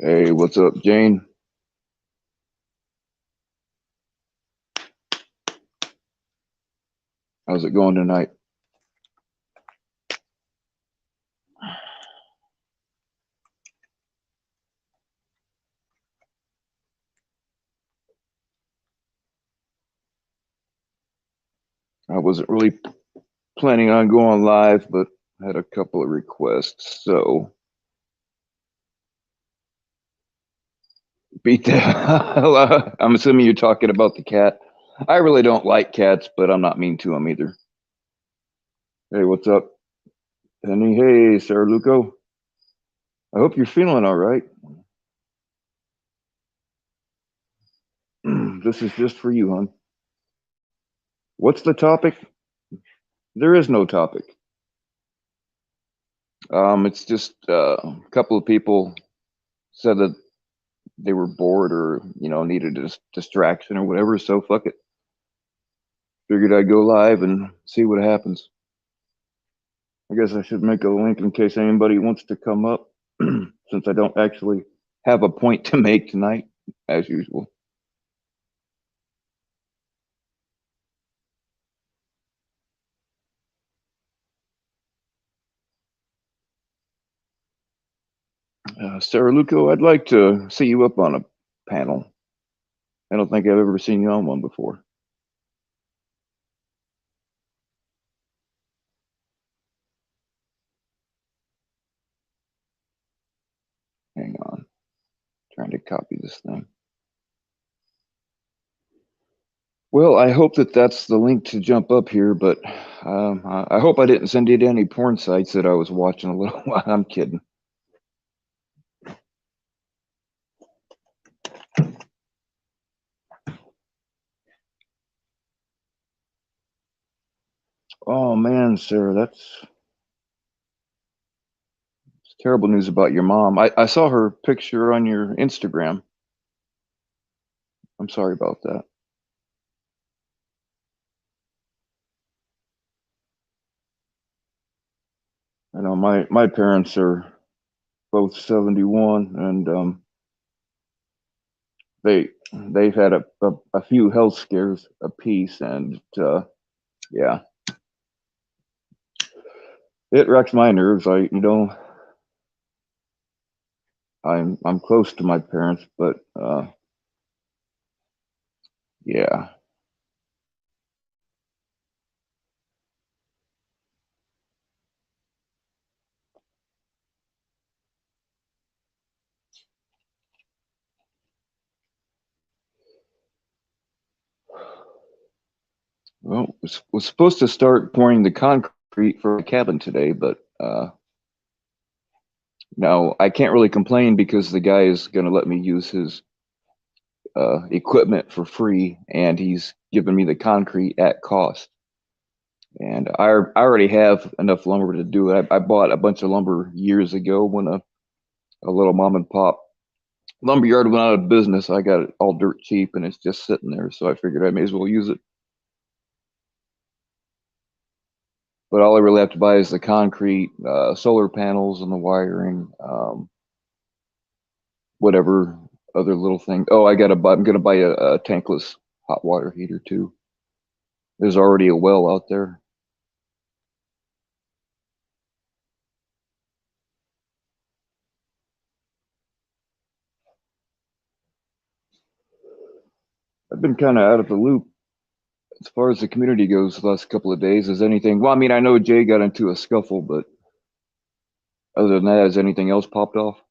Hey, what's up, Jane? How's it going tonight? I wasn't really planning on going live, but had a couple of requests, so beat the hell out. I'm assuming you're talking about the cat. I really don't like cats, but I'm not mean to them either. Hey, what's up, Penny? Hey, Sarah Luco. I hope you're feeling all right. This is just for you, hon. What's the topic? There is no topic. It's just a couple of people said that they were bored or needed a distraction or whatever. So fuck it. Figured I'd go live and see what happens. I guess I should make a link in case anybody wants to come up, since I don't actually have a point to make tonight, as usual. Sarah Luco, I'd like to see you up on a panel. I don't think I've ever seen you on one before. Hang on, trying to copy this thing. Well, I hope that that's the link to jump up here, but I hope I didn't send you to any porn sites that I was watching a little while. I'm kidding. Oh man, Sarah, that's terrible news about your mom. I saw her picture on your Instagram. I'm sorry about that. I know my parents are both 71, and they've had a few health scares apiece, and yeah, it wrecks my nerves. I'm close to my parents, but yeah. Well, was supposed to start pouring the concrete for a cabin today, but no, I can't really complain because the guy is going to let me use his equipment for free, and he's giving me the concrete at cost. And I already have enough lumber to do it. I bought a bunch of lumber years ago when a little mom and pop lumberyard went out of business. I got it all dirt cheap, and it's just sitting there. So I figured I may as well use it. But all I really have to buy is the concrete, solar panels, and the wiring, whatever other little thing. Oh, I'm gonna buy a tankless hot water heater too. There's already a well out there. I've been kind of out of the loop as far as the community goes the last couple of days. Is anything? Well, I mean, I know Jay got into a scuffle, but other than that, has anything else popped off?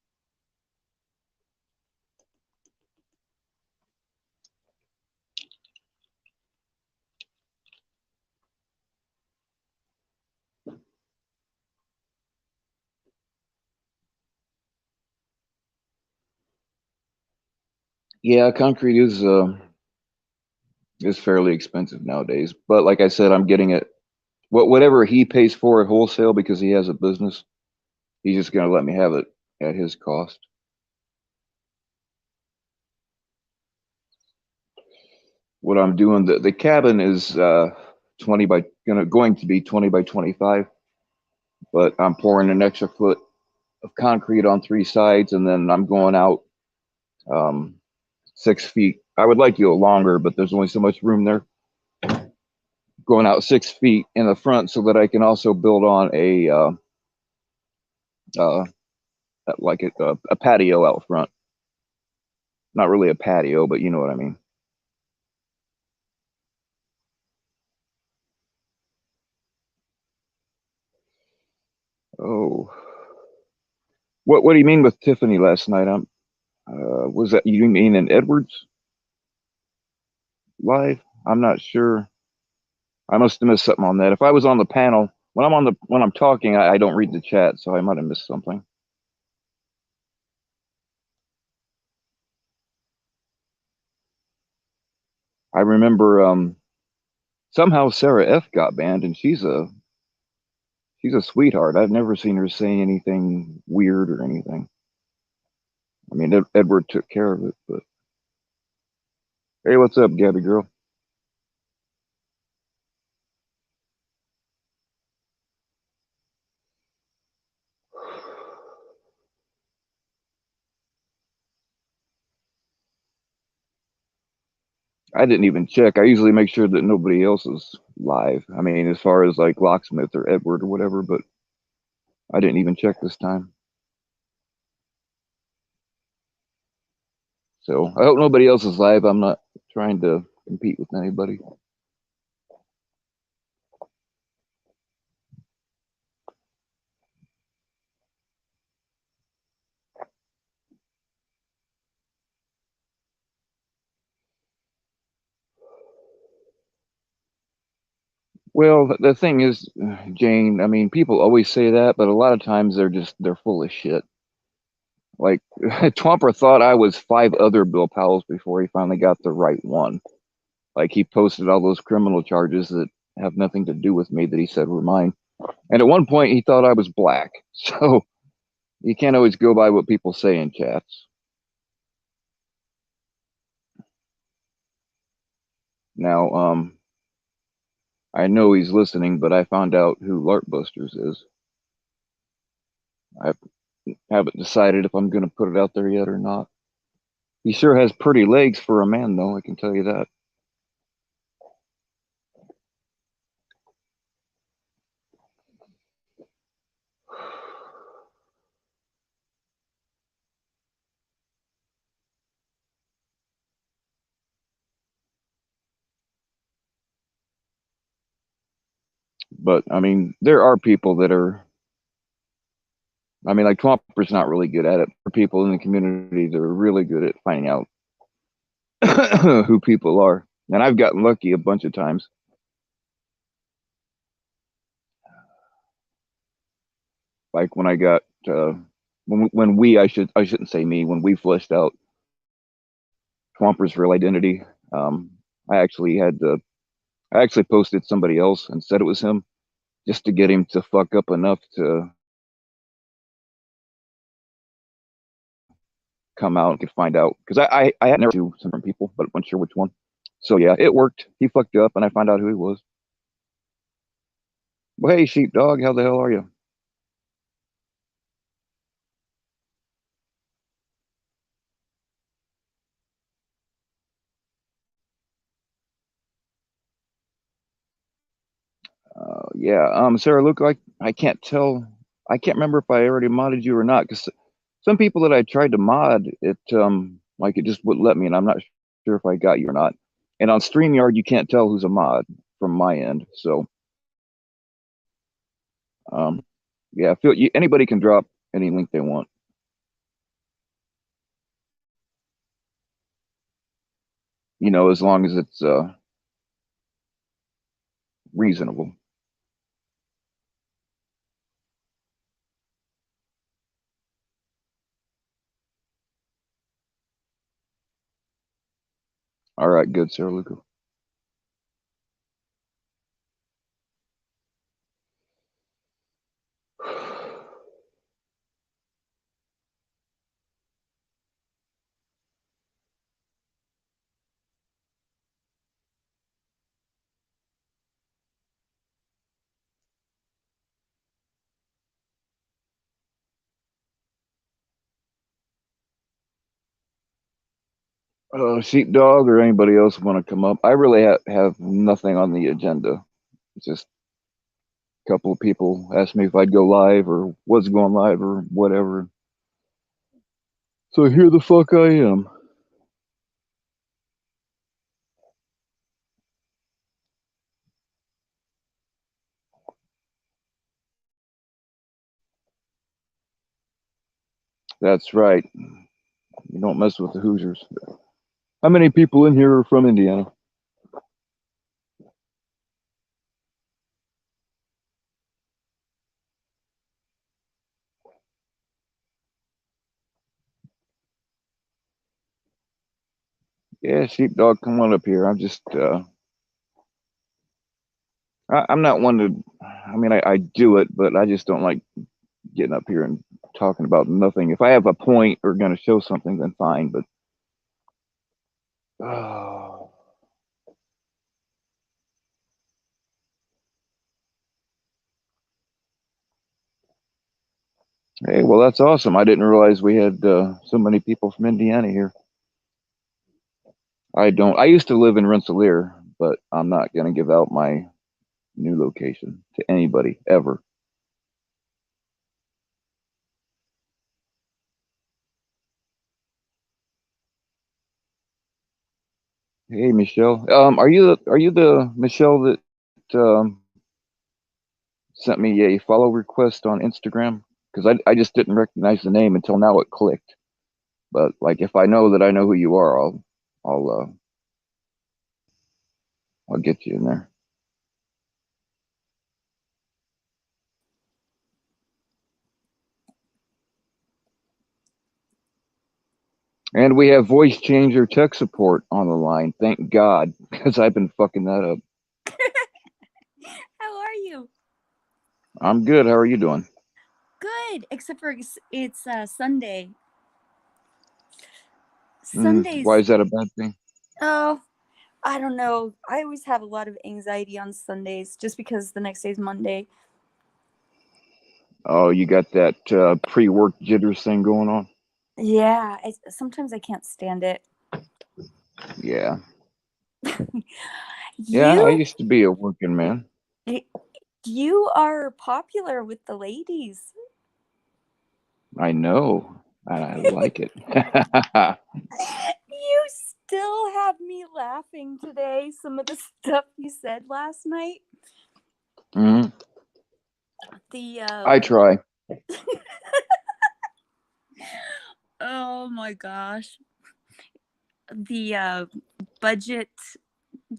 Yeah, concrete is fairly expensive nowadays. But like I said, I'm getting it whatever he pays for at wholesale because he has a business. He's just gonna let me have it at his cost. What I'm doing, the cabin is 20 by going to be 20 by 25, but I'm pouring an extra foot of concrete on three sides, and then I'm going out um, 6 feet. I would like to go longer, but there's only so much room there. Going out 6 feet in the front so that I can also build on uh, like a patio out front. Not really a patio, but you know what I mean. Oh, what do you mean with Tiffany last night? Was that you mean in Edwards live? I'm not sure. I must have missed something on that. If I was on the panel when I'm talking, I don't read the chat, so I might have missed something. I remember somehow Sarah F got banned, and she's a sweetheart. I've never seen her say anything weird or anything. I mean, Edward took care of it, but hey, what's up, Gabby girl? I didn't even check. I usually make sure that nobody else is live. I mean, as far as like Locksmith or Edward or whatever, but I didn't even check this time. So I hope nobody else is live. I'm not trying to compete with anybody. Well, the thing is, Jane, I mean, people always say that, but a lot of times they're full of shit. Like Twomper thought I was five other Bill Powells before he finally got the right one. Like he posted all those criminal charges that have nothing to do with me that he said were mine. And at one point he thought I was black. So you can't always go by what people say in chats. Now, I know he's listening, but I found out who Larp Busters is. I haven't decided if I'm going to put it out there yet or not. He sure has pretty legs for a man, though, I can tell you that. But I mean, there are people that are. I mean, like Twomper's not really good at it. For people in the community that are really good at finding out who people are, and I've gotten lucky a bunch of times. Like when I got when we I shouldn't say me when we fleshed out Twomper's real identity. Um, I actually had to I actually posted somebody else and said it was him just to get him to fuck up enough to come out and could find out because I had never to some people, but wasn't sure which one. So yeah, it worked. He fucked up, and I found out who he was. Well, hey, sheepdog, how the hell are you? Yeah, Sarah, look like I can't tell. I can't remember if I already modded you or not because some people that I tried to mod it, like it just wouldn't let me, and I'm not sure if I got you or not. And on StreamYard, you can't tell who's a mod from my end. So, um, yeah, anybody can drop any link they want, as long as it's reasonable. All right, good, Sarah Luca. Sheepdog or anybody else want to come up? I really have nothing on the agenda. It's just a couple of people asked me if I'd go live or was going live or whatever. So here the fuck I am. That's right. You don't mess with the Hoosiers. How many people in here are from Indiana? Yeah, Sheepdog, come on up here. I'm not one to, I mean, I do it, but I just don't like getting up here and talking about nothing. If I have a point or going to show something, then fine. But oh, hey, well, that's awesome. I didn't realize we had so many people from Indiana here. I don't. I used to live in Rensselaer, but I'm not going to give out my new location to anybody ever. Hey, Michelle. Are you the Michelle that sent me a follow request on Instagram? Because I just didn't recognize the name until now it clicked. But like, if I know that I know who you are, I'll get you in there. And we have voice changer tech support on the line. Thank God, because I've been fucking that up. How are you? I'm good. How are you doing? Good, except for it's Sunday. Why Sundays. is that a bad thing? Oh, I don't know. I always have a lot of anxiety on Sundays just because the next day's Monday. Oh, you got that pre-work jitters thing going on? Yeah, sometimes I can't stand it. Yeah. Yeah, I You used to be a working man. you are popular with the ladies. I know, and I like it. You still have me laughing today. Some of the stuff you said last night. hmm The I try. oh my gosh, the budget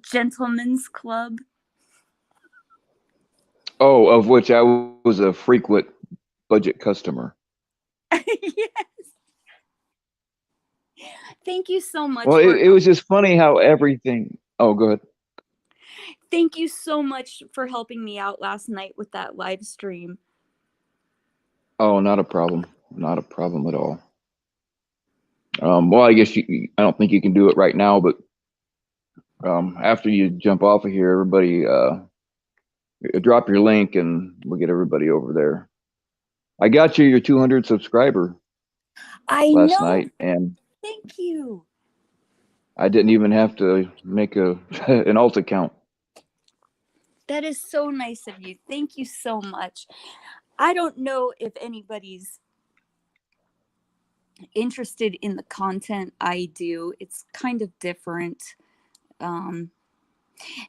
gentlemen's club. Oh, of which I was a frequent budget customer. Yes. Thank you so Well, much it for was just funny how everything. Oh, go ahead. thank you so much for helping me out last night with that live stream. Oh, not a problem. Not a problem at all. Well, I guess I don't think you can do it right now, but after you jump off of here, everybody drop your link and we'll get everybody over there. I got you your 200 subscriber I last know. night, and Thank you. I didn't even have to make a an alt account. That is so nice of you. Thank you so much. I don't know if anybody's interested in the content I do. It's kind of different. Um,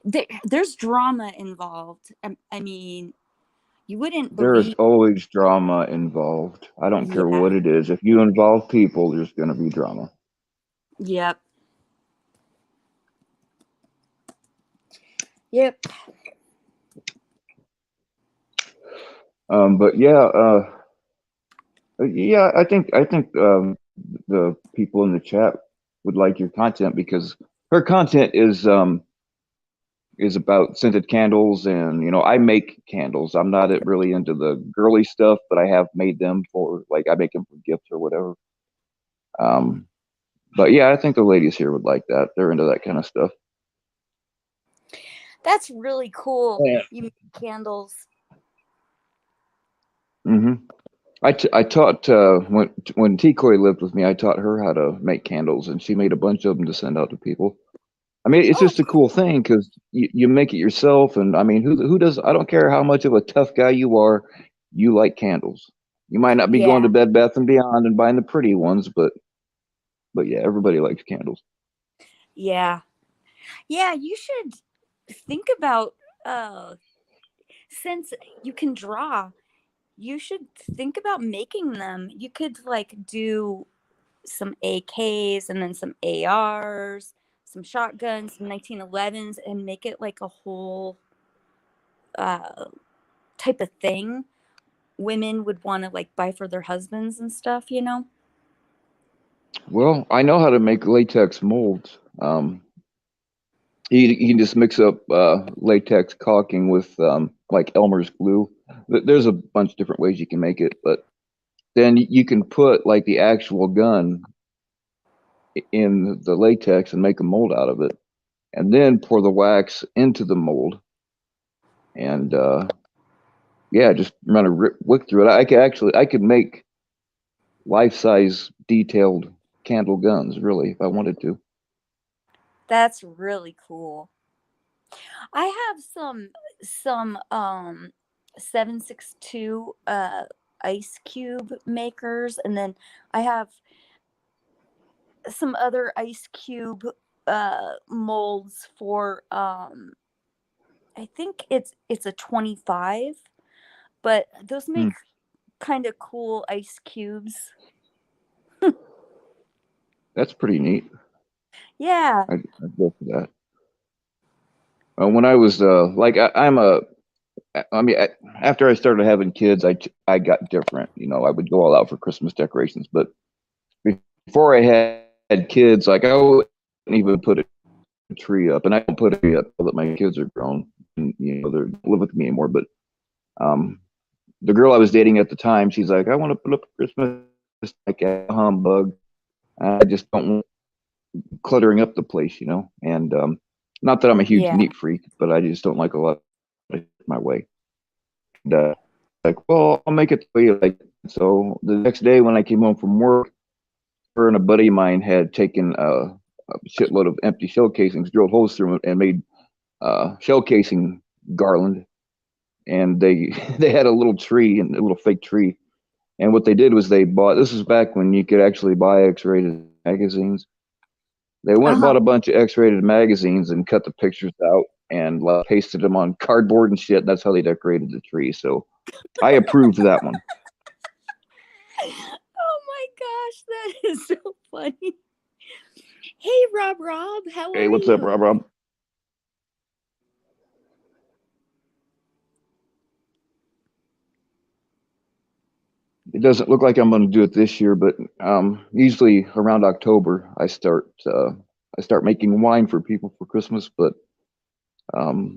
there's drama involved. I mean, you wouldn't There is believe. always drama involved. I don't care Yeah. what it is. If you involve people, there's going to be drama. Yep. Yep. But yeah, I think the people in the chat would like your content because her content is about scented candles, and I make candles. I'm not really into the girly stuff, but I have made them for, like, I make them for gifts or whatever. Um, but yeah, I think the ladies here would like that. They're into that kind of stuff. That's really cool. Yeah. You make candles. hmm I taught when Tikoi lived with me. I taught her how to make candles, and she made a bunch of them to send out to people. I mean, it's Oh, just a cool thing because you make it yourself, and I mean, who does? I don't care how much of a tough guy you are, you like candles. You might not be going to yeah. Bed Bath and Beyond and buying the pretty ones, but yeah, everybody likes candles. Yeah. Yeah, you should think about uh since you can draw, you should think about making them. You could like do some AKs and then some ARs, some shotguns, some 1911s, and make it like a whole uh, type of thing women would want to like buy for their husbands and stuff, you know? Well, I know how to make latex molds. You can just mix up latex caulking with like Elmer's glue. There's a bunch of different ways you can make it, but then you can put like the actual gun in the latex and make a mold out of it, and then pour the wax into the mold, and yeah, just run a wick through it. I could make life size detailed candle guns, really, if I wanted to. That's really cool. I have some 762 ice cube makers, and then I have some other ice cube molds for I think it's a 25, but those Hmm, make kind of cool ice cubes. that's pretty neat. Yeah. I'd go for that. When I was like I'm a I mean, after I started having kids, I got different. You know, I would go all out for Christmas decorations. But before I had kids, like I wouldn't even put a tree up, and I don't put a tree up now that my kids are grown and they live with me anymore. But um, the girl I was dating at the time, she's like, I want to put up a Christmas like a humbug. I just don't want cluttering up the place, you know. And not that I'm a huge Yeah. neat freak, but I just don't like a lot of shit my way. And like, well, I'll make it the way you like. So the next day when I came home from work, her and a buddy of mine had taken a shitload of empty shell casings, drilled holes through them, and made shell casing garland. And they they had a little tree and a little fake tree. And what they did was they bought. This is back when you could actually buy X-rated magazines. They went and bought Uh-huh. a bunch of X-rated magazines and cut the pictures out and like pasted them on cardboard and shit. That's how they decorated the tree. So I approved that one. Oh my gosh, that is so funny. Hey Rob, how Hey, are what's up, you? Rob? Rob? It doesn't look like I'm going to do it this year, but usually around October I start making wine for people for Christmas. But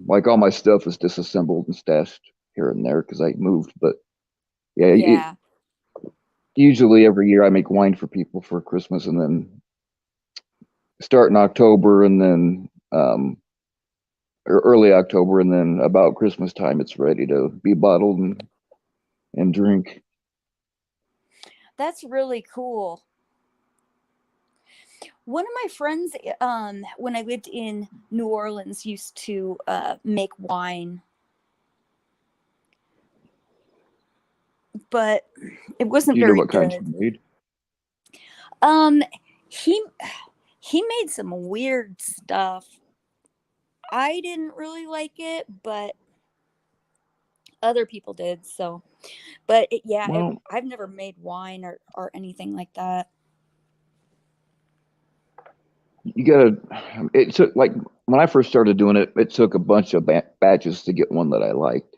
like all my stuff is disassembled and stashed here and there because I moved. But yeah, Yeah. usually every year I make wine for people for Christmas, and then start in October, and then or early October, and then about Christmas time it's ready to be bottled and drink. That's really cool. One of my friends when I lived in New Orleans used to make wine, but it wasn't Do you know very what kind she good. made? Um he he made some weird stuff. I didn't really like it, but other people did. So, but Well, I've never made wine or anything like that. you gotta. It took like when I first started doing it, it took a bunch of batches to get one that I liked,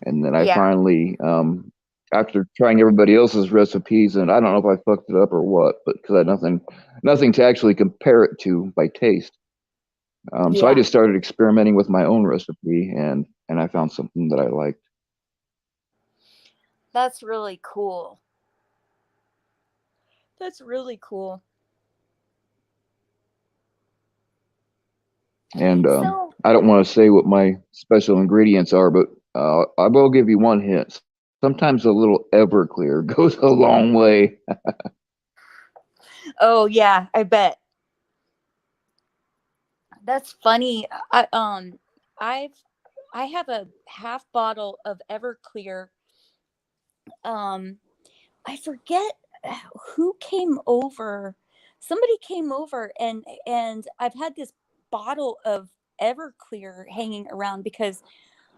and then I Yeah. finally, after trying everybody else's recipes, and I don't know if I fucked it up or what, but because I had nothing to actually compare it to by taste. So I Yeah. just started experimenting with my own recipe, and I found something that I liked. That's really cool. That's really cool. And So, I don't want to say what my special ingredients are, but I will give you one hint. sometimes a little Everclear goes a long way. Oh yeah, I bet. That's funny. I've I have a half bottle of Everclear. Um, I forget who came over. Somebody came over, and I've had this bottle of Everclear hanging around because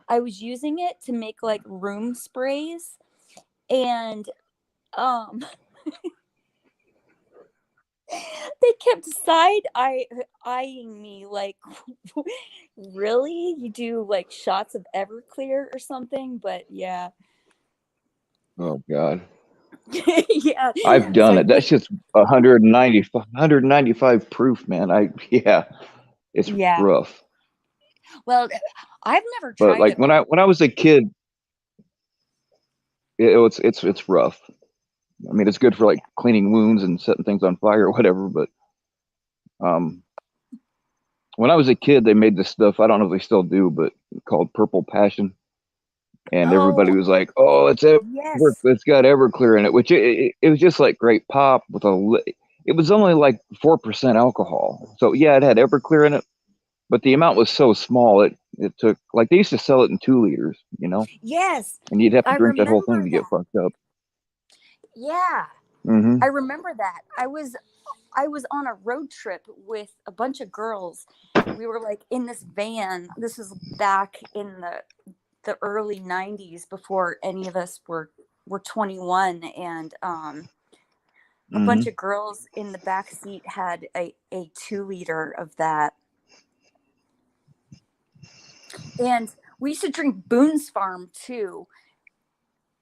I was using it to make like room sprays, and um they kept eyeing me like, really? You do like shots of Everclear or something? But yeah. Oh God, Yeah. I've So done I it. think, That's just 195 proof, man. Yeah, it's yeah. rough. Well, I've never But tried like it. when I was a kid, it's rough. I mean, it's good for like Yeah. cleaning wounds and setting things on fire or whatever. But um, when I was a kid, they made this stuff. I don't know if they still do, but called Purple Passion, and everybody Oh, was like, "Oh, yes. it's got Everclear in it," which it was just like great pop with it was only like 4% alcohol. So yeah, it had Everclear in it, but the amount was so small. It took like they used to sell it in 2 liters, Yes. and you'd have to I drink that whole thing remember to get that. fucked up. Yeah. I Hmm. remember that. I was on a road trip with a bunch of girls. We were like in this van. This was back in the early 90s before any of us were 21, and a bunch Hmm. of girls in the back seat had a 2 liter of that. And we used to drink Boone's Farm too,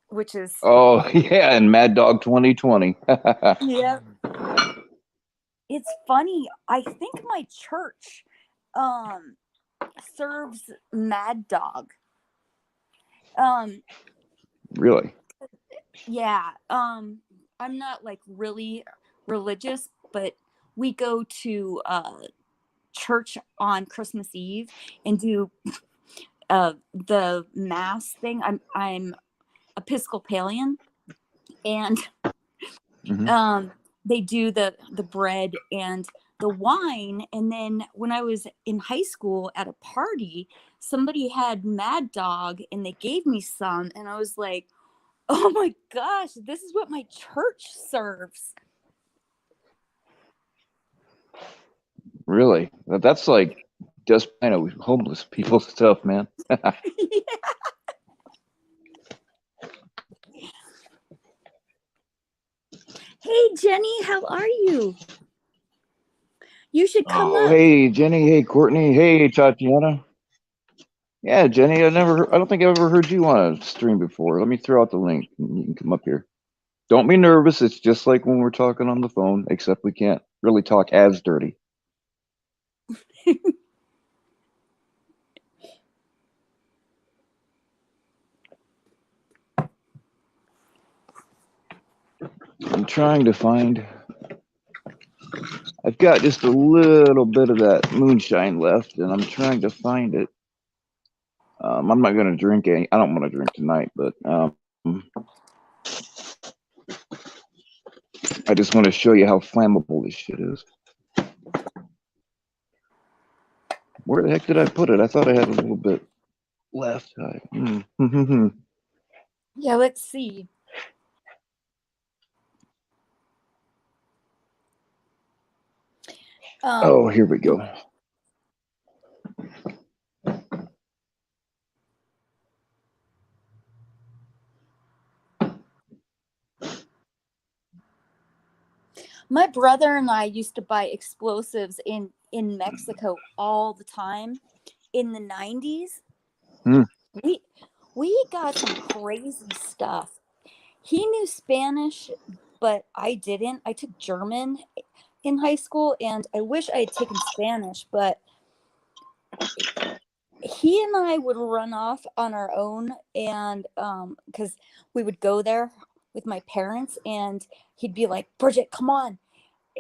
which is, Oh yeah, and Mad Dog 2020. yeah, it's funny. I think my church um serves Mad Dog. Um Really? yeah, I'm not like really religious, but we go to church on Christmas Eve and do the mass thing. I'm Episcopalian, and Hmm. um they do the bread and the wine. And then when I was in high school at a party, somebody had Mad Dog and they gave me some, and I was like, oh my gosh, this is what my church serves. Really? That's like just kind of homeless people stuff, man. Hey Jenny, how are you? You should come Oh, up. hey Jenny, hey Courtney, hey Tatiana. Yeah, Jenny, I don't think I've ever heard you on a stream before. Let me throw out the link and you can come up here. Don't be nervous. It's just like when we're talking on the phone, except we can't really talk as dirty. I'm trying to find. I've got just a little bit of that moonshine left, and I'm trying to find it. I'm not going to drink any. I don't want to drink tonight, but I just want to show you how flammable this shit is. Where the heck did I put it? I thought I had a little bit left. Yeah, let's see. um Oh, here we go. my brother and I used to buy explosives in Mexico all the time in the 90s. Hmm. We got some crazy stuff. He knew Spanish, but I didn't. I took German in high school, and I wish I had taken Spanish, but he and I would run off on our own, and because we would go there with my parents, and he'd be like, Bridget, come on.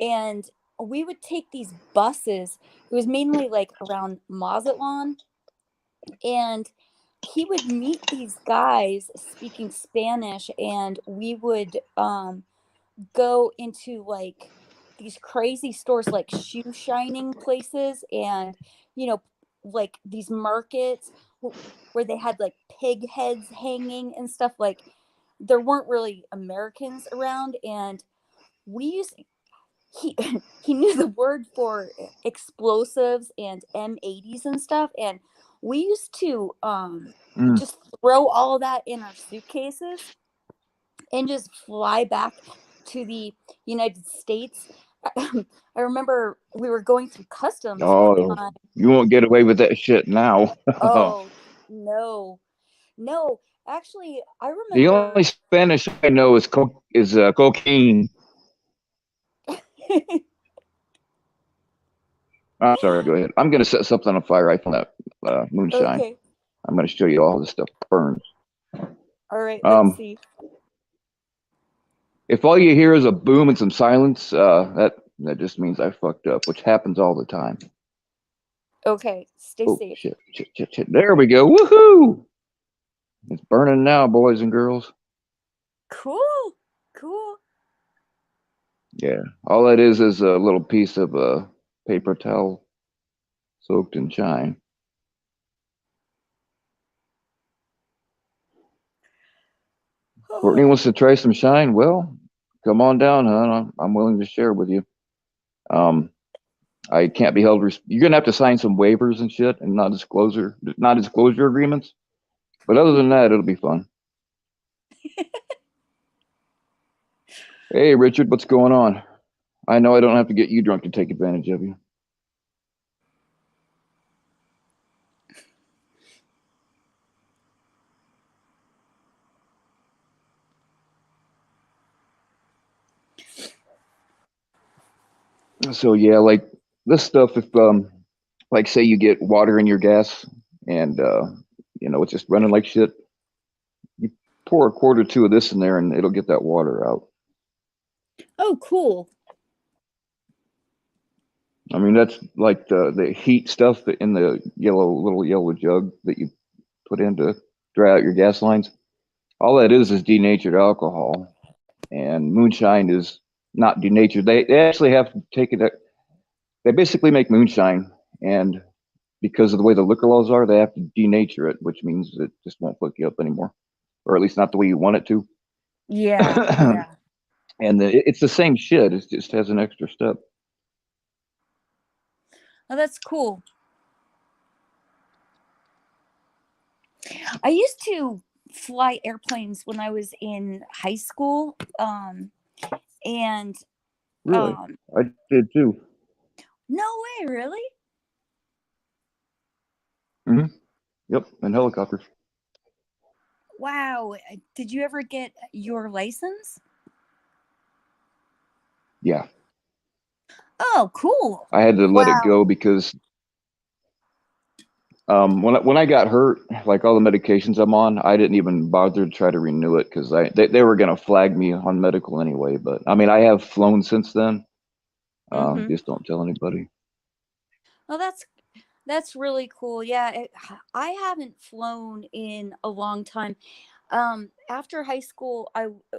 And we would take these buses. It was mainly like around Mazatlan, and he would meet these guys speaking Spanish, and we would go into like these crazy stores, like shoe shining places, and you know, like these markets where they had like pig heads hanging and stuff. Like there weren't really Americans around, and we used he he knew the word for explosives and M80s and stuff, and we used to Mm. just throw all of that in our suitcases and just fly back to the United States. I remember we were going through customs one Oh, time. you won't get away with that shit now. Oh, no. No, actually, I The only remember. Spanish I know is cocaine. I'm sorry. Go ahead. I'm gonna set something on fire. I found that moonshine. Okay. I'm gonna show you all this stuff burns. All right, let's Um, see. if all you hear is a boom and some silence, that just means I fucked up, which happens all the time. Okay, stay Oh safe. shit, shit, shit, shit. There we go. Woohoo! It's burning now, boys and girls. Cool. Cool. Yeah. All that is a little piece of paper towel soaked in shine. Courtney wants to try some shine. Well, come on down, hon. I'm willing to share with you. Um, I can't be held. You're gonna have to sign some waivers and shit, and not disclosure agreements. But other than that, it'll be fun. Hey, Richard, what's going on? I know I don't have to get you drunk to take advantage of you. So yeah, like this stuff. If like say you get water in your gas, and it's just running like shit, you pour a quart or two of this in there, and it'll get that water out. Oh, cool. I mean, that's like the heat stuff in the little yellow jug that you put in to dry out your gas lines. All that is denatured alcohol, and moonshine is not denatured. They actually have to take it. They basically make moonshine, and because of the way the liquor laws are, they have to denature it, which means it just won't fuck you up anymore, or at least not the way you want it to. Yeah, yeah. And it's the same shit. It just has an extra step. Oh, that's cool. I used to fly airplanes when I was in high school. And Really, um I did too. no way, really? Hmm. Yep, and helicopters. Wow. Did you ever get your license? Yeah, Oh, cool. I had to let it Wow. go because when I got hurt, like all the medications I'm on, I didn't even bother to try to renew it because they were gonna flag me on medical anyway. But I mean, I have flown since then. Mm-hmm. Just don't tell anybody. Oh, that's really cool. Yeah, I haven't flown in a long time. After high school,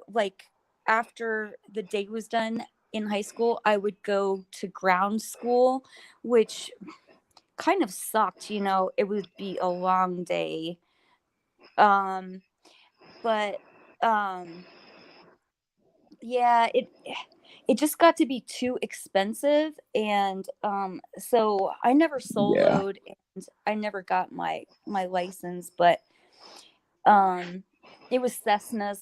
like after the day was done in high school, I would go to ground school, which kind of sucked. It would be a long day. Um, but yeah, it just got to be too expensive, and so I never Yeah. soloed, and I never got my license. But um it was Cessna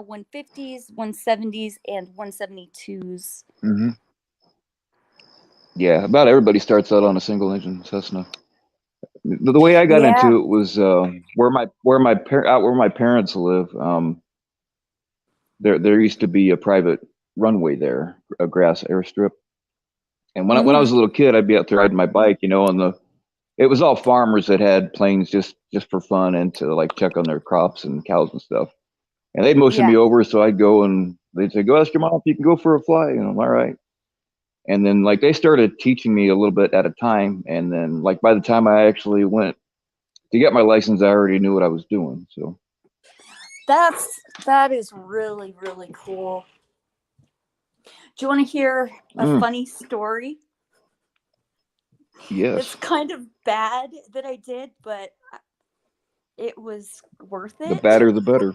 150s, 170s, and 172s. Hmm. Yeah, about everybody starts out on a single engine Cessna. The way I got Yeah. into it was out where my parents live. There used to be a private runway there, a grass airstrip. And when I was Mm-hmm. a little kid, I'd be out there riding my bike, on the. It was all farmers that had planes just for fun and to like check on their crops and cows and stuff. And they'd motion Yeah. me over, so I'd go and they'd say, "Go ask your mom if you can go for a fly." And I'm all right. And then like they started teaching me a little bit at a time, and then like by the time I actually went to get my license, I already knew what I was doing. So that is really really cool. Do you want to hear a mm, funny story? It's yes, kind of bad that I did, but it was worth the it. badder the better.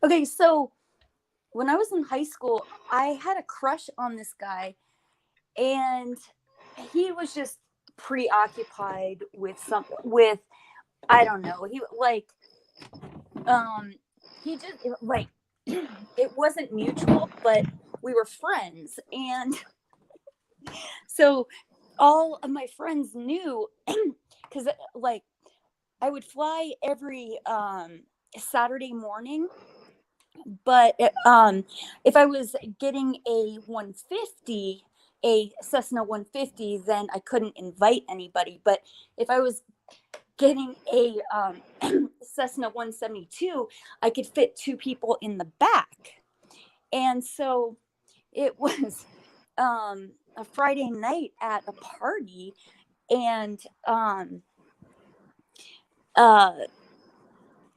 Okay, so when I was in high school, I had a crush on this guy, and he was just preoccupied with I don't know. He like he just like it wasn't mutual, but we were friends, and so all of my friends knew because like I would fly every Saturday morning, but if I was getting a 150, a Cessna 150, then I couldn't invite anybody. But if I was getting a Cessna 172, I could fit two people in the back. And so it was a Friday night at a party, and uh,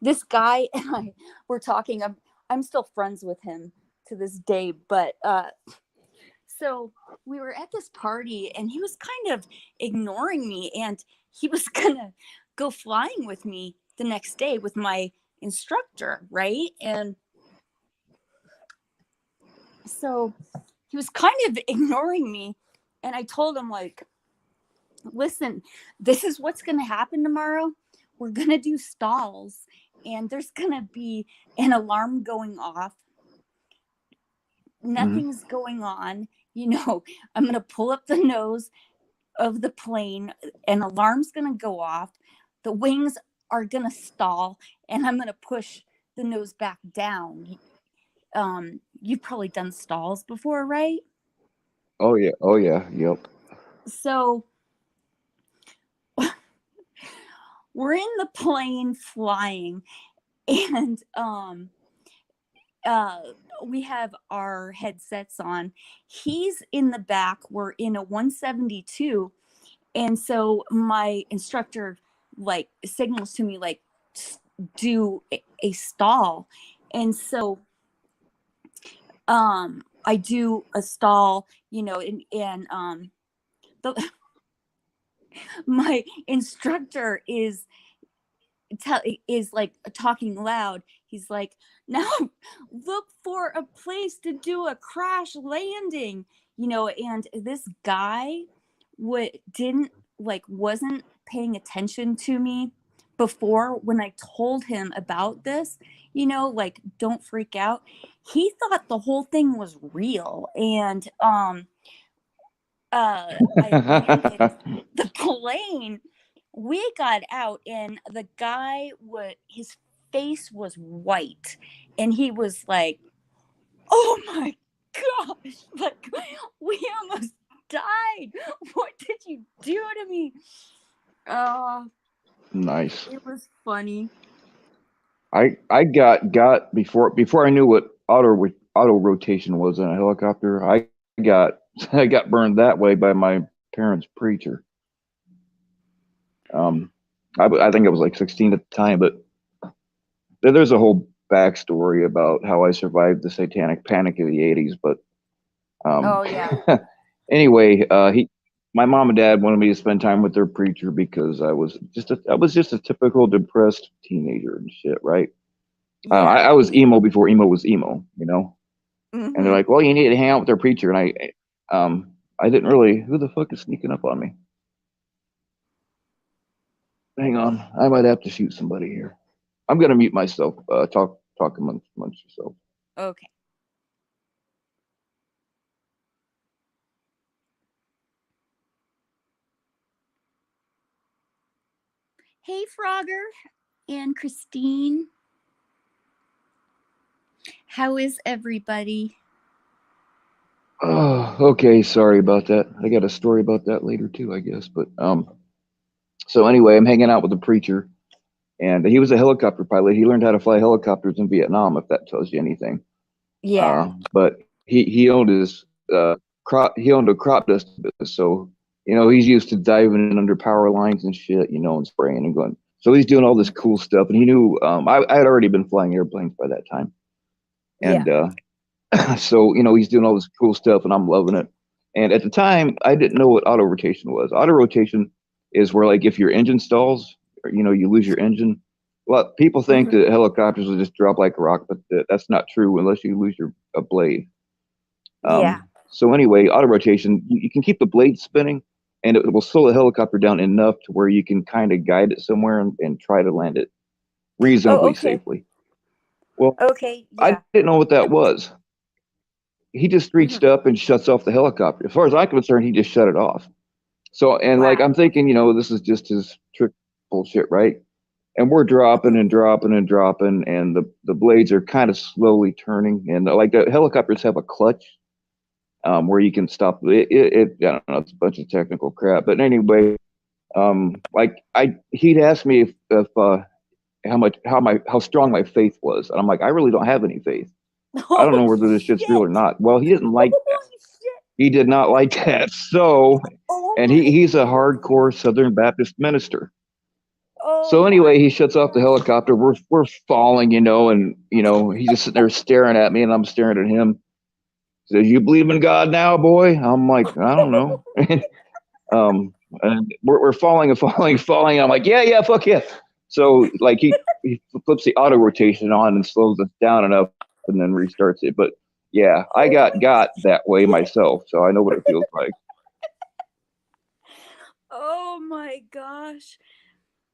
this guy and I were talking. I'm still friends with him to this day, but so we were at this party, and he was kind of ignoring me, and he was gonna go flying with me the next day with my instructor, right? And so he was kind of ignoring me, and I told him like, listen, this is what's going to happen tomorrow. We're going to do stalls, and there's going to be an alarm going off. Mm-hmm. Nothing's going on. I'm going to pull up the nose of the plane, an alarm's going to go off. The wings are going to stall, and I'm going to push the nose back down. You've probably done stalls before, right? Oh yeah, oh yeah, yep. So we're in the plane flying, and uh we have our headsets on. He's in the back. We're in a 172, and so my instructor like signals to me like do a stall, and so I do a stall, and the my instructor is like talking loud. He's like, now look for a place to do a crash landing, and this guy didn't like wasn't paying attention to me before when I told him about this, like don't freak out. He thought the whole thing was real, and I landed the plane. We got out, and the guy his face was white, and he was like, oh my gosh, like we almost died. What did you do to me? uh Nice. it was funny. I got before I knew what auto rotation was in a helicopter. I got I got burned that way by my parents' preacher. Um, I think I was like 16 at the time, but there's a whole backstory about how I survived the satanic panic of the 80s. But um, Oh yeah. anyway, my mom and dad wanted me to spend time with their preacher because I was just a typical depressed teenager and shit, right? Yeah. I was emo before emo was emo, you know. And they're Mm-hmm. like, "Well, you need to hang out with their preacher." And I didn't really. Who the fuck is sneaking up on me? Hang on, I might have to shoot somebody here. I'm gonna mute myself. Talk amongst yourself. Okay. Hey Frogger and Christine, how is everybody? Oh, okay. Sorry about that. I got a story about that later too, I guess. But so anyway, I'm hanging out with the preacher, and he was a helicopter pilot. He learned how to fly helicopters in Vietnam, if that tells you anything. Yeah. But he owned his he owned a crop dusting business, so He's used to diving in under power lines and shit, and spraying and going. So he's doing all this cool stuff, and he knew I had already been flying airplanes by that time, Yeah. and so he's doing all this cool stuff, and I'm loving it. And at the time, I didn't know what auto rotation was. Auto rotation is where, like, if your engine stalls, or, you lose your engine. Well, people think Hmm. that helicopters will just drop like a rock, but that's not true unless you lose your a blade. Yeah. So anyway, auto rotation, you can keep the blade spinning, and it will slow the helicopter down enough to where you can kind of guide it somewhere and try to land it Oh, reasonably okay. safely. Well, Okay. I Yeah. didn't know what that was. He just reached Hmm. up and shuts off the helicopter. As far as I'm concerned, he just shut it off. So, and like, Wow. I'm thinking, this is just his trick bullshit, right? And we're dropping and dropping and dropping, and the blades are kind of slowly turning. And like the helicopters have a clutch where you can stop I don't know, it's a bunch of technical crap. But anyway, like he'd ask me if how strong my faith was, and I'm like, I really don't have any faith. I don't know Oh whether this shit's real or shit. not. Well, he didn't like that. Holy shit. He did not like that. So, Oh and my he's a god. hardcore Southern Baptist minister. Oh So anyway, my he shuts off the gosh. helicopter. We're falling, and he's just sitting there staring at me, and I'm staring at him. He says, "You believe in God now, boy?" I'm like, I don't know. And we're falling and falling and falling. I'm like, yeah, yeah, fuck yeah. So like he flips the auto rotation on and slows us down enough and then restarts it. But yeah, I got Holy that way shit. myself, so I know what it feels like. Oh my gosh.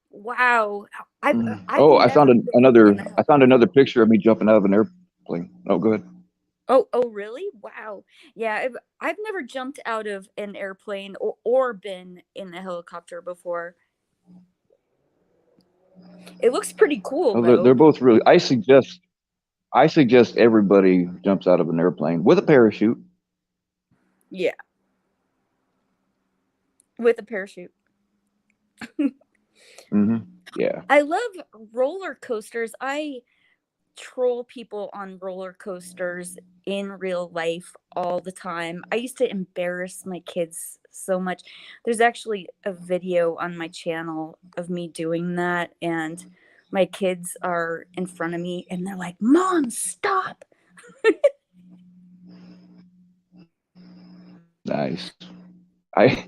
Wow. I've Oh, never been in a I found another helicopter. picture of me jumping out of an airplane. Oh, good. Oh, really? Wow. Yeah, I've never jumped out of an airplane or been in a helicopter before. It looks pretty cool Oh, they're though. both really. I suggest everybody jumps out of an airplane with a parachute. Yeah, with a parachute. Yeah. I love roller coasters. I troll people on roller coasters in real life all the time. I used to embarrass my kids so much. There's actually a video on my channel of me doing that, and my kids are in front of me and they're like, "Mom, stop." Nice. I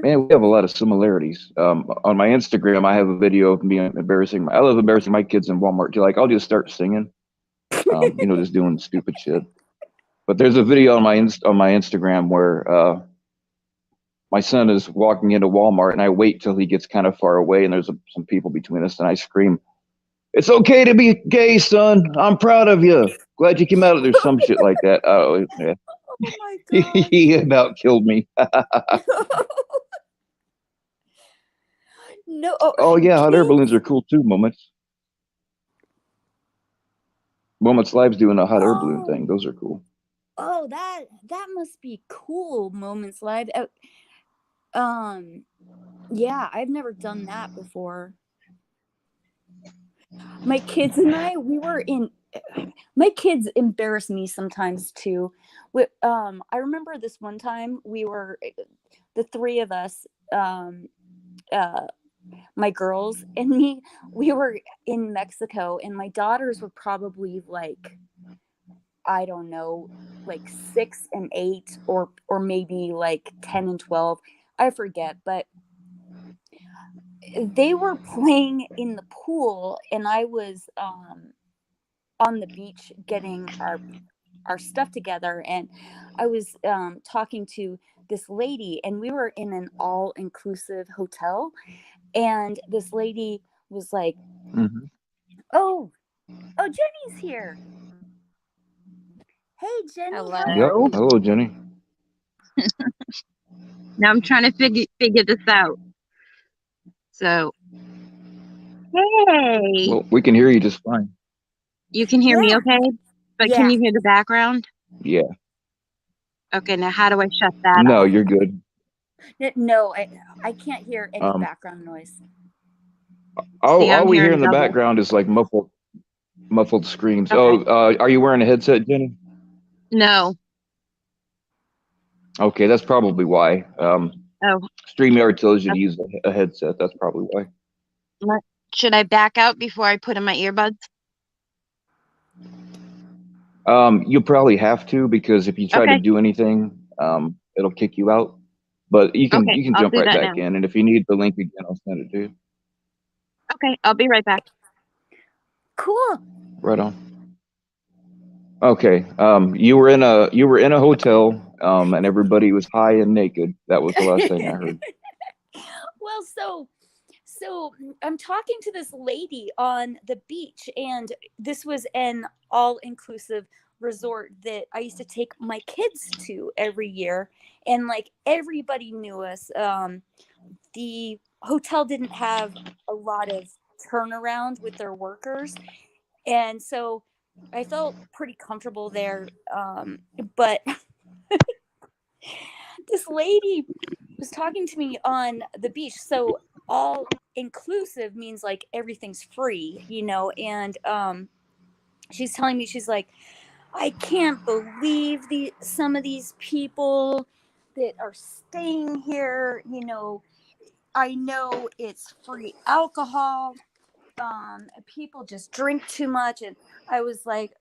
Man, we have a lot of similarities. On my Instagram, I have a video of me embarrassing. I love embarrassing my kids in Walmart too. Like I'll just start singing, just doing stupid shit. But there's a video on my Instagram where my son is walking into Walmart, and I wait till he gets kind of far away, and there's some people between us, and I scream, "It's okay to be gay, son. I'm proud of you. Glad you came out of there." Some shit like that. Oh, yeah. Oh my gosh. He about killed me. No, oh, Oh yeah, hot air balloons kids. are cool too. Moments Live's doing a hot air balloon Oh, thing. Those are cool. oh, that must be cool. Moments Live. Um, yeah, I've never done that before. My kids and I, we were in. My kids embarrass me sometimes too. I remember this one time we were the three of us, uh, my girls and me. We were in Mexico, and my daughters were probably like, I don't know, like 6 and 8, or maybe like 10 and 12. I forget, but they were playing in the pool, and I was on the beach getting our stuff together, and I was talking to this lady, and we were in an all inclusive hotel, and this lady was like, Hmm. "Oh, oh, Jenny's here. Hey, Jenny, how Yep. are Hello. you?" Hello, Jenny. Now I'm trying to figure this out. So, hey, Well, we can hear you just fine. you can hear me Yeah, okay? But can yeah. you hear the background? Yeah. Okay, now how do I shut that No, off? you're good. No, I can't hear any Um, background noise. See, all I'm we hear hearing in the double. background is like muffled screams. Okay. Oh, are you wearing a headset, Jenny? No. Okay, that's probably why. Oh, StreamYard tells you to use a headset. That's probably why. should I back out before I put in my earbuds? You probably have to, because if you try to Okay. do anything, it'll kick you out. But you can Okay, I'll jump do right that back now. in, and if you need the link again, I'll send it to you. Okay, I'll be right back. Cool. Right on. Okay. You were in a hotel, and everybody was high and naked. That was the last thing I heard. Well, so I'm talking to this lady on the beach, and this was an all-inclusive resort that I used to take my kids to every year, and like everybody knew us. The hotel didn't have a lot of turnaround with their workers, and so I felt pretty comfortable there. But this lady was talking to me on the beach. So all inclusive means like everything's free, and she's telling me, she's like, I can't believe some of these people that are staying here, I know it's free alcohol. People just drink too much. And I was like,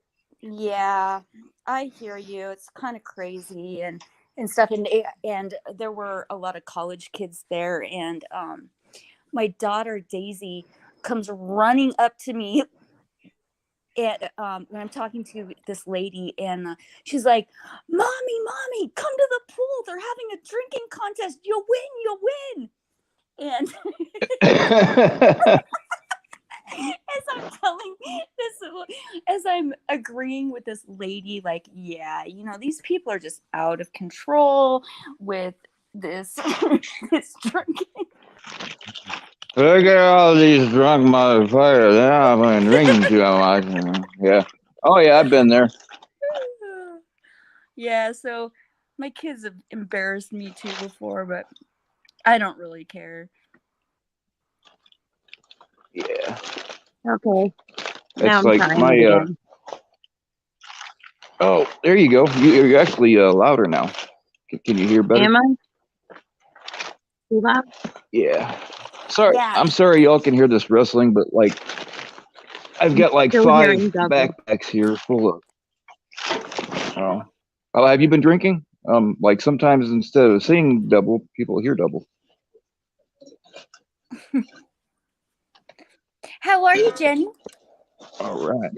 yeah, I hear you. It's kind of crazy and stuff. And there were a lot of college kids there. And my daughter Daisy comes running up to me, and when I'm talking to this lady, and she's like, mommy, come to the pool, they're having a drinking contest, you'll win. And as I'm telling this, as I'm agreeing with this lady, like, yeah, these people are just out of control with this this drinking. Look at all these drunk motherfuckers. They're not fucking drinking too much. Yeah. Oh yeah, I've been there. Yeah, so my kids have embarrassed me too before, but I don't really care. Yeah. Okay. Now It's I'm like trying my it again. Oh, there you go. You're actually louder now. Can you hear better? Am I? Too loud? Yeah. Sorry. Yeah. I'm sorry y'all can hear this wrestling, but like I've got like Still 5 hearing double. backpacks here full of Oh, have you been drinking? Like sometimes instead of seeing double, people hear double. How are you, Jenny? All right.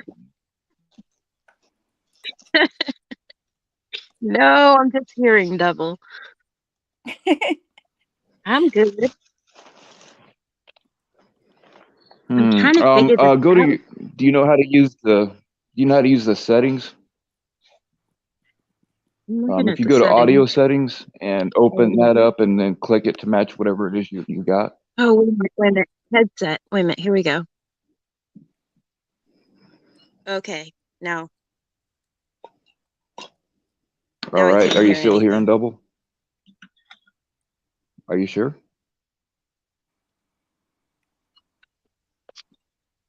No, I'm just hearing double. I'm good. I'm trying to figure this Go out. to. Do you know how to use the? Do you know how to use the settings? I'm looking If at you the go to audio settings. settings and open that up and then click it to match whatever it is you got. Oh, wait a minute. Headset. Wait a minute. Here we go. Okay. Now. All I right. can't Are you hear still hearing anything. double? Are you sure?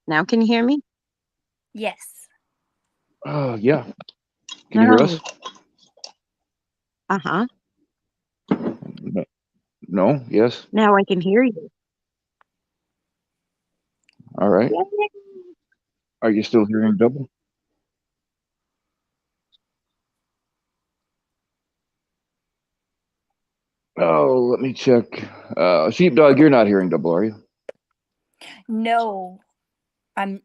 Now can you hear me? Yes. Oh yeah. Can you hear us? Uh-huh. No. Yes. Now I can hear you. All right. Yay. Are you still hearing double? Oh, let me check. Sheepdog, you're not hearing double, are you? No, I'm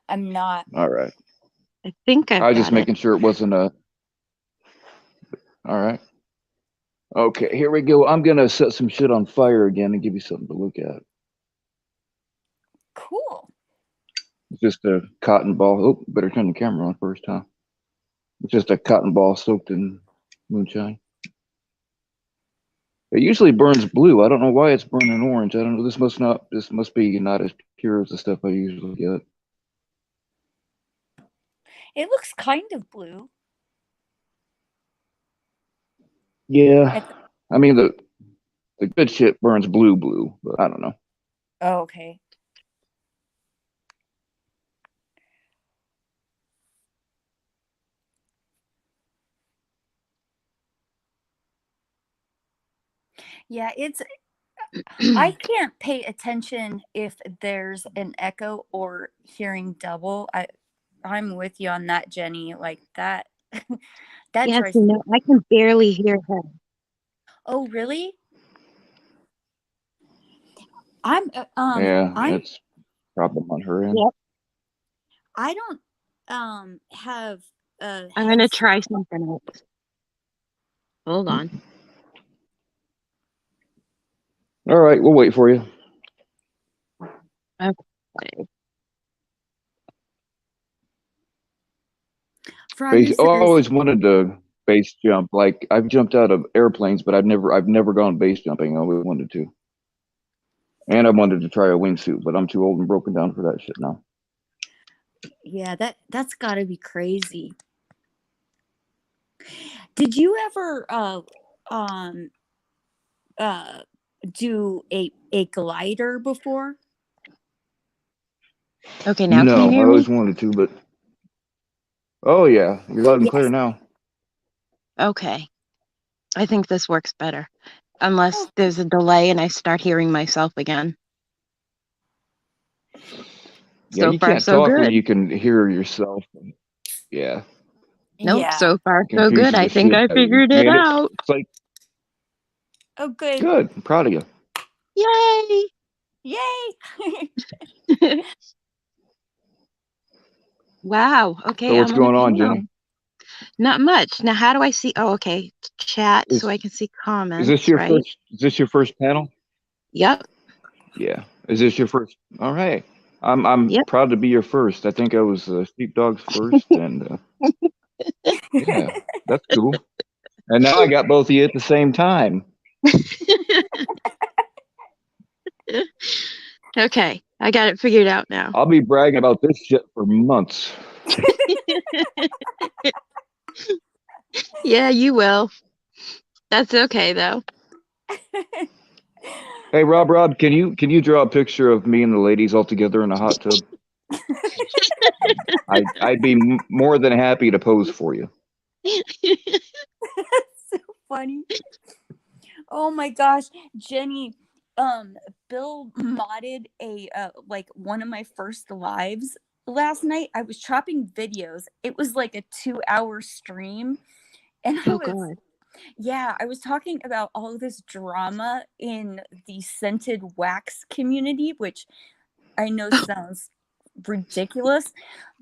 not. All right. I think I've I was just got it. making sure it wasn't a. All right. Okay, here we go. I'm gonna set some shit on fire again and give you something to look at. Cool. It's just a cotton ball. Oh, better turn the camera on first, huh? It's just a cotton ball soaked in moonshine. It usually burns blue. I don't know why it's burning orange. I don't know. This must be not as pure as the stuff I usually get. It looks kind of blue. Yeah. I mean the good shit burns blue, but I don't know. Oh, okay. Yeah, it's I can't pay attention if there's an echo or hearing double. I'm with you on that, Jenny. Like that that Yes, drives me. I can barely hear her. Oh, really? I'm Yeah, I'm that's problem on her end. Yep. I don't have a I'm gonna headset. try something else. Hold on. All right, we'll wait for you. Okay. Froggy I says, always wanted to base jump. Like I've jumped out of airplanes, but I've never gone base jumping. I always wanted to, and I wanted to try a wingsuit, but I'm too old and broken down for that shit now. yeah, that's got to be crazy. Did you ever um uh do a glider before? Okay, now can you No, I hear me? always wanted to, but oh yeah, you're loud and clear Yes. now. Okay. I think this works better. Unless Oh, there's a delay and I start hearing myself again. Yeah, So you far, can't so talk when good. you can hear yourself. Yeah, Nope, yeah. so far, it so good. confuses I the think shit I out of you. figured it Man, out. it's like Oh, good. good. I'm proud of you. Yay! Yay. Wow. So Okay, what's I'm on a going on, panel. Jenny? Not much. Now, how do I see? Oh, okay. Chat so Is I can see is this comments, your right? first? Is this your first panel? Yep. Yeah. Is this your first? All right. I'm Yep. proud to be your first. I think I was Sheepdog's first, and yeah, that's cool. And now I got both of you at the same time. Okay, I got it figured out now. I'll be bragging about this shit for months. Yeah, you will. That's okay though. Hey, Rob, can you draw a picture of me and the ladies all together in a hot tub? I'd be more than happy to pose for you. So funny. Oh my gosh, Jenny, Bill modded a like one of my first lives last night. I was chopping videos. It was like a 2-hour stream, and Oh God. I was talking about all this drama in the scented wax community, which I know sounds ridiculous,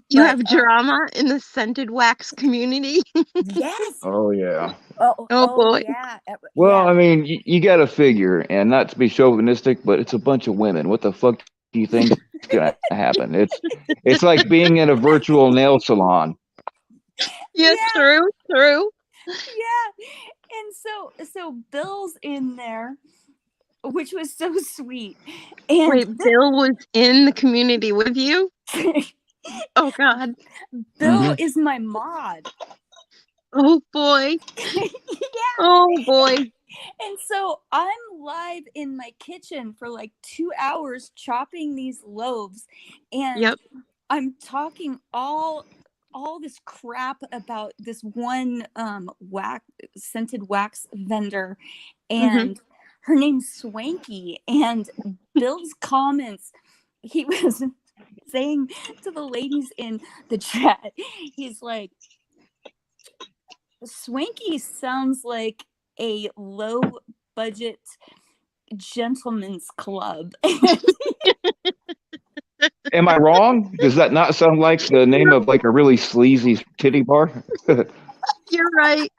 You but have drama in the scented wax community? yes. Oh yeah. Oh boy. Yeah. Well, Yeah. I mean, you got to figure, and not to be chauvinistic, but it's a bunch of women. What the fuck do you think's gonna happen? It's like being in a virtual nail salon. Yeah, Yeah. true. Yeah. And so Bill's in there, which was so sweet. And Wait, Bill was in the community with you? Oh God. Bill Mm-hmm. is my mod. Oh boy. Yeah. Oh boy. And so I'm live in my kitchen for like 2 hours chopping these loaves, and Yep. I'm talking all this crap about this one wax scented wax vendor, Mm-hmm. and her name's Swanky. And Bill's comments, he was saying to the ladies in the chat, he's like, Swanky sounds like a low budget gentleman's club. Am I wrong? Does that not sound like the name of like a really sleazy titty bar? You're right.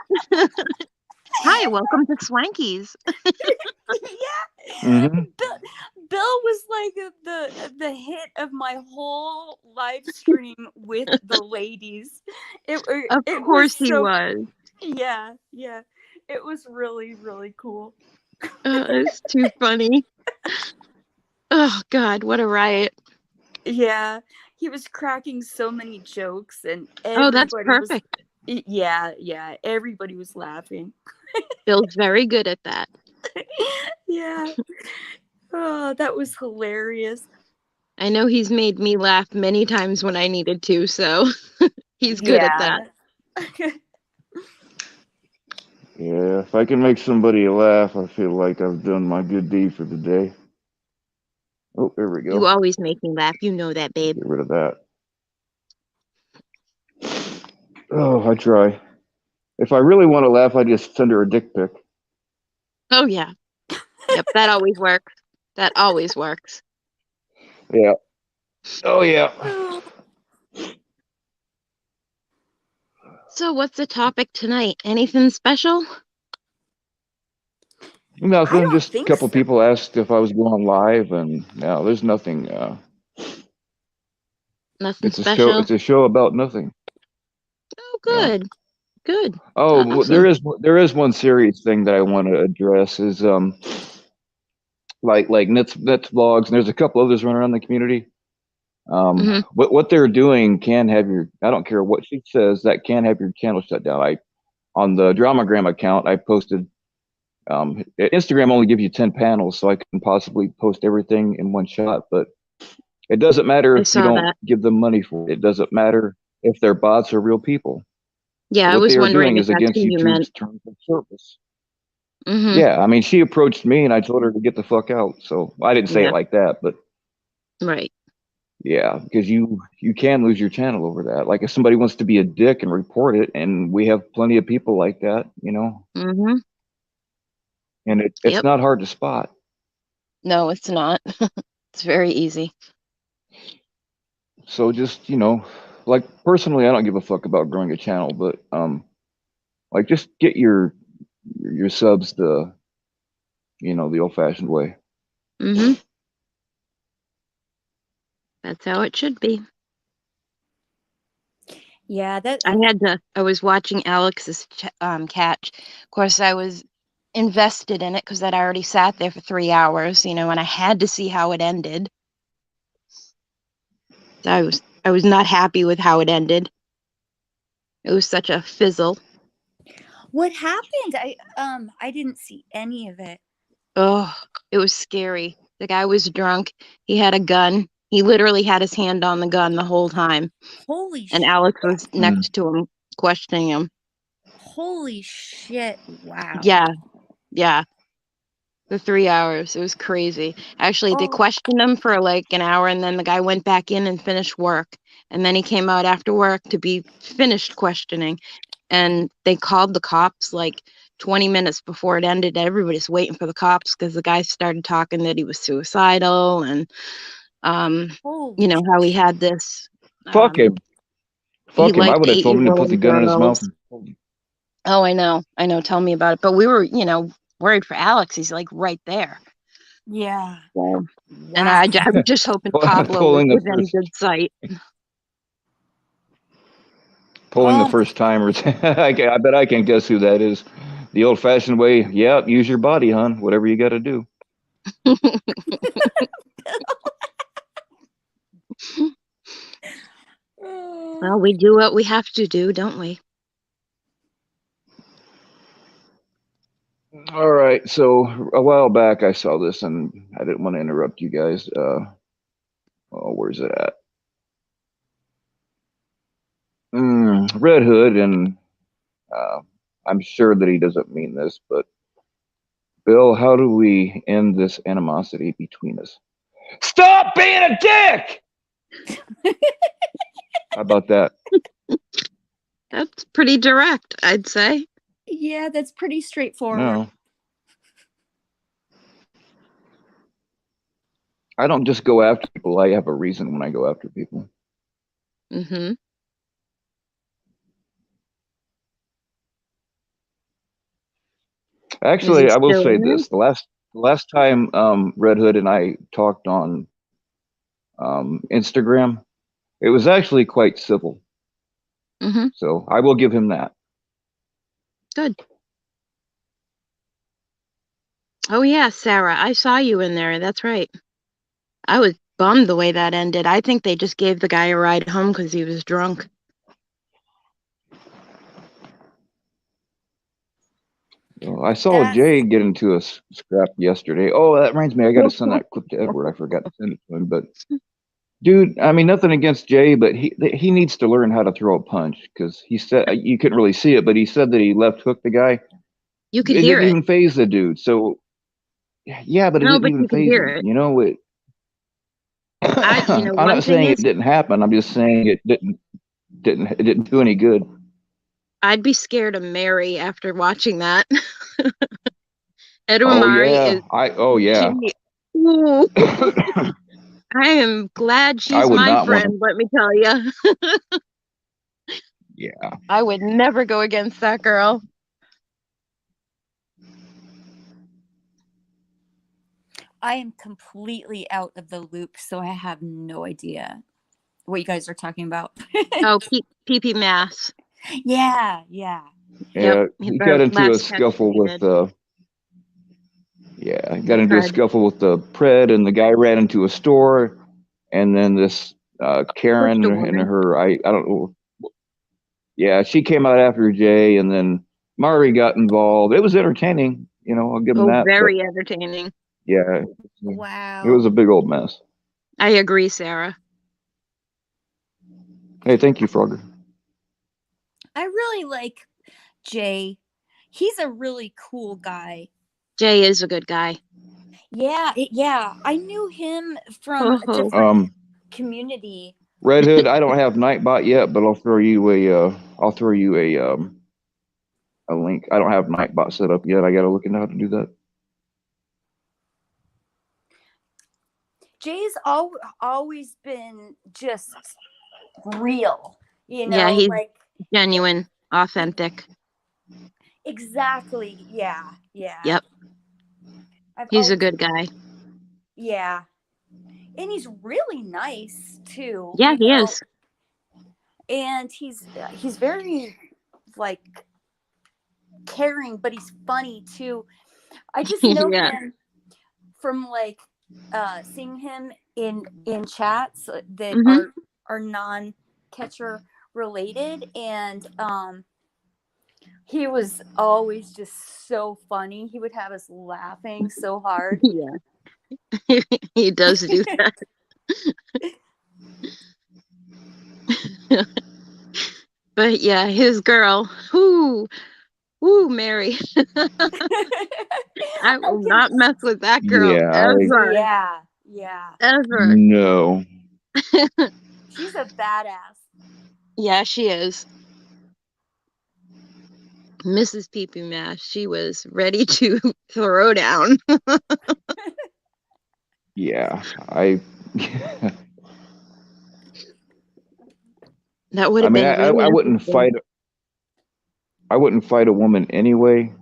Hi, welcome to Swanky's. Yeah. Mm-hmm. Bill was like the hit of my whole live stream with the ladies. Of It was course he so, was. yeah. It was really, really cool. It's too funny. Oh God, what a riot. Yeah. He was cracking so many jokes, and Oh, that's everybody was, perfect. yeah, everybody was laughing. Bill's very good at that. Yeah. Oh, that was hilarious. I know he's made me laugh many times when I needed to, so he's good at that. Yeah. Yeah, if I can make somebody laugh, I feel like I've done my good deed for the day. Oh, there we You go. always make me laugh. You know that, babe. Get rid of that. Oh, I try. If I really want to laugh, I just send her a dick pic. Oh, yeah. Yep, that always works. That always works. Yeah. Oh, yeah. So, what's the topic tonight? Anything special? I Nothing. don't Just a think couple so. people asked if I was going live, and no, there's nothing. Nothing It's a show. special? It's a show about nothing. Oh, Yeah. good. Good. Oh, Awesome. there is one serious thing that I want to address is like Nets vlogs, and there's a couple others running around the community. Hmm. What they're doing can have your, I don't care what she says, that can have your channel shut down. I On the Dramagram account, I posted Instagram only gives you 10 panels, so I can possibly post everything in one shot, but it doesn't matter I if you saw don't that. give them money for it. It doesn't matter if they're bots or real people. Yeah, I What was they are wondering doing if is that's against who you meant. YouTube's terms of service. Hmm. Yeah, I mean, she approached me and I told her to get the fuck out. So I didn't say it Yeah, like that, but right. yeah, because you can lose your channel over that. Like if somebody wants to be a dick and report it, and we have plenty of people like that, Hmm. and it's Yep. not hard to spot. No, it's not. It's very easy. So just like personally, I don't give a fuck about growing a channel, but like just get your subs the old fashioned way. Hmm. That's how it should be. Yeah, that I was watching Alex's catch. Of course, I was invested in it because I'd already sat there for 3 hours, and I had to see how it ended. So I was not happy with how it ended. It was such a fizzle. what happened? I didn't see any of it. Oh, it was scary. The guy was drunk. He had a gun. He literally had his hand on the gun the whole time. Holy And shit. Alex was Mm. next to him, questioning him. Holy shit. Wow. Yeah, yeah. The 3 hours. It was crazy. Actually, they Oh, questioned him for like an hour, and then the guy went back in and finished work. And then he came out after work to be finished questioning. And they called the cops like 20 minutes before it ended. Everybody's waiting for the cops because the guy started talking that he was suicidal and, um, holy how he had this. Fuck Um, him. he Fuck him. I liked would have told him to put the 8-year-old gun in his mouth. girls. Oh, I know. I know. Tell me about it. But we were, worried for Alex. He's like right there. yeah. So, and Wow. I was just hoping Pablo was pulling the within first good sight. pulling the Oh my first timers. I bet I can guess who that is. The old fashioned way. Yeah, use your body, hon. Whatever you got to do. God. Well, we do what we have to do, don't we? All right. So a while back, I saw this, and I didn't want to interrupt you guys. Oh, where's it at? Red Hood, and uh, I'm sure that he doesn't mean this, but Bill, how do we end this animosity between us? Stop being a dick. How about that? That's pretty direct, I'd say. Yeah, that's pretty straightforward. No, I don't just go after people. I have a reason when I go after people. Mm-hmm. Is he Actually, I will still say in there? this: the last time Red Hood and I talked on Instagram, it was actually quite civil. Mm-hmm. So I will give him that. Good. Oh yeah, Sarah, I saw you in there. That's right. I was bummed the way that ended. I think they just gave the guy a ride home because he was drunk. I saw That's Jay get into a scrap yesterday. Oh, that reminds me. I got to send that clip to Edward. I forgot to send it to him. But dude, I mean, nothing against Jay, but he needs to learn how to throw a punch because he said you couldn't really see it, but he said that he left hooked the guy. You could It hear didn't it. even phase the dude. So yeah, but it No, didn't but even you could phase hear him. it. You know it. I'm One not thing saying it is, didn't happen. I'm just saying it didn't do any good. I'd be scared of Mary after watching that. Oh Edamame yeah. is Oh yeah. she. Ooh, I am glad I she's would my not want to. friend. Let me tell you, Yeah. I would never go against that girl. I am completely out of the loop, so I have no idea what you guys are talking about. Oh, pee mass. Yeah. Yep, Yeah. He got the into a last catch scuffle he with did. yeah, got into a Fred. scuffle with the pred, and the guy ran into a store, and then this Pushed a Karen and woman. her I don't know. Yeah, she came out after Jay, and then Mari got involved. It was entertaining, I'll give him Oh, that. But very entertaining. yeah, it was Wow. a big old mess. I agree, Sarah. Hey, thank you, Frogger. I really like Jay. He's a really cool guy. Jay is a good guy. Yeah. I knew him from a Oh, different Um, community. Red Hood, I don't have Nightbot yet, but I'll throw you a link. I don't have Nightbot set up yet. I got to look into how to do that. Jay's always been just real, yeah, he's like genuine, authentic. exactly. Yeah. Yep, I've he's a always good guy. yeah. And he's really nice too, Yeah, he is. and he's very like caring, but he's funny too. I just know Yeah. him from like seeing him in chats that Hmm. are non catcher related, and he was always just so funny. He would have us laughing so hard. Yeah, he does do that. But yeah, his girl, Mary. I I will can not mess with that girl Yeah, ever, yeah. ever. no. She's a badass. Yeah, she is. Mrs. Pee Pee Mash, she was ready to throw down. Yeah, I. That would I have mean, been really I wouldn't interesting. fight. I wouldn't fight a woman anyway.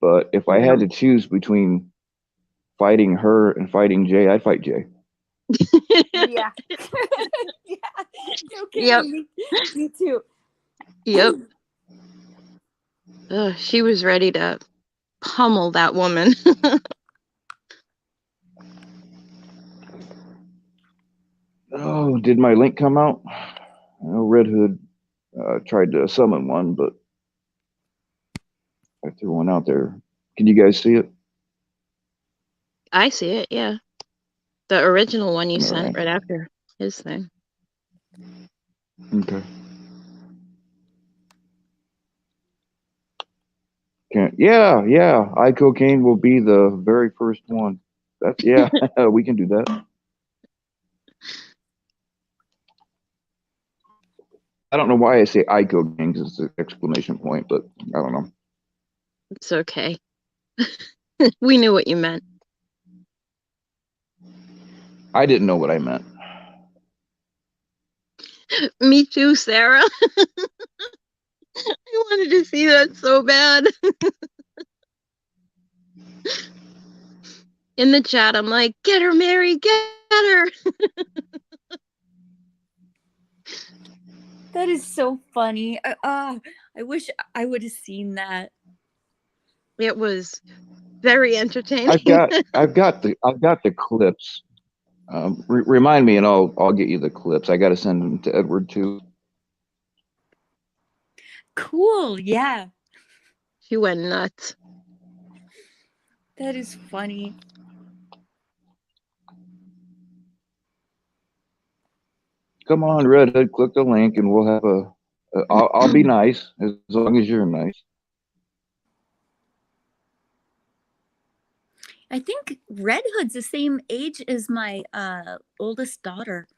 But if I had No. to choose between fighting her and fighting Jay, I'd fight Jay. Yeah. Yeah. No Yep. kidding. Me too. Yep. She was ready to pummel that woman. Oh, did my link come out? I know Red Hood tried to summon one, but I threw one out there. Can you guys see it? I see it, yeah. The original one you All sent right. right after his thing. Okay. Yeah. iCocaine will be the very first one. That's yeah. We can do that. I don't know why I say iCocaine because it's an exclamation point, but I don't know. It's okay. We knew what you meant. I didn't know what I meant. Me too, Sarah. I wanted to see that so bad. In the chat, I'm like, get her, Mary, get her. That is so funny. I wish I would have seen that. It was very entertaining. I've got the clips. Remind me, and I'll get you the clips. I got to send them to Edward too. Cool. Yeah. She went nuts. That is funny. Come on, Red Hood, click the link, and we'll have I'll be nice as long as you're nice. I think Red Hood's the same age as my oldest daughter.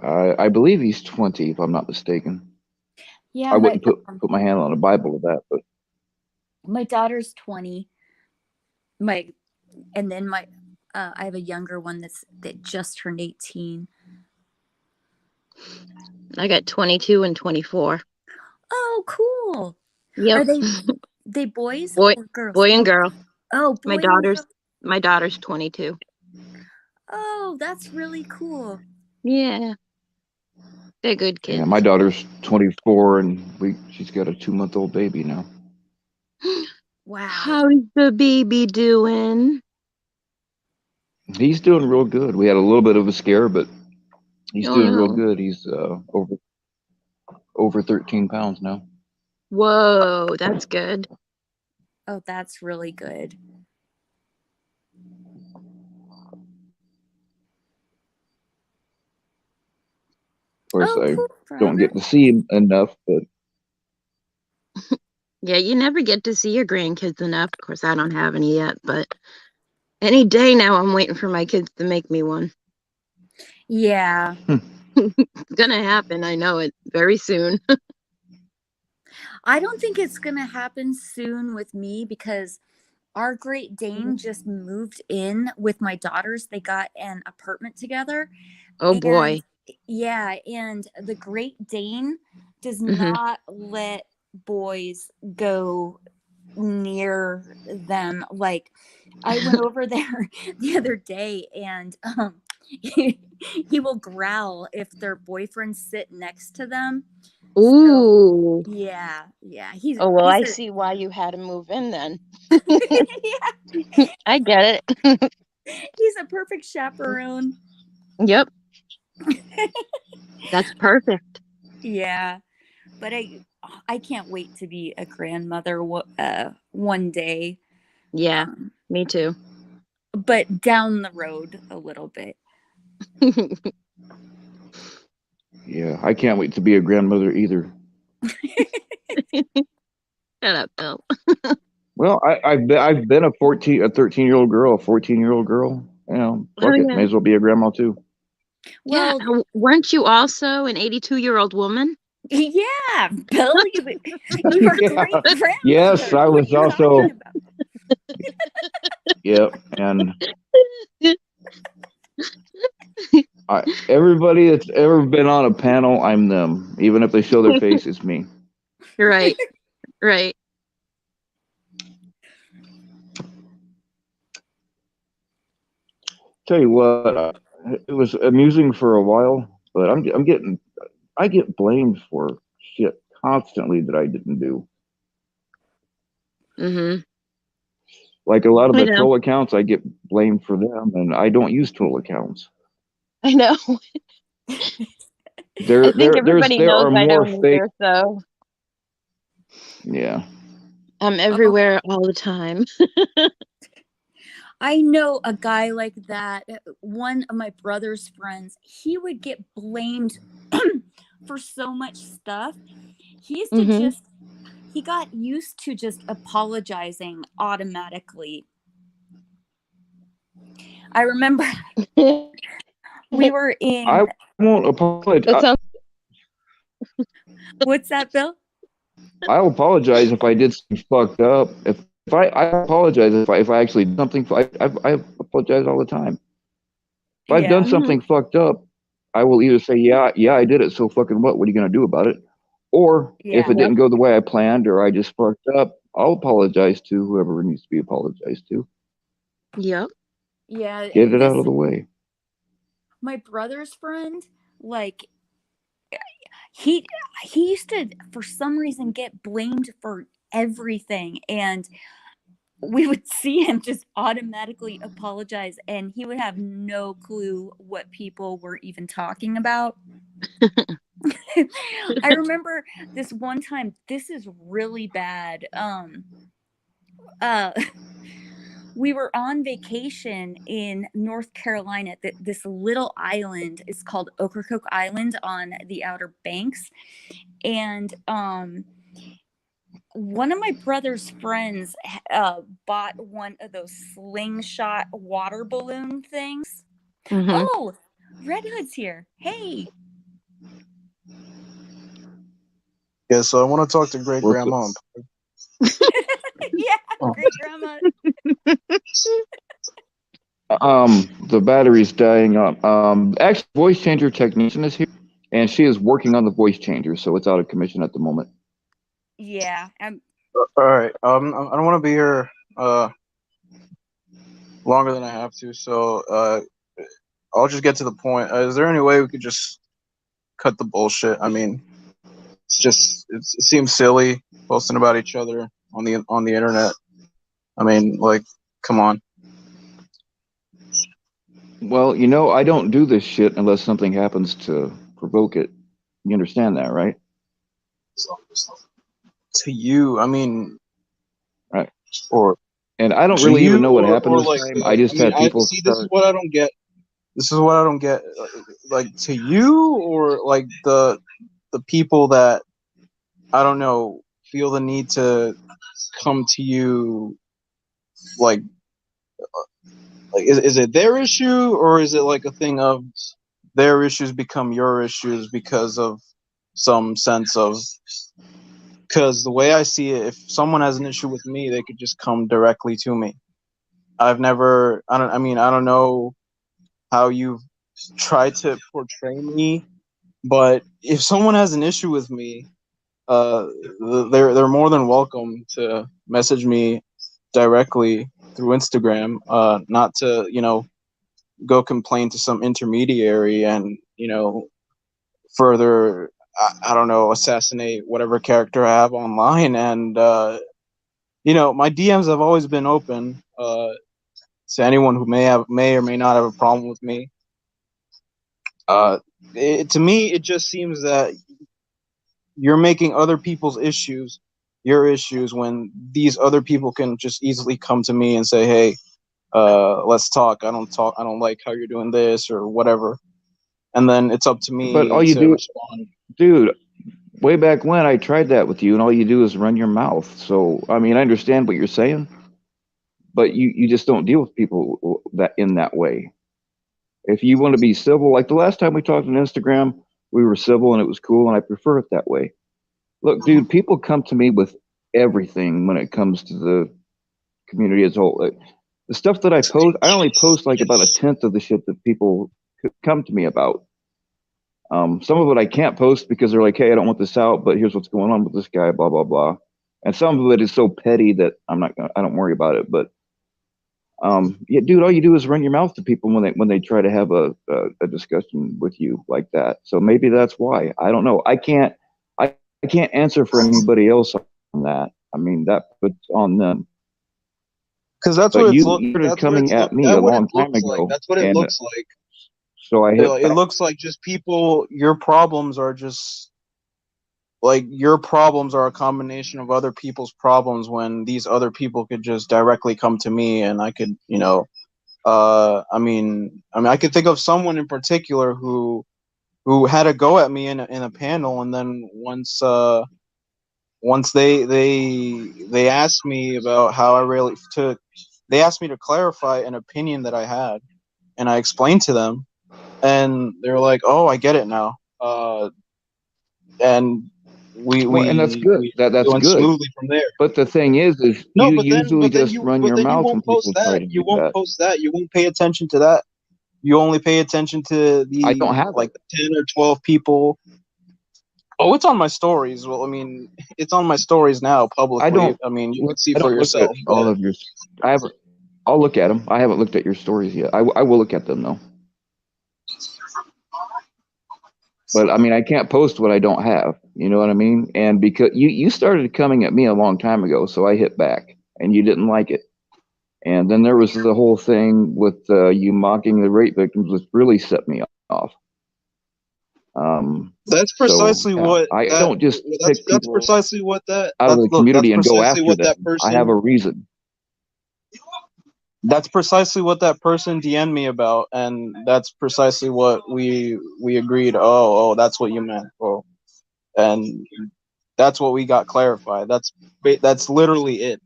I believe he's 20, if I'm not mistaken. Yeah, I wouldn't put my hand on a Bible with that, but my daughter's 20. My and then my I have a younger one that just turned 18. I got 22 and 24. Oh, cool. Yep. Are they boys Boy, or girls? boy and girl. Oh, My boy and daughter's girl. my daughter's 22. Oh, that's really cool. Yeah, they're good yeah, kids. my daughter's 24 and she's got a 2-month-old baby now. Wow. How's the baby doing? He's doing real good. We had a little bit of a scare, but he's Oh doing real no. good. He's over 13 pounds now. Whoa, that's good. Oh, that's really good. Of course, Oh, I cool, don't brother. get to see him enough, but Yeah, you never get to see your grandkids enough. Of course, I don't have any yet, but any day now I'm waiting for my kids to make me one. Yeah. It's gonna happen, I know it, very soon. I don't think it's going to happen soon with me because our Great Dane just moved in with my daughters. They got an apartment together. Oh And boy. yeah, and the Great Dane does Hmm. not let boys go near them. Like, I went over there the other day, and he will growl if their boyfriends sit next to them. So Ooh. yeah, Oh well, he's I a see why you had to move in then. yeah, I get it. he's a perfect chaperone. Yep, that's perfect. Yeah, but I can't wait to be a grandmother one day. Yeah, Um, me too. but down the road a little bit. yeah, I can't wait to be a grandmother either. Shut up, Bill. Well, I've been a 13-year-old girl, a 14-year-old girl. You know, Oh fuck it, yeah. may as well be a grandma too. Yeah, Well, weren't you also an 82-year-old woman? yeah, Bill, you were a Yeah. great Yes, grandmother. I What are was you talking also. about? Yep, and everybody that's ever been on a panel, I'm them. Even if they show their face, it's me. Right, right. Tell you what, it was amusing for a while, but I get blamed for shit constantly that I didn't do. Mm-hmm. Like a lot of I the know. troll accounts, I get blamed for them, and I don't use troll accounts. I know. I think everybody There knows are I more don't fake. either, so Yeah. I'm Oh, everywhere all the time. I know a guy like that. One of my brother's friends, he would get blamed for so much stuff. He used to Mm-hmm. just, he got used to just apologizing automatically. I remember we were I in, won't apologize. That sounds. what's that, Bill? I'll apologize if I did something fucked up. I apologize if I actually did something. I apologize all the time. If I've done Yeah. Mm-hmm. something fucked up, I will either say, yeah, I did it. So fucking what? What are you gonna do about it? Or if Yeah. it Yep. didn't go the way I planned, or I just fucked up, I'll apologize to whoever needs to be apologized to. Yep. Yeah. Get it out of the way. My brother's friend, like, he, he used to, for some reason, get blamed for everything. And we would see him just automatically apologize and he would have no clue what people were even talking about. I remember this one time, this is really bad. Uh we were on vacation in North Carolina. This little island is called Ocracoke Island on the Outer Banks. And one of my brother's friends bought one of those slingshot water balloon things. Mm-hmm. Oh, Red Hood's here. Hey. Yeah, so I want to talk to great grandma. Yeah, great grandma. The battery's dying up. Actually, voice changer technician is here, and she is working on the voice changer, so it's out of commission at the moment. Yeah. All right. I don't want to be here longer than I have to, so I'll just get to the point. Is there any way we could just cut the bullshit? I mean, it seems silly posting about each other on the internet. I mean, like, come on. Well, I don't do this shit unless something happens to provoke it. You understand that, right? To you, I mean, right. Or and I don't really even know what happened this like, time. I just had people. This is what I don't get. This is what I don't get. Like, to you, or like the people that, I don't know, feel the need to come to you, like is it their issue, or is it like a thing of their issues become your issues because of some sense of, because the way I see it, if someone has an issue with me, they could just come directly to me. I don't know how you've tried to portray me, but if someone has an issue with me, they're more than welcome to message me directly through Instagram, not to, go complain to some intermediary and, further, I don't know, assassinate whatever character I have online. And, my DMs have always been open to anyone who may or may not have a problem with me. To me, it just seems that you're making other people's issues your issues when these other people can just easily come to me and say, hey, let's talk. I don't like how you're doing this or whatever. And then it's up to me to respond. Dude, way back when I tried that with you, and all you do is run your mouth. So, I mean, I understand what you're saying, but you just don't deal with people in that way. If you want to be civil, like the last time we talked on Instagram, we were civil and it was cool, and I prefer it that way. Look, dude, people come to me with everything when it comes to the community as a whole. The stuff that I post, I only post like about 1/10 of the shit that people come to me about. Some of it I can't post because they're like, hey, I don't want this out, but here's what's going on with this guy, blah, blah, blah. And some of it is so petty that I don't worry about it. But yeah, dude, all you do is run your mouth to people when they try to have a discussion with you like that. So maybe that's why. I don't know. I can't answer for anybody else on that. I mean, that puts on them. Because that's what it's coming at me a long time ago. That's what it looks like. So it looks like just people. Your problems are just like your problems are a combination of other people's problems. When these other people could just directly come to me, and I could, I mean, I could think of someone in particular who had a go at me in a panel, and then once they asked me about how they asked me to clarify an opinion that I had, and I explained to them, and they're like, "Oh, I get it now." And and that's good. That's good. Smoothly from there. But the thing is no, you but usually then, just run your mouth when people try to do that. You won't post that. You won't pay attention to that. You only pay attention to the I don't have like 10 or 12 people. Oh, it's on my stories. Well, I mean, it's on my stories now publicly. I mean, you can see for yourself. All of yours. I'll look at them. I haven't looked at your stories yet. I will look at them though. But I mean, I can't post what I don't have. You know what I mean? And because you started coming at me a long time ago, so I hit back, and you didn't like it. And then there was the whole thing with you mocking the rape victims, which really set me off. That's precisely what I don't just pick people that's precisely what that out of the community and go after them. I have a reason. That's precisely what that person DM'd me about, and that's precisely what we agreed. Oh, that's what you meant. Oh, and That's what we got clarified. That's literally it.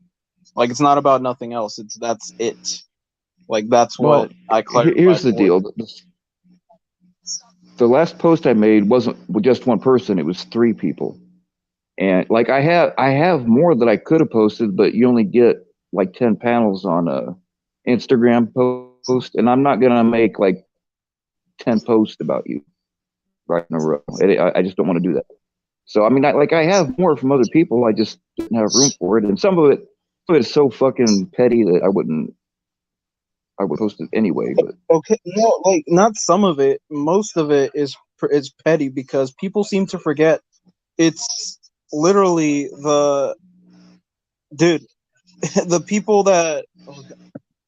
Like, it's not about nothing else. That's it. Like, that's Well, what I here's clarified the for you. deal. The last post I made wasn't with just one person; it was three people. And like I have more that I could have posted, but you only get like 10 panels on a Instagram post, and I'm not gonna make like 10 posts about you right in a row. I just don't want to do that. So I mean, I have more from other people. I just didn't have room for it, and some of it's so fucking petty that I would post it anyway. But Okay, no, like, not some of it. Most of it is petty because people seem to forget. It's literally the dude, the people that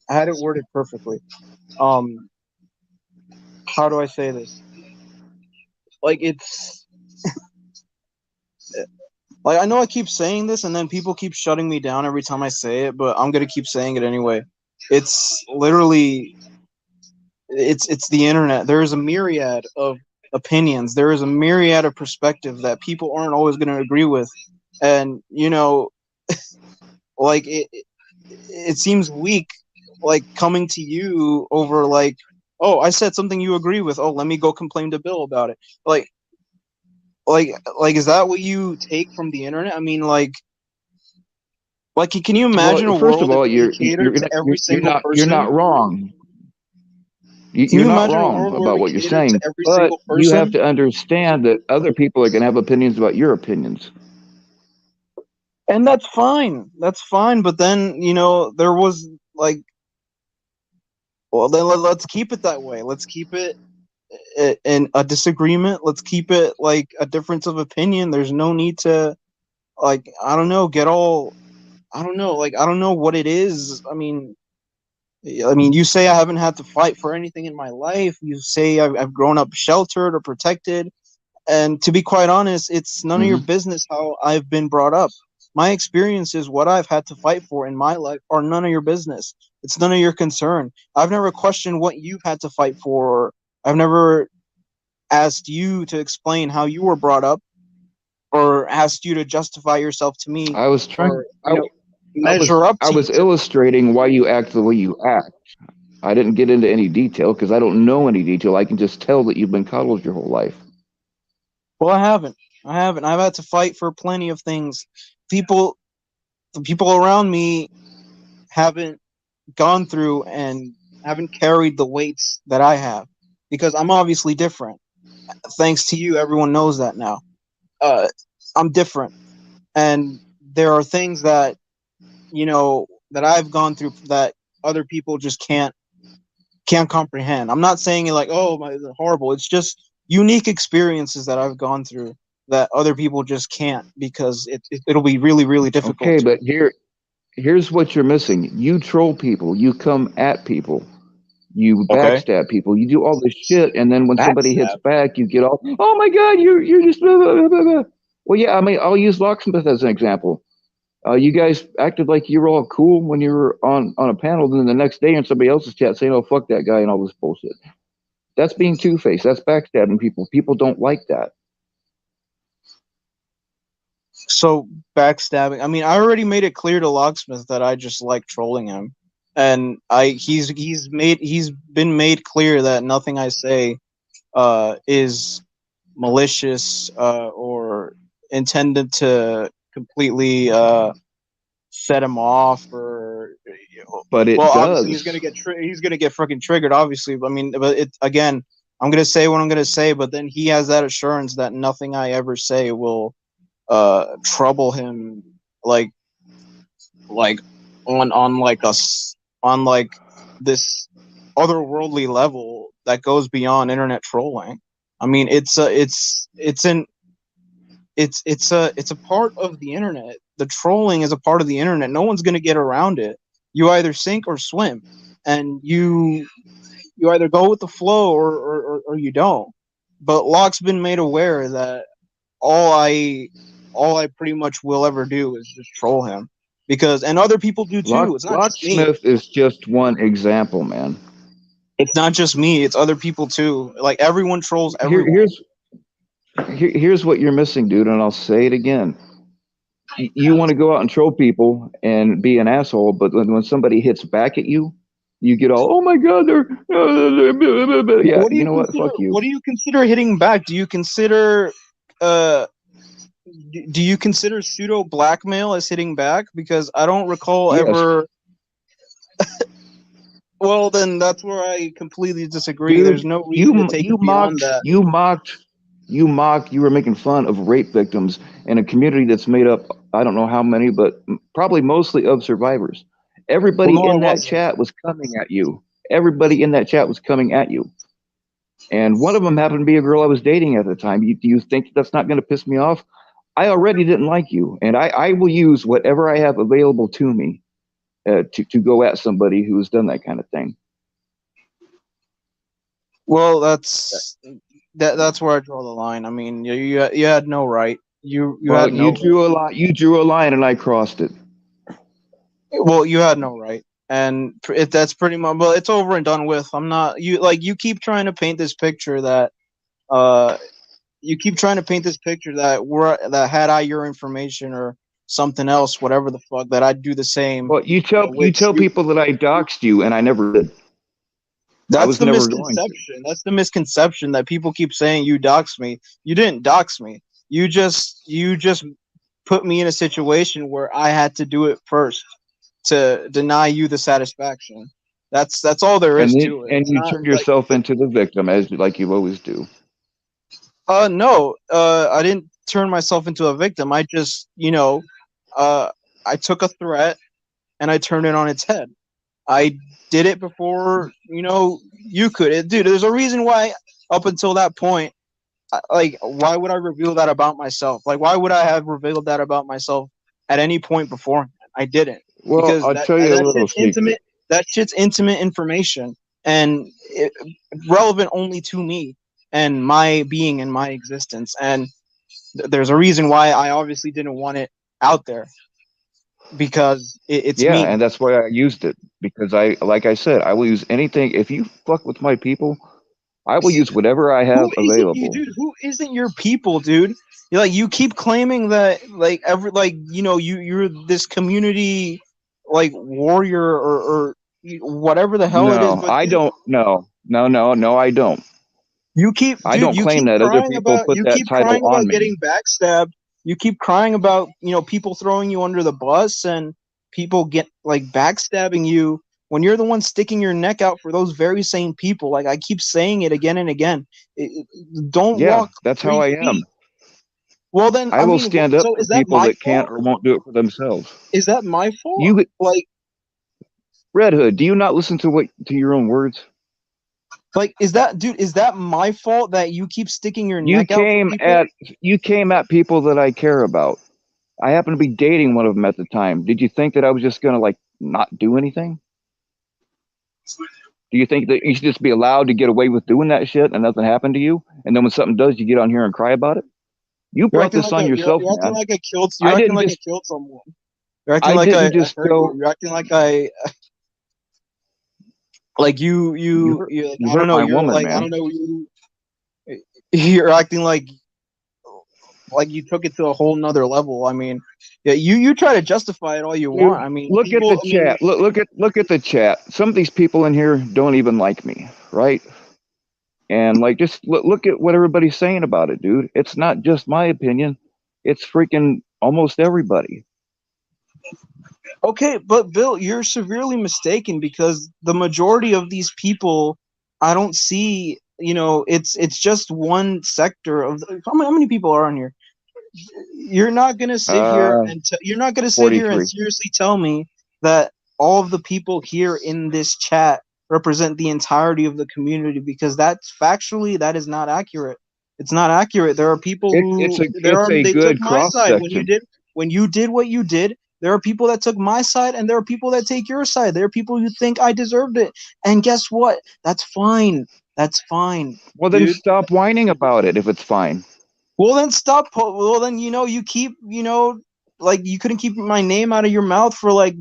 I had it worded perfectly. Um, how do I say this? Like, it's like, I know I keep saying this, and then people keep shutting me down every time I say it, but I'm gonna keep saying it anyway. It's literally it's the internet. There is a myriad of opinions. There is a myriad of perspective that people aren't always going to agree with, and like, it seems weak, like, coming to you over, like, oh, I said something you agree with. Oh, let me go complain to Bill about it. Like, like, is that what you take from the internet? I mean, like, can you imagine well, a first of world if all, we catered to every single you're person? not wrong. Can You're you not imagine a wrong world where about we what you're catered to saying, every but single you have person? to understand that other people are going to have opinions about your opinions. And that's fine. That's fine. But then, there was, like, well, then let's keep it that way. Let's keep it in a disagreement. Let's keep it like a difference of opinion. There's no need to, like, I don't know, get all, I don't know, like, I don't know what it is. I mean, you say I haven't had to fight for anything in my life. You say I've grown up sheltered or protected. And to be quite honest, it's none of your Hmm. business how I've been brought up. My experiences, what I've had to fight for in my life, are none of your business. It's none of your concern. I've never questioned what you've had to fight for. Or I've never asked you to explain how you were brought up, or asked you to justify yourself to me, I was trying. or I was measure up I to you. was illustrating why you act the way you act. I didn't get into any detail because I don't know any detail. I can just tell that you've been coddled your whole life. Well, I haven't. I haven't. I've had to fight for plenty of things. People, the people around me haven't gone through and haven't carried the weights that I have, because I'm obviously different. Thanks to you, everyone knows that now. Uh, I'm different, and there are things that that I've gone through that other people just can't comprehend. I'm not saying it like, oh, they're horrible. It's just unique experiences that I've gone through that other people just can't, because it'll be really, really difficult Okay, to. but here's what you're missing. You troll people. You come at people. You Okay. backstab people. You do all this shit, and then when somebody hits Backstab. back, you get all, oh my god, you're just blah, blah, blah, blah, blah." Well, yeah, I mean, I'll use Locksmith as an example. You guys acted like you were all cool when you were on a panel, and then the next day in somebody else's chat saying, "Oh fuck that guy" and all this bullshit. That's being two faced. That's backstabbing people. People don't like that. So, backstabbing. I mean, I already made it clear to Locksmith that I just like trolling him, and he's been made clear that nothing I say is malicious, or intended to completely set him off, or But well, it obviously does. he's gonna get fucking triggered, obviously. I mean, but it again, I'm gonna say what I'm gonna say, but then he has that assurance that nothing I ever say will trouble him, like like on like us on like this otherworldly level that goes beyond internet trolling. I mean, it's a part of the internet. The trolling is a part of the internet. No one's going to get around it. You either sink or swim, and you either go with the flow, or you don't. But Locke's been made aware that all I all I pretty much will ever do is just troll him, because, and other people do too. It's not just me. Locksmith is just one example, man. It's not just me. It's other people too. Like, everyone trolls Here, everyone. here's here's what you're missing, dude, and I'll say it again. You want to go out and troll people and be an asshole, but when somebody hits back at you, you get all, oh my god, they're yeah. What do You you know what? consider? Fuck you. What do you consider hitting back? Do you consider uh do you consider pseudo blackmail as hitting back? Because I don't recall Yes, ever. Well, then that's where I completely disagree. There's dude. no reason to take You it beyond mocked. that. You were making fun of rape victims in a community that's made up, I don't know how many, but probably mostly of survivors. Well, Everybody no, I in that wasn't. chat was coming at you. Everybody in that chat was coming at you. And one of them happened to be a girl I was dating at the time. Do you think that's not going to piss me off? I already didn't like you, and I will use whatever I have available to me to go at somebody who has done that kind of thing. Well, that's where I draw the line. I mean, you had no right. You Well, had no right. you drew a line, and I crossed it. Well, you had no right, and that's pretty much. Well, it's over and done with. I'm not you. Like you keep trying to paint this picture that uh you keep trying to paint this picture that had I your information or something else, whatever the fuck, that I'd do the same. Well, you Which tell people that I doxed you, and I never did. I that's was the never going to. misconception. That's the misconception that people keep saying you doxed me. You didn't dox me. You just put me in a situation where I had to do it first to deny you the satisfaction. That's all there is to it. And It's you not turned like yourself into the victim, as like you always do. no, I didn't turn myself into a victim. I just, I took a threat and I turned it on its head. I did it before, you could. Dude, there's a reason why up until that point, like, why would I reveal that about myself? Like, why would I have revealed that about myself at any point before? I didn't, Well, because I'll tell you a that little shit's intimate. secret. That shit's intimate information and relevant only to me and my being and my existence. And there's a reason why I obviously didn't want it out there, because it's Yeah, me. and that's why I used it because like I said, I will use anything. If you fuck with my people, I will use whatever I Who have isn't you, available. dude? Who isn't your people, dude? You keep claiming that, like, you're this community, like, warrior, or whatever the hell it is. No, But I dude, don't. No, I don't. I don't you claim keep that. Other crying people about put that title on me. getting backstabbed. You keep crying about, people throwing you under the bus and people get like backstabbing you when you're the one sticking your neck out for those very same people. Like, I keep saying it again and again. Don't Yeah, walk that's how 3 I feet. am. Well, then, I I will mean, stand up so for people that can't or won't do it for themselves. is that my fault? You, Like, Red Hood, do you not listen to your own words? is that, dude? Is that my fault that you keep sticking your You neck out for came people? at you came at people that I care about. I happen to be dating one of them at the time. Did you think that I was just gonna like not do anything? Do you think that you should just be allowed to get away with doing that shit and nothing happened to you? And then when something does, you get on here and cry about it? You You're brought acting this like on yourself, you're acting man. like I killed. You're I acting didn't like I just killed someone. You're acting I like didn't I just hurt you. go. You're acting like I like you like, You I don't hurt know. my You're woman, like, I man. don't know. You're acting like you took it to a whole nother level. I mean, yeah, you try to justify it all you Dude, want. I mean, look at people. the I mean, chat. Look at the chat. Some of these people in here don't even like me, right? And like, just look at what everybody's saying about it, dude. It's not just my opinion. It's freaking almost everybody. okay, but Bill, you're severely mistaken, because the majority of these people, I don't see. It's just one sector of. How many people are on here? You're not gonna sit here Uh, and you're not gonna sit here and 43. seriously tell me that all of the people here in this chat represent the entirety of the community, because that is not accurate. It's not accurate. There are people who It's a they took good my cross side section. when you did what you did. There are people that took my side, and there are people that take your side. There are people who think I deserved it, and guess what? That's fine. That's fine, Well, then dude. stop whining about it if it's fine. Well, then stop. Well, then, you keep, like, you couldn't keep my name out of your mouth for like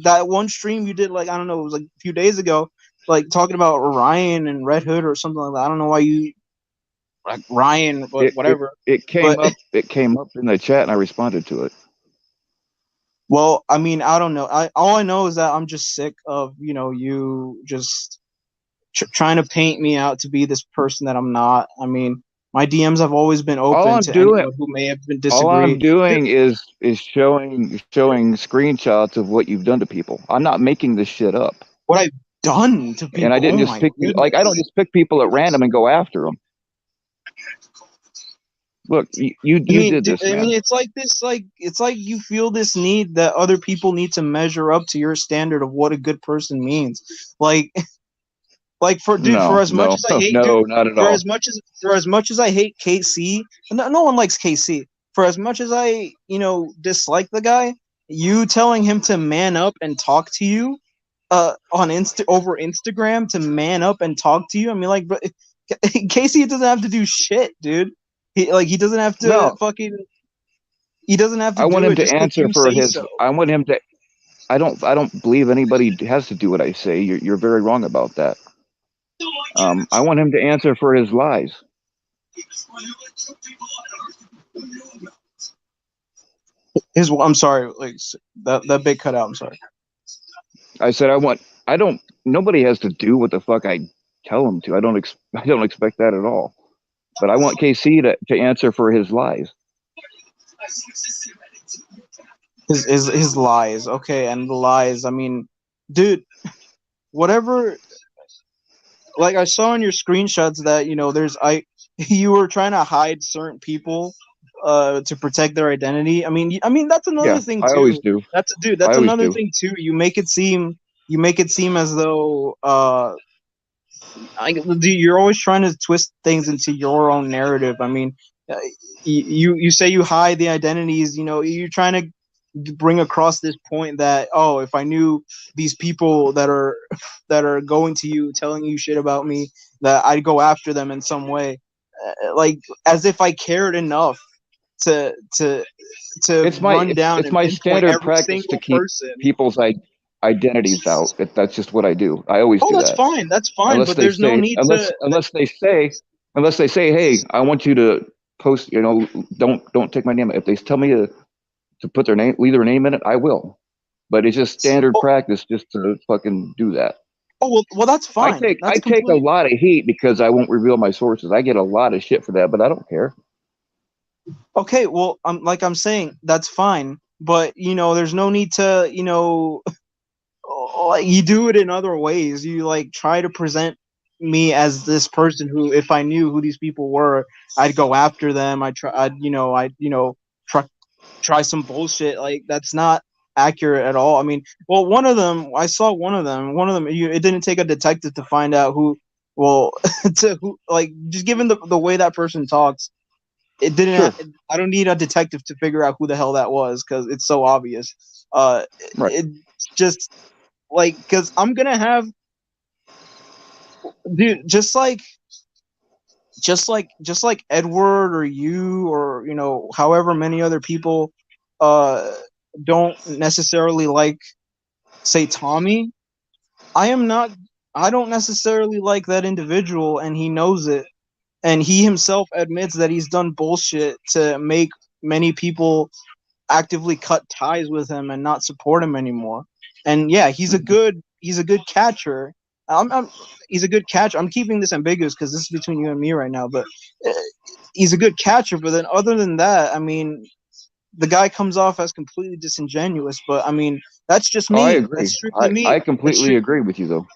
that one stream you did, like, I don't know, it was like a few days ago, like, talking about Ryan and Red Hood or something like that. I don't know why you like Ryan, but It whatever. it But came up in the chat and I responded to it. Well, I mean, I don't know. All I know is that I'm just sick of you just trying to paint me out to be this person that I'm not. I mean, my DMs have always been All open I'm to doing, anyone who may have been all I'm disagree. doing is showing screenshots of what you've done to people. I'm not making this shit up. What I've done to And I people. didn't Oh just my pick like I don't goodness. just pick people at random and go after them. Look, you did this, I man. mean, it's like this. It's like you feel this need that other people need to measure up to your standard of what a good person means. Like, for No, as much no, as I hate, no, not at all. for as much as I hate KC, no one likes KC. For as much as I dislike the guy, you telling him to man up and talk to you, over Instagram, to man up and talk to you. I mean, like, Casey doesn't have to do shit, dude. He doesn't have to No, fucking. He doesn't have to I want do him it to just because answer you for say his. so. I want him to. I don't believe anybody has to do what I say. You're very wrong about that. I want him to answer for his lies. I'm sorry, like that big cutout. I'm sorry. I said I want. I don't. Nobody has to do what the fuck I tell them to. I don't expect that at all. But I want KC to answer for his lies. His lies. Okay, and the lies. I mean, dude, whatever. Like, I saw in your screenshots that you were trying to hide certain people to protect their identity. I mean that's another Yeah, thing I always too. do. I That's always another do. thing too. You make it seem as though dude, you're always trying to twist things into your own narrative. I mean, you say you hide the identities. You're trying to bring across this point that, oh, if I knew these people that are going to you telling you shit about me, that I'd go after them in some way, like, as if I cared enough to to run down It's and my pinpoint standard every practice to single keep person. people's identities out. That's just what I do. I always Oh, do that. that's fine, Unless but they there's no say need to. unless they say, hey, I want you to post. Don't take my name. If they tell me to put their name, leave their name in it, I will. But it's just standard Oh, practice just to fucking do that. well, that's I fine. take I That's take a complete. lot of heat because I won't reveal my sources. I get a lot of shit for that, but I don't care. Okay, well, like I'm saying, that's fine, but there's no need to, like, you do it in other ways. You, like, try to present me as this person who, if I knew who these people were, I'd go after them. I'd try try some bullshit. Like, that's not accurate at all. I mean, well, one of them, I saw one of them. It didn't take a detective to find out who. Well, to who, like, just given the way that person talks, it didn't. Sure, I don't need a detective to figure out who the hell that was, because it's so obvious. Uh, right. it's just like, because I'm gonna have, dude, just like Edward or you, or however many other people uh don't necessarily like, say, Tommy. I am not. I don't necessarily like that individual, and he knows it. And he himself admits that he's done bullshit to make many people actively cut ties with him and not support him anymore. And yeah, he's a good catcher. He's a good catcher. I'm keeping this ambiguous because this is between you and me right now. But uh, he's a good catcher. But then, other than that, I mean, the guy comes off as completely disingenuous. But I mean, that's just Oh, I me. That's agree. strictly I me. completely agree with you, though.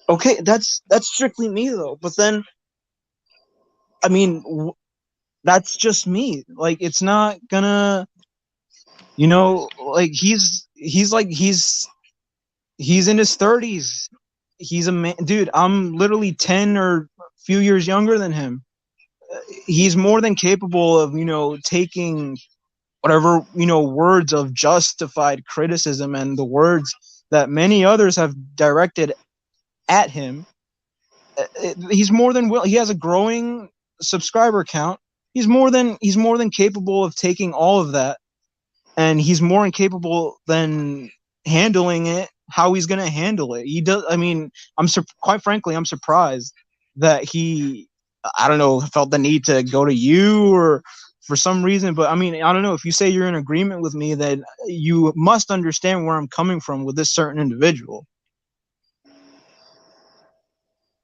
Okay. That's strictly me, though. But then, I mean, that's just me. Like, it's not gonna, like, he's in his 30s. He's a man, dude. I'm literally 10 or a few years younger than him. He's more than capable of, taking whatever, words of justified criticism and the words that many others have directed at him. He's more than he has a growing subscriber count. He's more than capable of taking all of that, and he's more incapable than handling it how he's going to handle it. He does. I mean, quite frankly, I'm surprised that he, I don't know, felt the need to go to you, or for some reason, but I mean, I don't know, if you say you're in agreement with me, then you must understand where I'm coming from with this certain individual.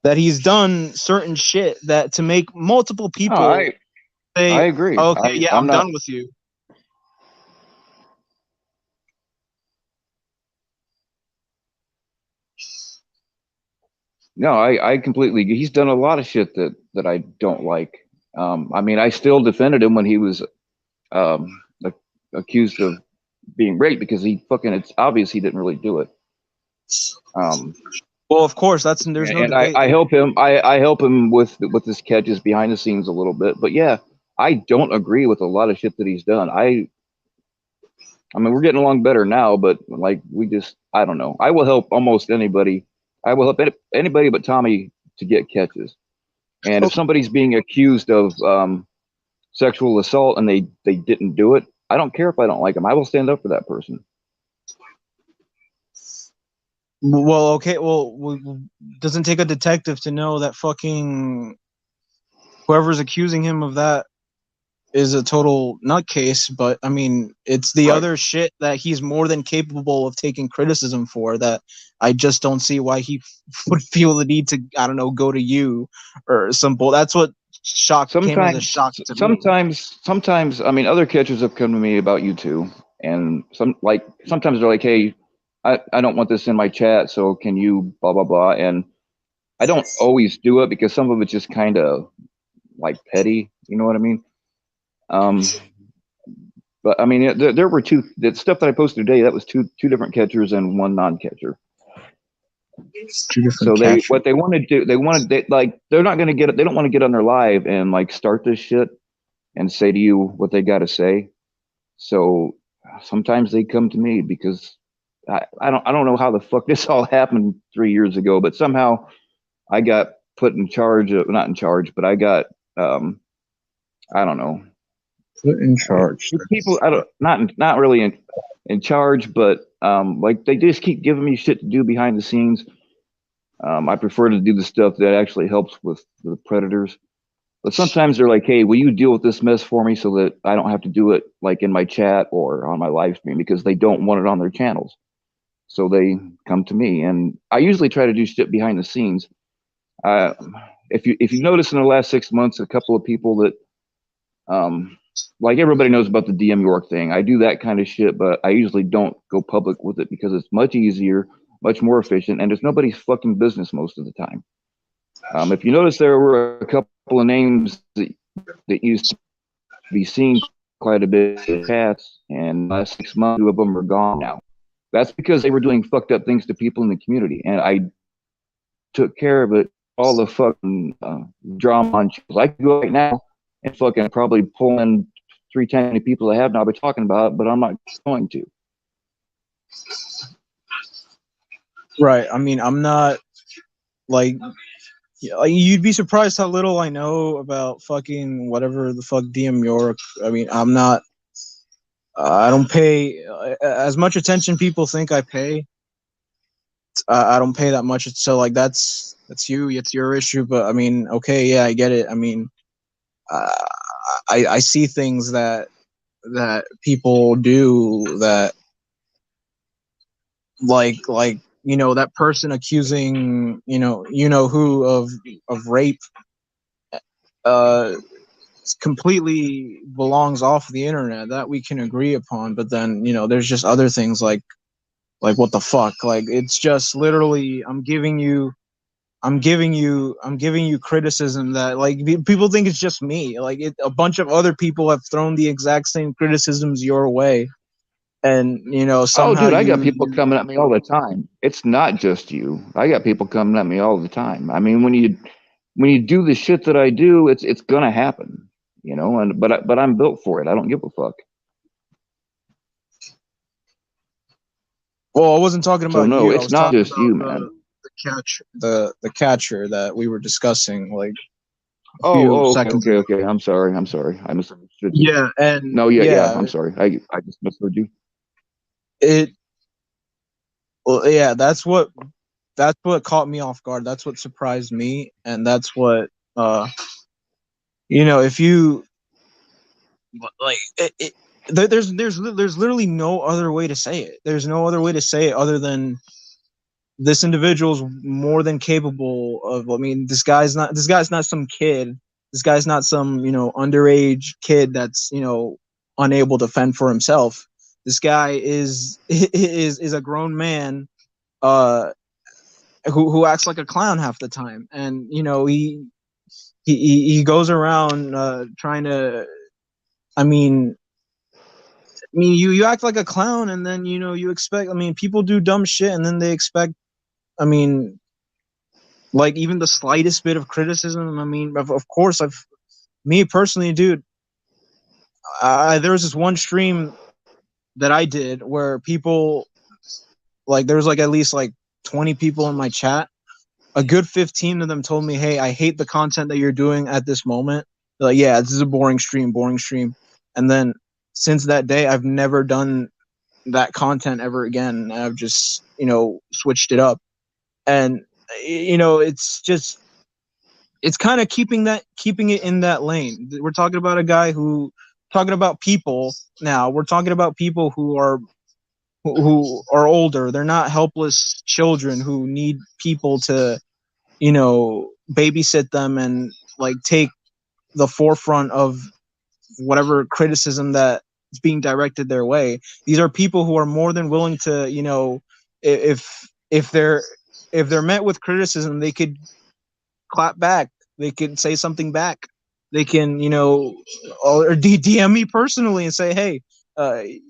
That he's done certain shit that to make multiple No, people I say, agree. okay, yeah, I'm I'm not. done with you. No, I completely. He's done a lot of shit that I don't like. I mean, I still defended him when he was accused of being raped because he fucking. It's obvious he didn't really do it. Um, Well, of course, there's no and debate. I help him. I help him with his catches behind the scenes a little bit. But yeah, I don't agree with a lot of shit that he's done. I mean, we're getting along better now, but like I don't know. I will help almost anybody. I will help anybody but Tommy to get catches. And if somebody's being accused of sexual assault and they didn't do it, I don't care if I don't like them. I will stand up for that person. Well, okay, well, doesn't take a detective to know that fucking whoever's accusing him of that is a total nutcase. But I mean, it's the Right. other shit that he's more than capable of taking criticism for that I just don't see why he would feel the need to, I don't know, go to you or some bull. That's what came as a shock to me. Sometimes, I mean, other catchers have come to me about you too, and sometimes they're like, "Hey, I don't want this in my chat, so can you blah blah blah?" And I don't always do it because some of it's just kind of like petty, you know what I mean? But I mean, there were the stuff that I posted today. That was two different catchers and one non-catcher. So what they want to do, they're not going to get, they don't want to get on their live and like start this shit and say to you what they got to say. So sometimes they come to me because I don't know how the fuck this all happened 3 years ago, but somehow I got put in charge of, not in charge, but I got, I don't know. Put in charge. People, not really in charge, but like they just keep giving me shit to do behind the scenes. I prefer to do the stuff that actually helps with the predators. But sometimes they're like, "Hey, will you deal with this mess for me so that I don't have to do it like in my chat or on my live stream because they don't want it on their channels." So they come to me, and I usually try to do shit behind the scenes. Uh, if you notice in the last 6 months, a couple of people that like everybody knows about the DM York thing. I do that kind of shit, but I usually don't go public with it because it's much easier, much more efficient, and it's nobody's fucking business most of the time. If you notice, there were a couple of names that used to be seen quite a bit in chats, and last 6 months, 2 of them are gone now. That's because they were doing fucked up things to people in the community, and I took care of it. All the fucking drama on shows. I could go right now and fucking probably pull in 3 times many people I have now by talking about it, but I'm not going to. Right. I mean, I'm not like, you'd be surprised how little I know about fucking whatever the fuck DM York. I mean, I'm not. I don't pay as much attention people think I pay. I don't pay that much. So like that's you. It's your issue. But I mean, okay, yeah, I get it. I mean, I see things that people do that like that person accusing who of rape completely belongs off the internet, that we can agree upon. But then there's just other things like what the fuck, like it's just literally I'm giving you criticism that like people think it's just me, like a bunch of other people have thrown the exact same criticisms your way, and Oh, somehow dude, I got people coming at me all the time. It's not just you. I got people coming at me all the time. I mean, when you do the shit that I do, it's gonna happen, And but I'm built for it. I don't give a fuck. Well, I wasn't talking So about no, you. I it's was not talking just you, about man. the catcher that we were discussing like a Oh, few oh, seconds ago. okay. I'm sorry. I misunderstood you. Yeah, and No, yeah. I'm sorry. I just misheard you. Well, yeah, that's what caught me off guard. That's what surprised me, and that's what if you like there's literally no other way to say it. There's no other way to say it other than this individual's more than capable of. I mean, this guy's not some kid. This guy's not some underage kid that's unable to fend for himself. This guy is a grown man uh who acts like a clown half the time, and he goes around trying to. I mean, you act like a clown, and then you expect. I mean, people do dumb shit, and then they expect. I mean, like even the slightest bit of criticism. I mean, of course, me personally, dude. There was this one stream that I did where people, like, there was like at least like 20 people in my chat. A good 15 of them told me, "Hey, I hate the content that you're doing at this moment." They're like, "Yeah, this is a boring stream." And then since that day, I've never done that content ever again. I've just switched it up, and it's kind of keeping it in that lane. We're talking about a guy talking about people now. We're talking about people who are older. They're not helpless children who need people to babysit them and like take the forefront of whatever criticism that is being directed their way. These are people who are more than willing to, if they're met with criticism, they could clap back. They could say something back. They can, or DM me personally and say, "Hey,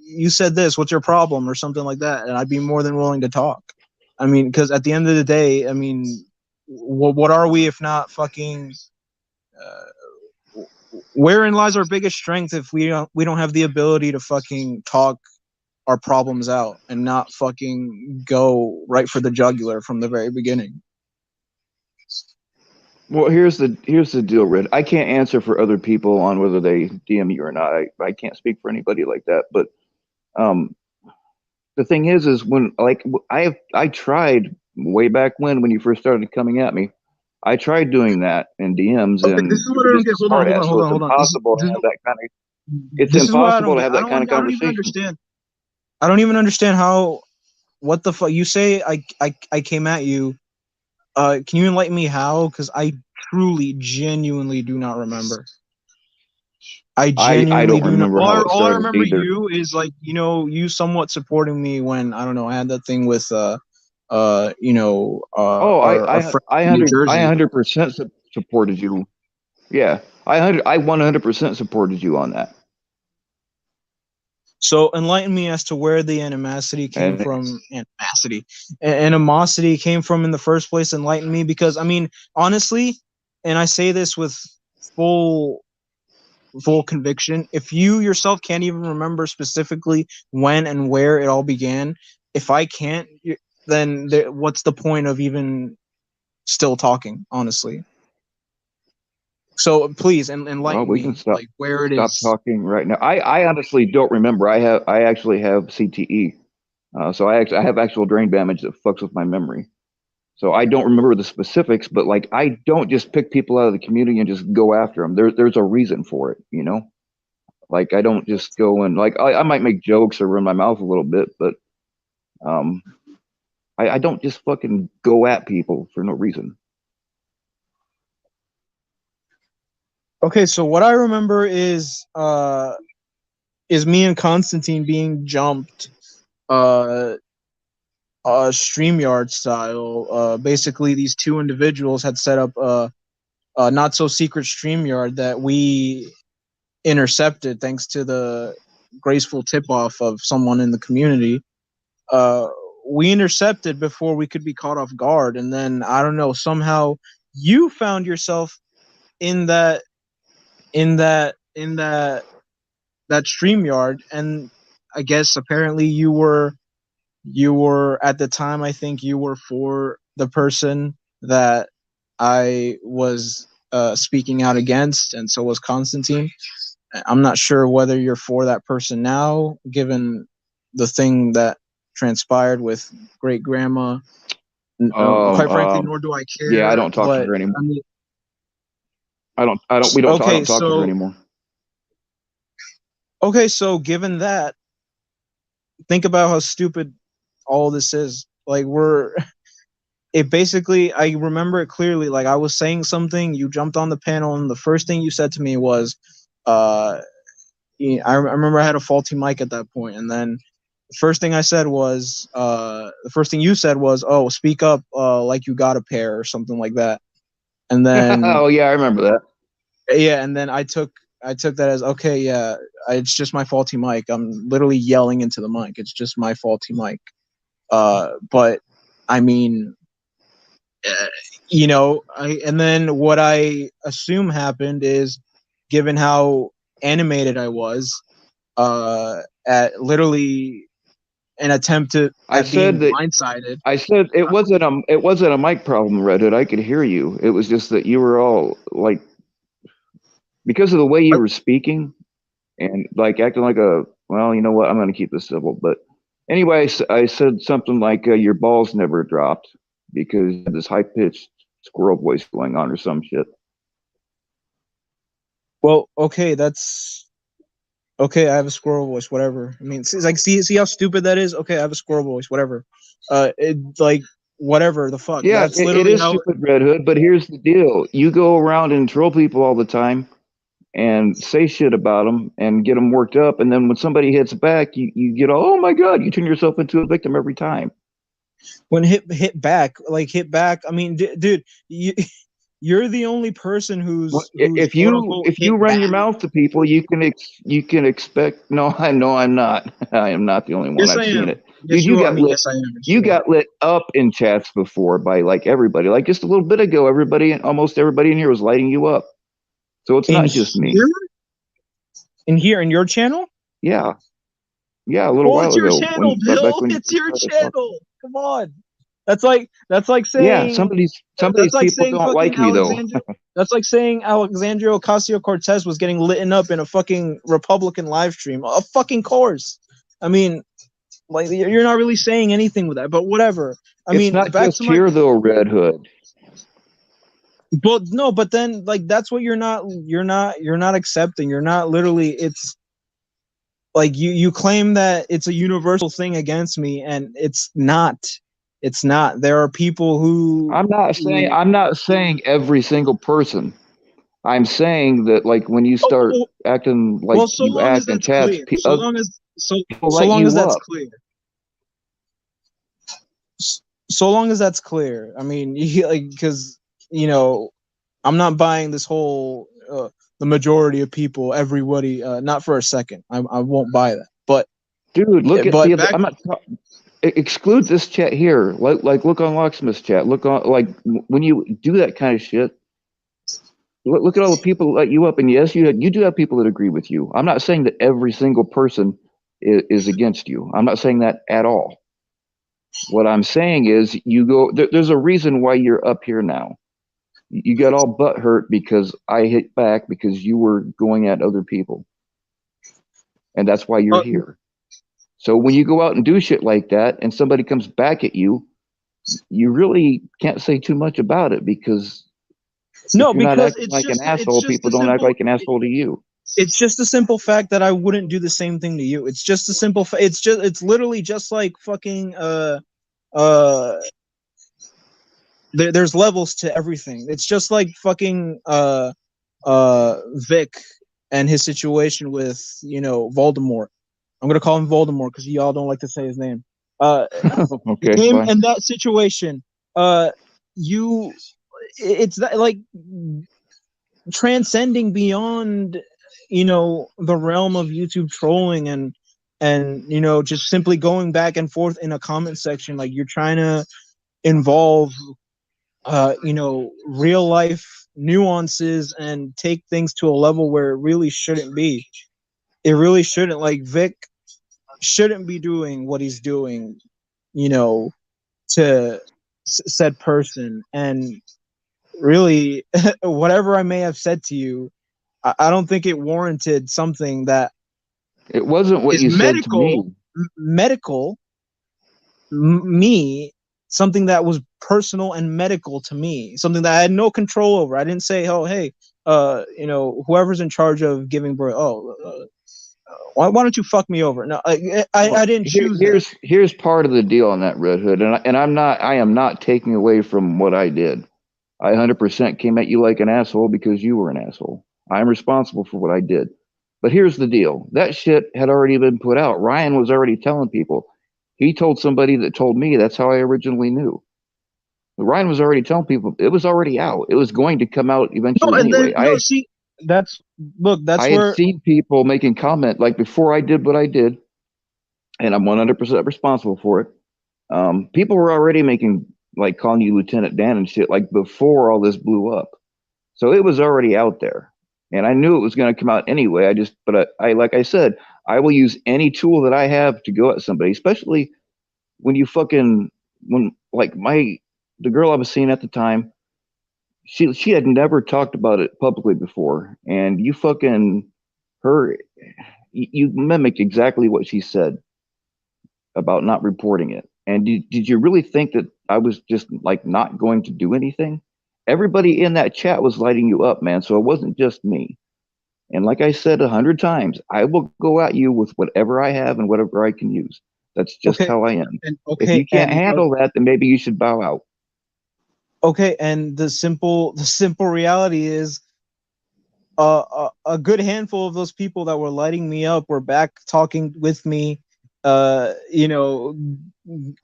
you said this. What's your problem?" or something like that, and I'd be more than willing to talk. I mean, because at the end of the day, I mean, what are we if not fucking? Wherein lies our biggest strength if we don't have the ability to fucking talk our problems out and not fucking go right for the jugular from the very beginning. Well, here's the deal, Red. I can't answer for other people on whether they DM you or not. I can't speak for anybody like that. But the thing is when like I tried way back when you first started coming at me. I tried doing that in DMs, Okay, and this is you what were I don't just get. a smart ass, so it's Hold on. impossible to have that kind of. It's This is what I impossible don't to get. have that kind of I don't even conversation. understand. I don't even understand how. What the fuck? You say I came at you. Can you enlighten me how? Because I truly, genuinely do not remember. I I genuinely don't do not. remember how it All I started remember either. you is like you somewhat supporting me when I don't know. I had that thing with our friend I from New Jersey. 100% supported you. Yeah, I 100% supported you on that. So enlighten me as to where the animosity came And from. Animosity came from in the first place. Enlighten me, because I mean, honestly, and I say this with full conviction. If you yourself can't even remember specifically when and where it all began, if I can't, then what's the point of even still talking? Honestly. So please well, enlighten we can me, like where it stop is. talking right now. I honestly don't remember. I actually have CTE, so I have actual brain damage that fucks with my memory. So I don't remember the specifics, but like I don't just pick people out of the community and just go after them. There's a reason for it, you know. Like I don't just go and like I might make jokes or run my mouth a little bit, but um, I don't just fucking go at people for no reason. Okay, so what I remember is me and Constantine being jumped uh StreamYard style. Basically these two individuals had set up a not so secret StreamYard that we intercepted thanks to the graceful tip off of someone in the community. Uh we intercepted before we could be caught off guard, and then I don't know, somehow you found yourself in that StreamYard, and I guess apparently you were at the time, I think you were for the person that I was speaking out against, and so was Constantine. I'm not sure whether you're for that person now, given the thing that transpired with great grandma. Um, Quite frankly, um, nor do I yeah, I care. don't talk to But her anymore. I mean, We don't okay, talk to her so anymore. Okay, so given that, think about how stupid all this is. Like it basically, I remember it clearly. Like I was saying something, you jumped on the panel, and the first thing you said to me was, I remember I had a faulty mic at that point, and then the first thing I said was, the first thing you said was, "Oh, speak up, like you got a pair," or something like that. And then, Oh yeah, I remember that. yeah, and then I took that as, okay, yeah, it's just my faulty mic. I'm literally yelling into the mic. It's just my faulty mic. But I mean, and then what I assume happened is, given how animated I was, at literally an attempt I at said being that. blindsided. I said it wasn't a mic problem, Red Hood. I could hear you. It was just that you were all like, because of the way you were speaking and like acting like a, well, you know what? I'm going to keep this civil. But anyway, I said something like your balls never dropped because you had this high pitched squirrel voice going on or some shit. Well, okay, that's okay. I have a squirrel voice, whatever. I mean, it's like, see how stupid that is. Okay, I have a squirrel voice, whatever. Like whatever the fuck. Yeah, That's it literally is how. stupid, Red Hood. But here's the deal: you go around and troll people all the time and say shit about them and get them worked up, and then when somebody hits back, you get, oh my god, you turn yourself into a victim every time. When hit back, like hit back. I mean, dude, you're the only person Well, who's quote unquote if hit you run back. your mouth to people, you can expect. No, I know I'm not. I am not the only one. Yes, I I've seen am. it, Yes, dude. you are. I mean, yes, I am. Yes, You you are. got lit up in chats before by like everybody. Like just a little bit ago, almost everybody in here was lighting you up. So it's In not just me. here, in your channel. Yeah, yeah. A little Well, it's while your ago, channel, back Bill. when you It's first your started talking. channel. Come on. That's like Yeah, saying some of that's these like people saying don't fucking like me though. Alexandria. That's like saying Alexandria Ocasio Cortez was getting lit up in a fucking Republican live stream. A fucking course. I mean, like you're not really saying anything with that, but whatever. I It's mean, not back to just my. here though, Red Hood. But no, but then like that's what you're not accepting. You're not literally. It's like you claim that it's a universal thing against me, and it's not. It's not. There are people I'm not saying every single person. I'm saying that like when you oh, start oh, acting like well, so you long as act in that's chats, clear. other people So light long as you that's up. clear. So long as that's clear. I mean, like, because I'm not buying this whole the majority of people, everybody. Not for a second. I won't buy that. Dude, look at the But other. back. I'm not exclude this chat here. Like look on Locksmith's chat. Look on like when you do that kind of shit. Look at all the people that light you up, and yes, you do have people that agree with you. I'm not saying that every single person is against you. I'm not saying that at all. What I'm saying is there's a reason why you're up here now. You got all butt hurt because I hit back because you were going at other people, and that's why you're Uh, here. So when you go out and do shit like that and somebody comes back at you, you really can't say too much about it because if no, you're not because acting it's like an it's asshole, just people a don't act simple. like an asshole to you. It's just a simple fact that I wouldn't do the same thing to you. It's just a simple. It's literally just like fucking uh. There's levels to everything. It's just like fucking Vic and his situation with Voldemort. I'm gonna call him Voldemort because y'all don't like to say his name. Okay, Him fine. and that situation. You, it's that like transcending beyond the realm of YouTube trolling and just simply going back and forth in a comment section. Like you're trying to involve real life nuances and take things to a level where it really shouldn't be. It really shouldn't. Like Vic shouldn't be doing what he's doing, to said person. And really, whatever I may have said to you, I don't think it warranted something that It wasn't what is you said to me. medical, me, something that was personal and medical to me, something that I had no control over. I didn't say, oh, hey, whoever's in charge of giving birth, why don't you fuck me over? No, I Well, didn't choose that. here's part of the deal on that, Red Hood, and I am not taking away from what I did. I 100% came at you like an asshole because you were an asshole. I'm responsible for what I did. But here's the deal. That shit had already been put out. Ryan was already telling people. He told somebody that told me. That's how I originally knew. Ryan was already telling people. It was already out. It was going to come out No, eventually and then anyway. no, see, that's I that's had where seen people making comment like before I did what I did, and I'm 100% responsible for it. People were already making like calling you Lieutenant Dan and shit like before all this blew up. So it was already out there, and I knew it was going to come out anyway. But I, like I said, I will use any tool that I have to go at somebody, especially when you fucking when like the girl I was seeing at the time, she had never talked about it publicly before, and you fucking her, you mimicked exactly what she said about not reporting it. And did you really think that I was just like not going to do anything? Everybody in that chat was lighting you up, man. So it wasn't just me. And like I said 100 times, I will go at you with whatever I have and whatever I can use. That's just okay, how I am. and If you okay, can't handle that, then maybe you should bow out. okay, and the simple reality is, a good handful of those people that were lighting me up were back talking with me. You know,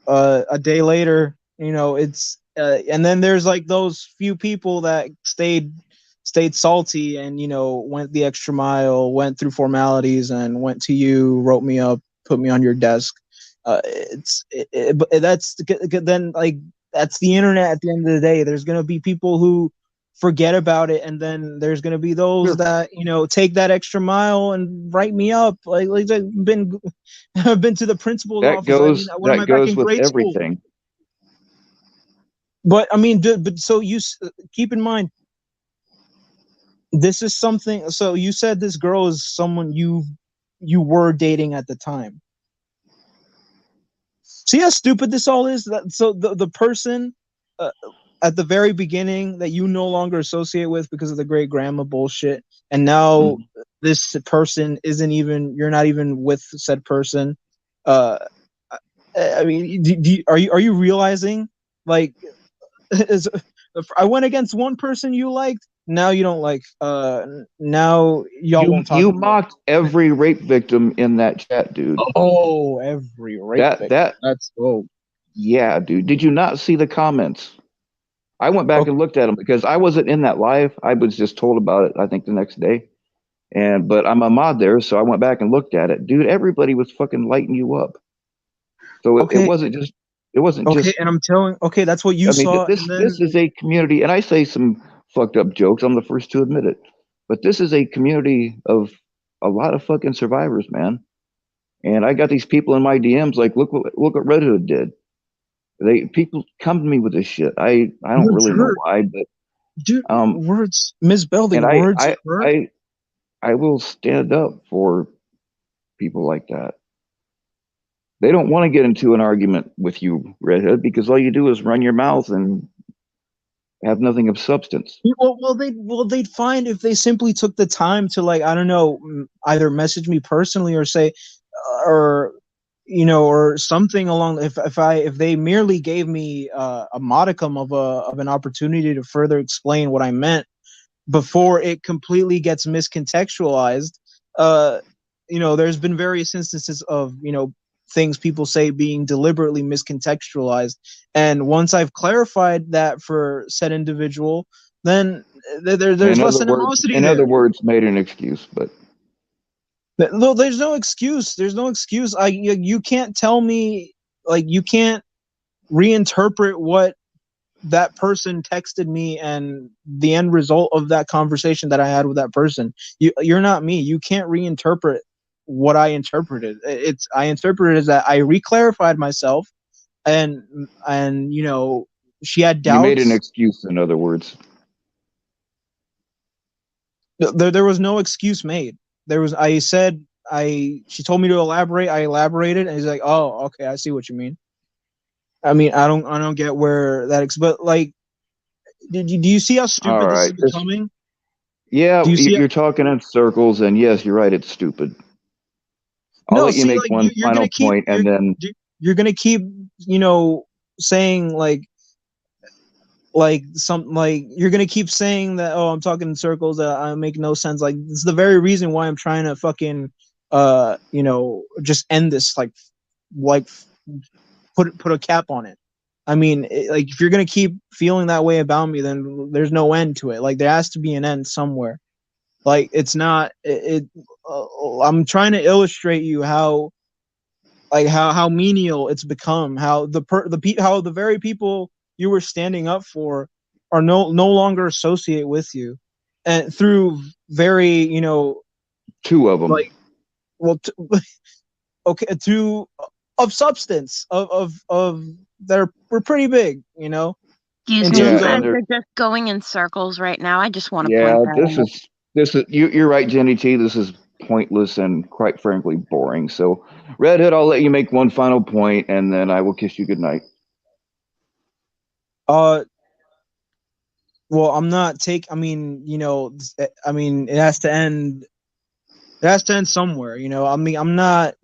a day later, it's and then there's like those few people that stayed salty and went the extra mile, went through formalities, and went to you, wrote me up, put me on your desk. But that's then like that's the internet. At the end of the day, there's gonna be people who forget about it, and then there's gonna be those Sure. that take that extra mile and write me up. Like I've been I've been to the principal's office. I mean, when am I That back goes in with grade school? everything. But I mean, but so keep in mind, this is something. So you said this girl is someone you were dating at the time. See how stupid this all is. So the person uh, at the very beginning that you no longer associate with because of the great grandma bullshit, and now Mhm. this person isn't even. You're not even with said person. Uh, I mean, are you realizing like is I went against one person you liked. Now you don't like. Now y'all won't talk You anymore. mocked every rape victim in that chat, dude. Oh, every rape That victim. that That's yeah, dude. Did you not see the comments? I went back okay. and looked at them because I wasn't in that live. I was just told about it, I think the next day. But I'm a mod there, so I went back and looked at it. Dude, everybody was fucking lighting you up. So Okay, it wasn't okay, just and I'm telling. Okay, that's what you I mean saw, and this then is a community and I say some fucked up jokes. I'm the first to admit it. But this is a community of a lot of fucking survivors, man. And I got these people in my DMs like look what Red Hood did. People come to me with this shit. I don't words really know hurt, why, but dude. um Words, Ms. and Belding, words hurt. I will stand up for people like that. They don't want to get into an argument with you, Redhead, because all you do is run your mouth and have nothing of substance. They'd find if they simply took the time to, like, I don't know, either message me personally or say, or or something along. If they merely gave me a modicum of an opportunity to further explain what I meant before it completely gets miscontextualized. uh there's been various instances of things people say being deliberately miscontextualized, and once I've clarified that for said individual, then there's less animosity In other there. words, made an excuse, but No, there's no excuse. There's no excuse. You can't tell me, like, you can't reinterpret what that person texted me and the end result of that conversation that I had with that person. You're not me. You can't reinterpret what I interpreted. I interpreted as that I reclarified myself, and she had you made an doubts. excuse, in other words. There was no excuse made. There was I said I She told me to elaborate. I elaborated, and he's like, "Oh, okay, I see what you mean." I mean, I don't get where but like, do you see how All stupid this is right. becoming? Yeah, Do you see? you're talking in circles, and yes, you're right, it's stupid. I'll No, let you see, make like one you're final gonna keep point, and then you're gonna keep, saying like you're gonna keep saying that, oh, I'm talking in circles, that I make no sense. Like, it's the very reason why I'm trying to fucking just end this, like put a cap on it. I mean, like, if you're gonna keep feeling that way about me, then there's no end to it. Like, there has to be an end somewhere. Like, it's not I'm trying to illustrate you how, like, how menial it's become, how how the very people you were standing up for are no longer associate with you, and through very, two of them. like, well, okay, to of substance of that were pretty big, Excuse in me, you terms Yeah, of, guys and they're are just going in circles right now. I just want to yeah. point that out. This is you're right, Jenny T. This is pointless and quite frankly boring. So, Red Hood, I'll let you make one final point, and then I will kiss you goodnight. uh well, I'm not I mean, it has to end. It has to end somewhere, I mean, I'm not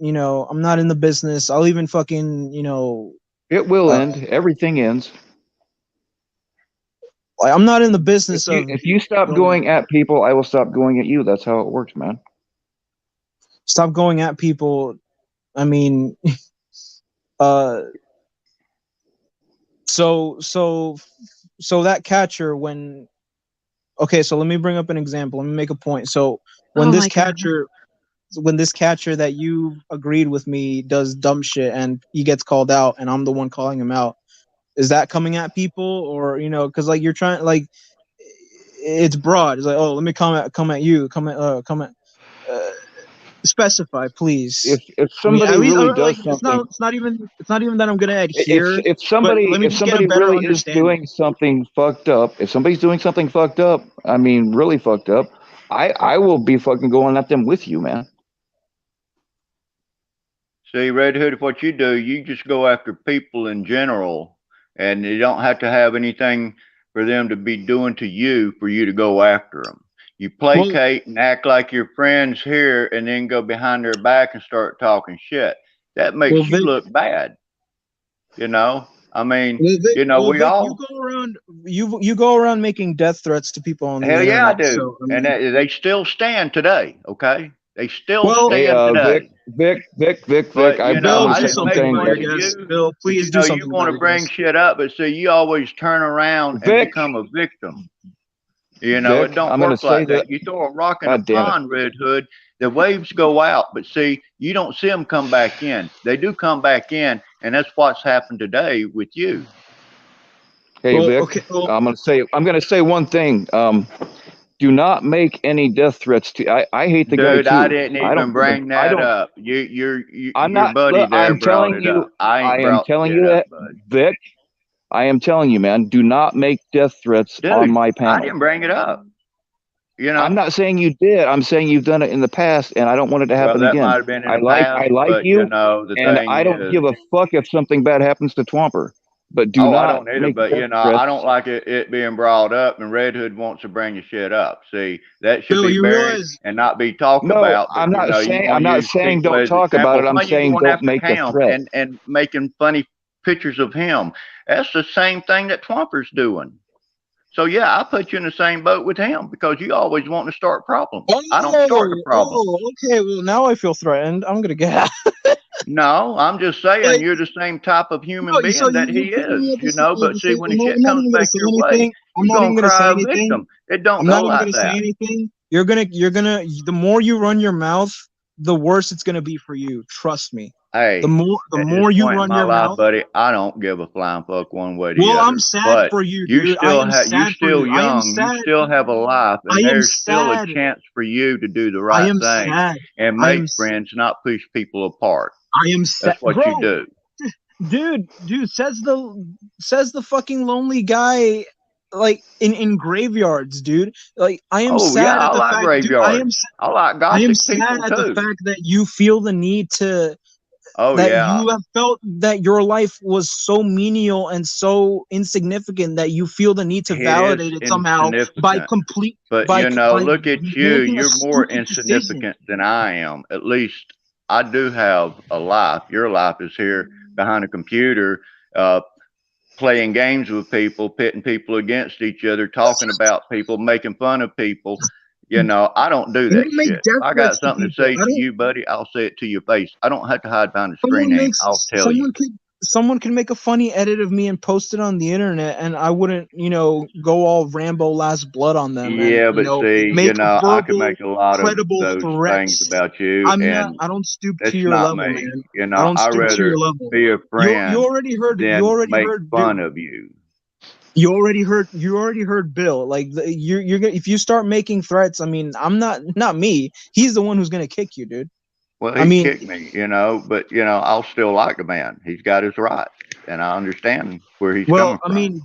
in the business. I'll even fucking, It will uh, end. Everything ends. like, I'm not in the If business you of, if you stop you know, going at people, I will stop going at you. That's how it works, man. stop going at people. I mean, uh, so that catcher, when, okay, so let me bring up an example. Let me make a point. So when Oh this my god. catcher, that you agreed with me does dumb shit and he gets called out and I'm the one calling him out, is that coming at people? Or, because, like, you're trying, like, it's broad. It's like, oh, let me come at you, uh, specify, please. If I mean, at somebody least, really like, does something, it's not even that I'm gonna adhere, but let me if just get a somebody better really is understanding. doing something fucked up, if somebody's doing something fucked up, I mean really fucked up, I will be fucking going at them with you, man. See, Red Hood, what you do, you just go after people in general, and you don't have to have anything for them to be doing to you for you to go after them. You Well, placate and act like your friends here, and then go behind their back and start talking shit. That well, makes you Vic, look bad. You know, I mean, well, we Vic, all, you go around making death threats to people on the hell yeah, I internet. do. So, I And mean, they still stand today, okay? They still well, Hey, stand Vic, today. Vic, But I'm Bill, gonna I do say didn't one make something thing, about fun your of buddy. guess. you. Bill, But please do you something want about to your bring guess. shit up, but see, you always turn around and Vic, become a victim. It Vic, don't I'm gonna work say like that. that. You throw a rock in a God damn it, pond, Red Hood, the waves go out, but see, you don't see them come back in. They do come back in, and that's what's happened today with you. hey Well, Vic, okay, well, I'm gonna say one thing. Do not make any death threats to. I hate the guy Dude, I too. didn't even bring I that don't. up. I'm Your not. buddy Look, there brought it up. I I ain't am brought telling shit you up, that, bud. Vic. I am telling you, man. Do not make death threats on Dude, my I panel. didn't bring it up. You I'm know, not saying you did. I'm saying you've done it in the past, and I don't want it to well, happen that again. might have been in the I past, like but you, the and thing I don't is, give a fuck if something bad happens to Twomper. But do oh, I not don't either, make but death I don't threats. like it being brought up, and Red Hood wants to bring the shit up. See, that should Bill, be you buried realize, and not be talked No, about. But you I'm want to not use saying people don't as talk about it. examples. I'm Why you saying going don't after make the him threat. and making funny pictures of him? That's the same thing that Twomper's doing. So yeah, I put you in the same boat with him because you always want to start problems. I don't start the problems. okay, well, now I feel threatened. I'm gonna get out. No, I'm just saying Like, you're the same type of human no, so being that you he put is, me at the same, But see, when the shit I'm not comes even gonna back say your way, anything. I'm you're not gonna even gonna say cry a anything. victim. It don't I'm not go even like gonna say that. anything. The more you run your mouth, the worse it's gonna be for you. Trust me. The Hey, more, the at this more you point in run my your life, mouth. buddy, I don't give a flying fuck one way or the Well, I'm other. sad But for you, dude. you're still I am young. You sad. still have a life, I and am there's still a sad. chance for you to do the I right am thing sad. and I make am. friends, not push people apart. I am sad, That's what you bro. do. Dude, says the fucking lonely guy, like, in graveyards, dude. Like, I am Oh yeah, sad at I the like fact, dude. graveyards. I like I am gothic sad people at the too. fact that you feel the need to Oh that yeah, you have felt that your life was so menial and so insignificant that you feel the need to it is validate it somehow by insignificant. complete But by look at you. making a You're more stupid decision. insignificant than I am, at least I do have a life. Your life is here behind a computer, playing games with people, pitting people against each other, talking about people, making fun of people. I don't do You that don't make shit. death If I got threats to something to people. say to you, buddy, I'll say it to your face. I don't have to hide behind a screen name. I'll tell you. Someone could make a funny edit of me and post it on the internet, and I wouldn't, go all Rambo Last Blood on them Yeah, and, but see, make I could verbal, make a lot of credible those things threats. about you, and I don't stoop to that's your not level, me. man. I don't I stoop to your rather level. be a You friend already heard. You than already make heard. fun of you. You already heard Bill. Like you're gonna, if you start making threats, I mean, I'm not me. He's the one who's gonna kick you, dude. Well, I he mean, kicked me, but I'll still like the man. He's got his rights, and I understand where he's well, coming I from. mean,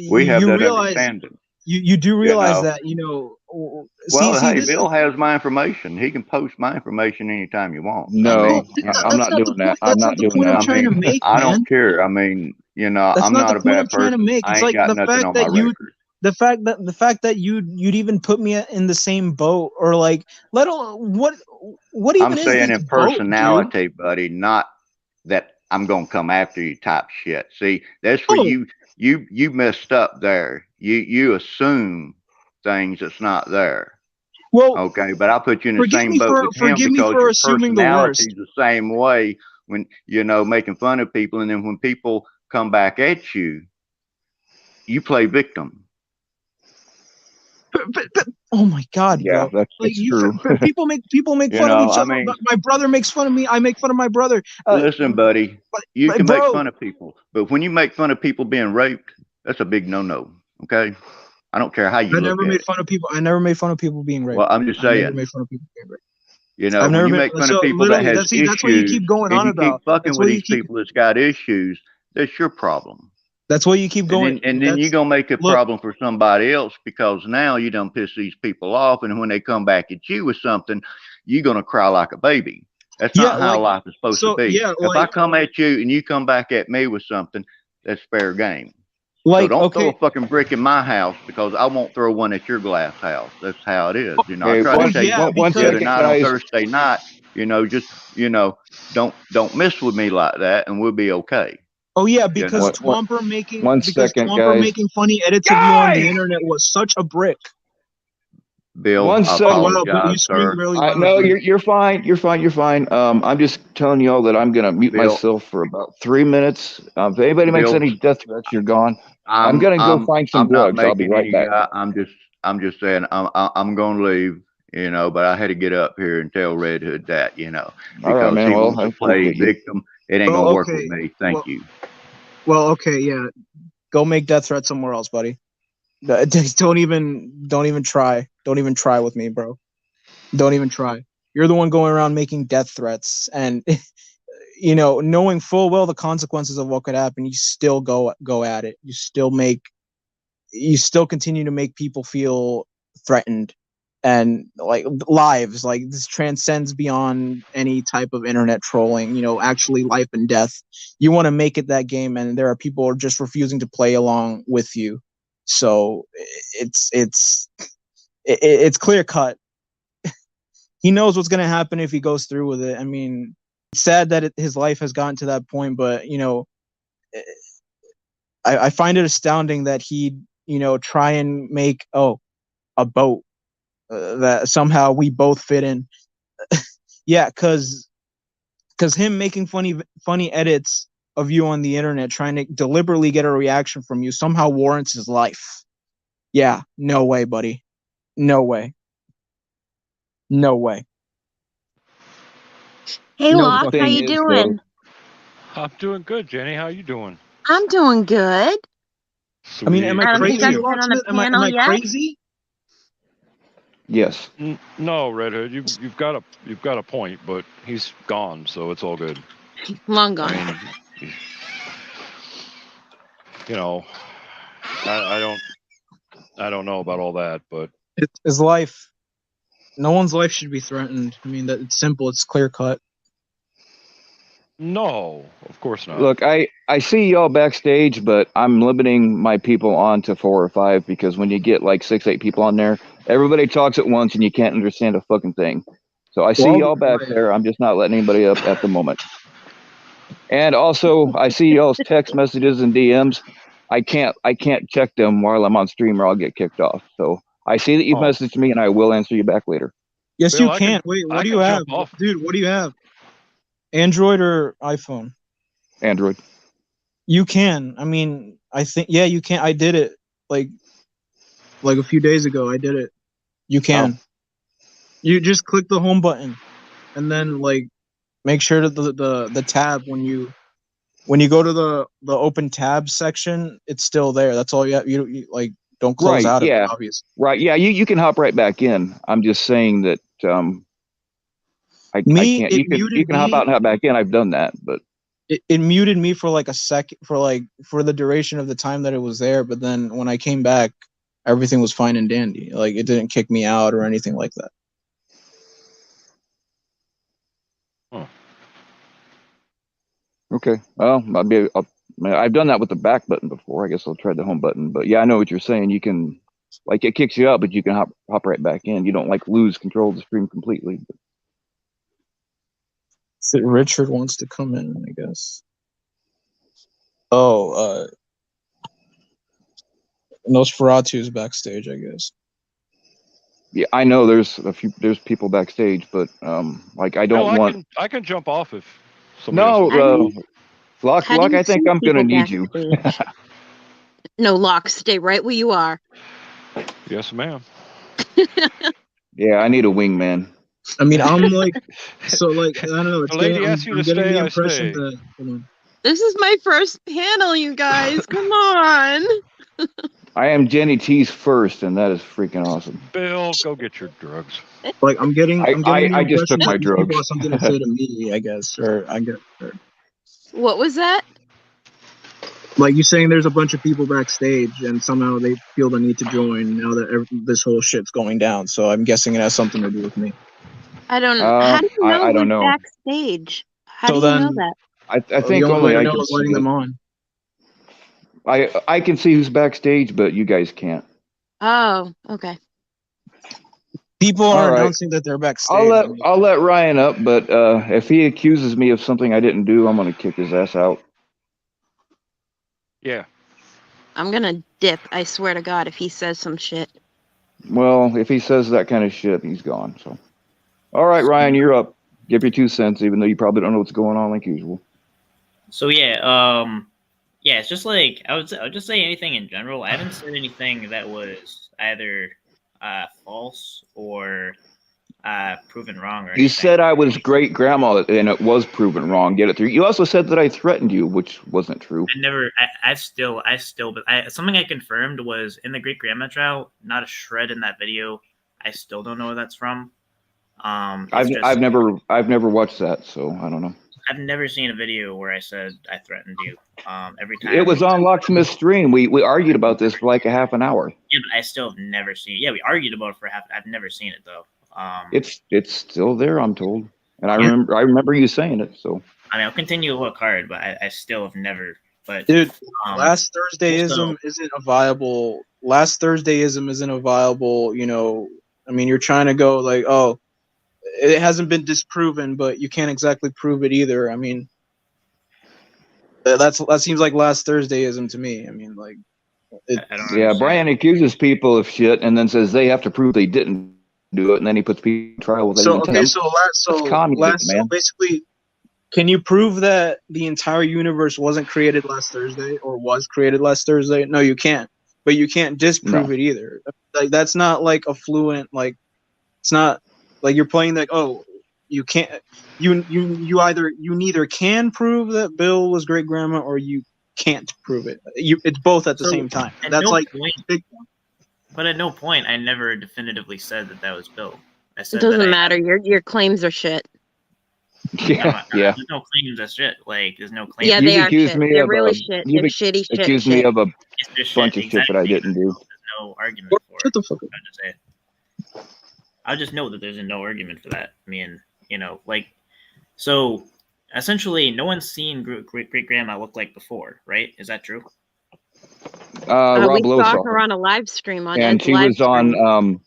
We have you that realize understanding. you do You realize know. that Well, see hey, this Bill is has my information. He can post my information anytime you want. No, I'm that's not not the doing that. point. I'm That's not not the doing point I'm that. trying to make, I man. don't care. That's I'm not not the a point I'm bad trying to person. make. I It's ain't like got the nothing fact on my that record. the fact that you'd even put me in the same boat, or like, let alone what I'm even is saying this in boat, dude? personality, buddy, not that I'm gonna come after you type shit. See, that's where Oh, you messed up there. You assume things that's not there. well, Okay, but I put you in the same boat with him forgive me because for your assuming the personality worst. is the same way when making fun of people, and then when people come back at you, you play victim. But oh my god, Yeah, bro! Like it's true. people make fun of each other. My brother makes fun of me. I make fun of my brother. Listen, buddy, you can make Bro, fun of people, but when you make fun of people being raped, that's a big no-no. Okay, I don't care how you I look never at made it. fun of people. I never made fun of people being raped. Well, I'm just I never saying, made fun of people being raped. I've when never you been. make fun of So people that literally, has that's what you issues keep going and on you keep about. fucking with these people that's got issues, that's your problem. That's what you keep going. And then you're gonna make a Look, problem for somebody else because now you don't piss these people off, and when they come back at you with something, you're gonna cry like a baby. That's yeah, not how like life is supposed to so, be. yeah, If I come at you and you come back at me with something, that's fair game. So don't throw okay. a fucking brick in my house because I won't throw one at your glass house. That's how it is. I Hey, try to Oh tell you yeah, one the other second, because night on guys. Thursday night, just don't mess with me like that, and we'll be okay. oh yeah, You know. because Twomper making One second, guys. funny edits of you on the internet was such a brick. Bill, One I second. Oh wow, but you apologize, scream sir. really loud. No, Dude. you're fine. You're fine. You're fine. I'm just telling y'all that I'm gonna mute Bill, myself for about 3 minutes. If anybody makes Bill, any death threats, you're gone. I'm gonna go find some I'm not drugs. I'll be making right any back. guy. I'm just saying I'm gonna leave. But I had to get up here and tell Red Hood that, All right, because man. he Well, wants I to play appreciate you. victim. It ain't Well, gonna work okay. with me. Thank you. Well, okay, yeah. Go make death threats somewhere else, buddy. Don't even try. Don't even try with me, bro. Don't even try. You're the one going around making death threats, and knowing full well the consequences of what could happen, you still go at it. You still continue to make people feel threatened, and like lives. Like this transcends beyond any type of internet trolling. Actually life and death. You want to make it that game, and there are people who are just refusing to play along with you. So it's clear cut. He knows what's going to happen if he goes through with it. I mean, it's sad that his life has gotten to that point, but I find it astounding that he'd try and make a boat that somehow we both fit in. Yeah, because him making funny edits of you on the internet, trying to deliberately get a reaction from you, somehow warrants his life. Yeah, no way, buddy. No way. No way. Hey, No Lock, how Thing you is, though, doing? I'm doing good, Jenny. How you doing? I'm doing good. Sweet. I mean, am I I don't think crazy, I've been on a Locksmith? Am panel I yet. crazy? yes. No, Red Hood, you've got a point, but he's gone, so it's all good. Long gone. I mean, I don't know about all that, but It's his life. No one's life should be threatened. I mean, it's simple. It's clear cut. no, of course not. Look, I see y'all backstage, but I'm limiting my people on to 4 or 5 because when you get like 6, 8 people on there, everybody talks at once and you can't understand a fucking thing. So I see Well, I'll be y'all back quiet. there. I'm just not letting anybody up at the moment. And also, I see y'all's text messages and DMs. I can't check them while I'm on stream, or I'll get kicked off. So I see that you've Oh. messaged me, and I will answer you back later. Yes, Bill, you can. Wait, what I do you can have, jump off. dude? What do you have? Android or iPhone? Android. You can. I mean, I think you can. I did it like a few days ago. I did it. You can. You just click the home button, and then like make sure that the tab when you go to the open tabs section, it's still there. That's all you have. You like don't close Right. out of it, Yeah. obviously. Right. Yeah. You can hop right back in. I'm just saying that I can't. You can hop out and hop back in. I've done that, but it muted me for like a second, for the duration of the time that it was there. But then when I came back, everything was fine and dandy. Like it didn't kick me out or anything like that. Huh. okay. Well, I've done that with the back button before. I guess I'll try the home button. But yeah, I know what you're saying. You can, like, it kicks you out, but you can hop right back in. You don't like lose control of the stream completely. Richard wants to come in, I guess. Oh, Nosferatu's backstage, I guess. Yeah, I know there's people backstage, but like I don't want. I can jump off if somebody else. No, Lock. How do you I think see I'm gonna people need you. backstage? No, Lock, stay right where you are. Yes, ma'am. Yeah, I need a wingman. I mean, I'm like, so like I don't know. It's The lady asks you I'm to getting stay, the I impression stay. that. Hold on. This is my first panel, you guys. Come on. I am Jenny T's first, and that is freaking awesome. Bill, go get your drugs. Like I'm getting the I just took impression my that these people drugs. have something to say to me, I guess, or I get. What was that? Like you saying, there's a bunch of people backstage, and somehow they feel the need to join now that this whole shit's going down. So I'm guessing it has something to do with me. I don't. How do you know I don't who's know. backstage? How So do you then, know that? I the think only way only to I know can is letting see them it. on. I can see who's backstage, but you guys can't. Oh, okay. People All are right. announcing that they're backstage. I'll let Ryan up, but if he accuses me of something I didn't do, I'm gonna kick his ass out. Yeah. I'm gonna dip. I swear to God, if he says some shit. Well, if he says that kind of shit, he's gone. So, all right, Ryan, you're up. Give your 2 cents, even though you probably don't know what's going on like usual. So yeah, it's just like I would just say anything in general. I haven't said anything that was either false or proven wrong or anything. You said I was great grandma, and it was proven wrong. Get it through. You also said that I threatened you, which wasn't true. But something I confirmed was in the great grandma trial. Not a shred in that video. I still don't know where that's from. I've never watched that, so I don't know. I've never seen a video where I said I threatened you. Every time It was on Locksmith's stream. We argued about this for like a half an hour. Yeah, but I still have never seen it. Yeah, we argued about it for half. I've never seen it though. It's still there, I'm told, and I remember you saying it. So I mean, I'll continue to look hard, but I still have never. But dude, last Thursdayism isn't a viable. Last Thursdayism isn't a viable. You know, I mean, you're trying to go like, oh, it hasn't been disproven, but you can't exactly prove it either. I mean, that seems like last Thursdayism to me. I mean, like, yeah, Brian accuses people of shit and then says they have to prove they didn't do it, and then he puts people in trial without even telling them. So basically, can you prove that the entire universe wasn't created last Thursday or was created last Thursday? No, you can't. But you can't disprove it either. Like that's not like a fluent. Like it's not like you're playing like, oh, you can't. You neither can prove that Bill was great grandma or you can't prove it. It's both at the same time. That's But at no point I never definitively said that was Bill. I said it doesn't matter. Your claims are shit. Yeah. There's no claims of shit. Like there's no claims. Yeah, they are shit. They're really shit. They're shitty shit. Accused me of a bunch of shit that I didn't do. There's no argument for it. Shut the fuck up. I'll just know that there's no argument for that. I mean, so essentially, no one's seen great grandma look like before, right? Is that true? Rob we Lowe saw her on a live stream on and Ed's she live was on.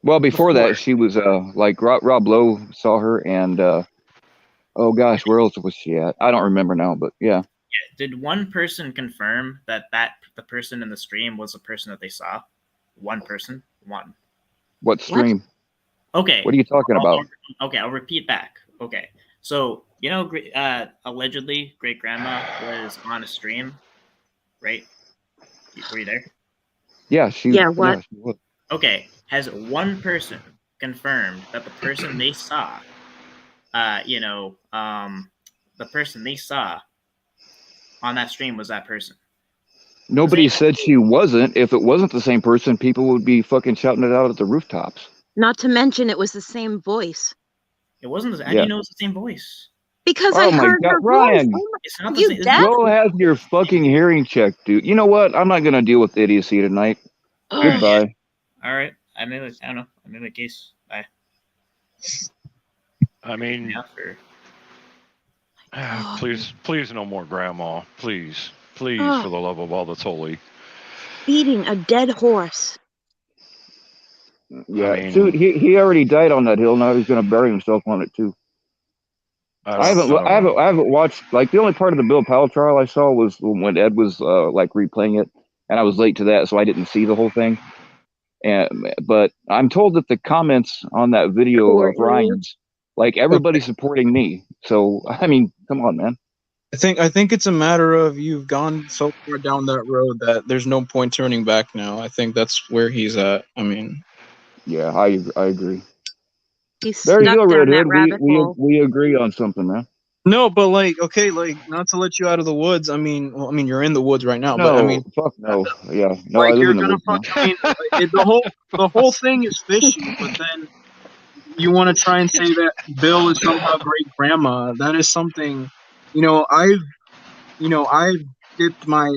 Well, before Before. that, she was like Rob Lowe saw her, and oh gosh, where else was she at? I don't remember now, but yeah. Did one person confirm that the person in the stream was the person that they saw? One person? One. What stream? Okay. What are you talking about? I'll repeat back. Okay. So, you know, allegedly, great grandma was on a stream, right? Were you there? Yeah, she. Yeah, what? Yeah, she was. Okay. Has one person confirmed that the person they saw, the person they saw on that stream was that person? Nobody said she wasn't. If it wasn't the same person, people would be fucking shouting it out at the rooftops. Not to mention it was the same voice. It wasn't. How do Yeah. you know it's the same voice? Because Oh I my heard God, her Ryan. voice. It's not the You same. deaf? Go have your fucking hearing checked, dude. You know what? I'm not gonna deal with idiocy tonight. Goodbye. All right. I don't know. I made a case. Bye. I mean, please, no more grandma. Please, for the love of all that's holy. Beating a dead horse. Yeah, I mean, dude, he already died on that hill. Now he's gonna bury himself on it too. I haven't watched, like, the only part of the Bill Powell trial I saw was when Ed was like replaying it, and I was late to that, so I didn't see the whole thing. But I'm told that the comments on that video of Ryan's, like, everybody's supporting me. So I mean, come on, man. I think it's a matter of you've gone so far down that road that there's no point turning back now. I think that's where he's at. I mean, yeah, I agree. He's there you stuck go, down Redhead. that rabbit hole. We agree on something, man. no, but like, okay, like, not to let you out of the woods. I mean, you're in the woods right now, No, but I mean, fuck no. Yeah, no, like, I live you're in the gonna woods now. I mean, the whole thing is fishy. But then you want to try and say that Bill is somehow great grandma. That is something, I've dipped my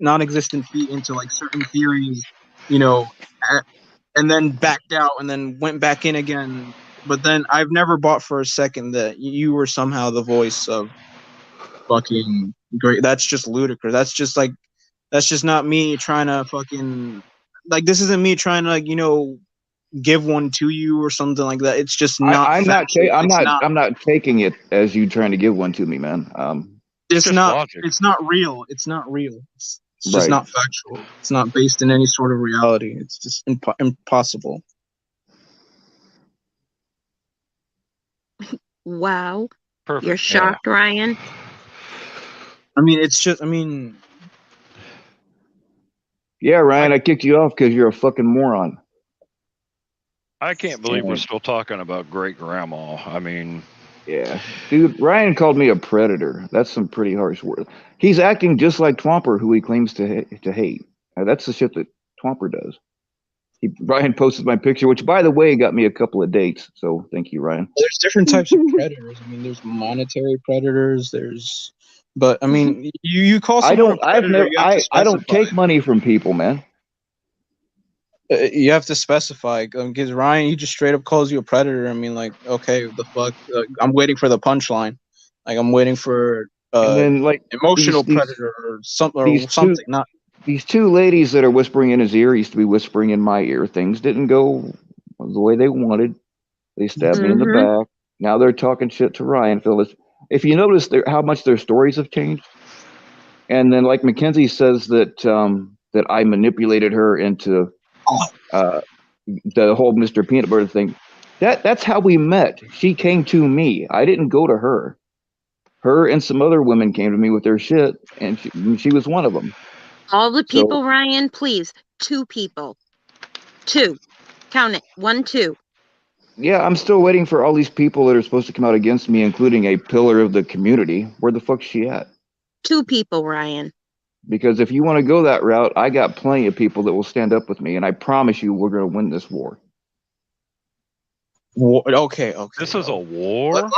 non-existent feet into like certain theories, and then backed out and then went back in again. But then I've never bought for a second that you were somehow the voice of fucking great. That's just ludicrous. That's just not me trying to fucking, like, this isn't me trying to, like, give one to you or something like that. It's just not. I'm not taking it as you trying to give one to me, man. It's not. Logic. It's not real. It's not real. It's just Right. not factual. It's not based in any sort of reality. It's just impossible. Wow. Perfect. You're shocked, Ryan? I mean, it's just. I mean, yeah, Ryan, I kicked you off because you're a fucking moron. I can't believe we're still talking about great grandma. I mean, yeah, dude, Ryan called me a predator. That's some pretty harsh words. He's acting just like Twomper, who he claims to hate. That's the shit that Twomper does. Ryan posted my picture, which, by the way, got me a couple of dates. So thank you, Ryan. There's different types of predators. I mean, there's monetary predators. But I mean, you call someone a predator. I don't take money from people, man. You have to specify, because Ryan, he just straight up calls you a predator. I mean, like, okay, the fuck? I'm waiting for the punchline. Like, I'm waiting for and then, like, emotional predator or something. These two ladies that are whispering in his ear used to be whispering in my ear. Things didn't go the way they wanted. They stabbed me in the back. Now they're talking shit to Ryan Phillips. If you notice how much their stories have changed, and then, like, Mackenzie says that that I manipulated her into the whole Mr. Peanut Butter thing. That's how we met. She came to me. I didn't go to her. Her and some other women came to me with their shit, and she was one of them. All the people, Ryan, please. 2 people. 2. Count it. 1, 2. Yeah, I'm still waiting for all these people that are supposed to come out against me, including a pillar of the community. Where the fuck's she at? 2 people, Ryan. Because if you want to go that route, I got plenty of people that will stand up with me, and I promise you we're going to win this war. Okay. This is a war.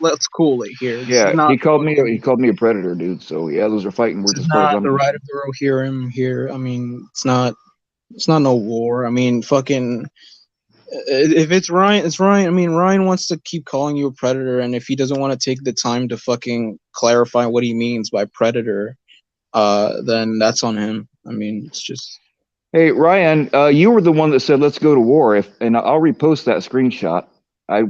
Let's cool it here. Yeah, he called me a predator, dude. So yeah, those are fighting words. It's not the right of the row here. I mean, it's not no war. I mean, fucking. If it's Ryan, it's Ryan. I mean, Ryan wants to keep calling you a predator, and if he doesn't want to take the time to fucking clarify what he means by predator, then that's on him. I mean, it's just. Hey Ryan, you were the one that said let's go to war. And I'll repost that screenshot. I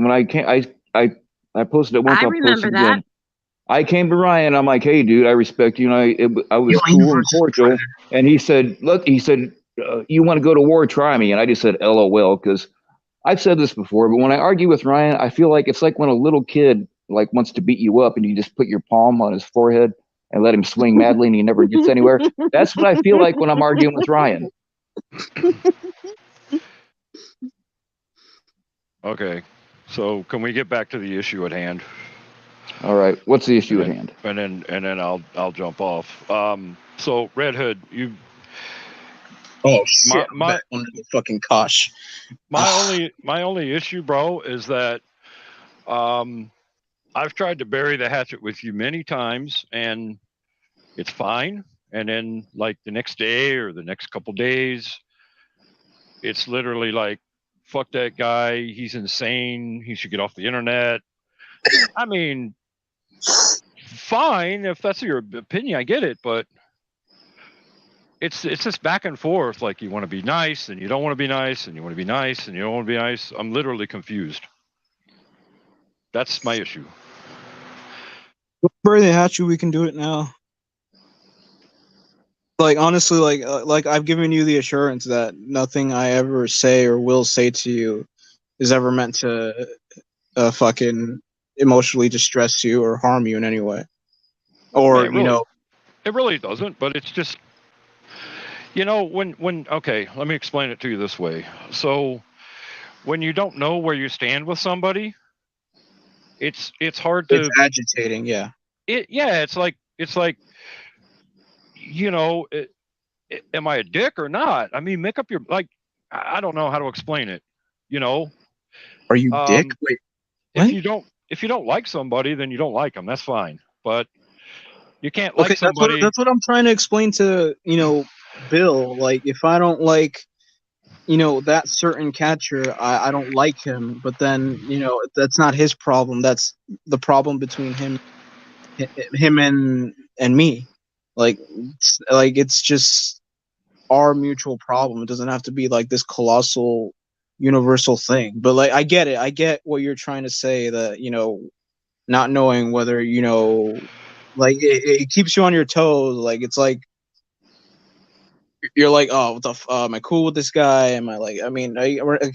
posted it once. I I'll post remember it that. again. I came to Ryan. I'm like, hey, dude, I respect you. And I was Alien cool and versus cordial. And he said, look, you want to go to war? Try me. And I just said, LOL, because I've said this before. But when I argue with Ryan, I feel like it's like when a little kid like wants to beat you up, and you just put your palm on his forehead and let him swing madly, and he never gets anywhere. That's what I feel like when I'm arguing with Ryan. Okay. So can we get back to the issue at hand? All right, what's the issue And at hand? then I'll jump off. So Red Hood, you Oh shit! I'm my back under the fucking cosh. my only issue, bro, is that I've tried to bury the hatchet with you many times, and it's fine. And then like the next day or the next couple days, it's literally like, fuck that guy, he's insane, he should get off the internet. I mean, fine if that's your opinion, I get it, but it's just back and forth. Like you want to be nice and you don't want to be nice, and you want to be nice and you don't want to be nice. I'm literally confused. That's my issue. Bury the hatchet. We can do it now. Like honestly, like I've given you the assurance that nothing I ever say or will say to you is ever meant to fucking emotionally distress you or harm you in any way. Or It really doesn't, but it's just, when okay, let me explain it to you this way. So when you don't know where you stand with somebody, it's hard to. It's agitating, yeah. It's like am I a dick or not? I mean, make up your, like, I don't know how to explain it. Are you dick? Wait, what? If you don't like somebody, then you don't like them. That's fine, but you can't like somebody. That's what I'm trying to explain to Bill. Like, if I don't like that certain catcher, I don't like him. But then that's not his problem. That's the problem between him and me. Like it's just our mutual problem. It doesn't have to be like this colossal universal thing. But like I get it. I get what you're trying to say, that not knowing whether like it keeps you on your toes. Like it's like you're like, oh, what the am I cool with this guy? Am I like, I mean, or am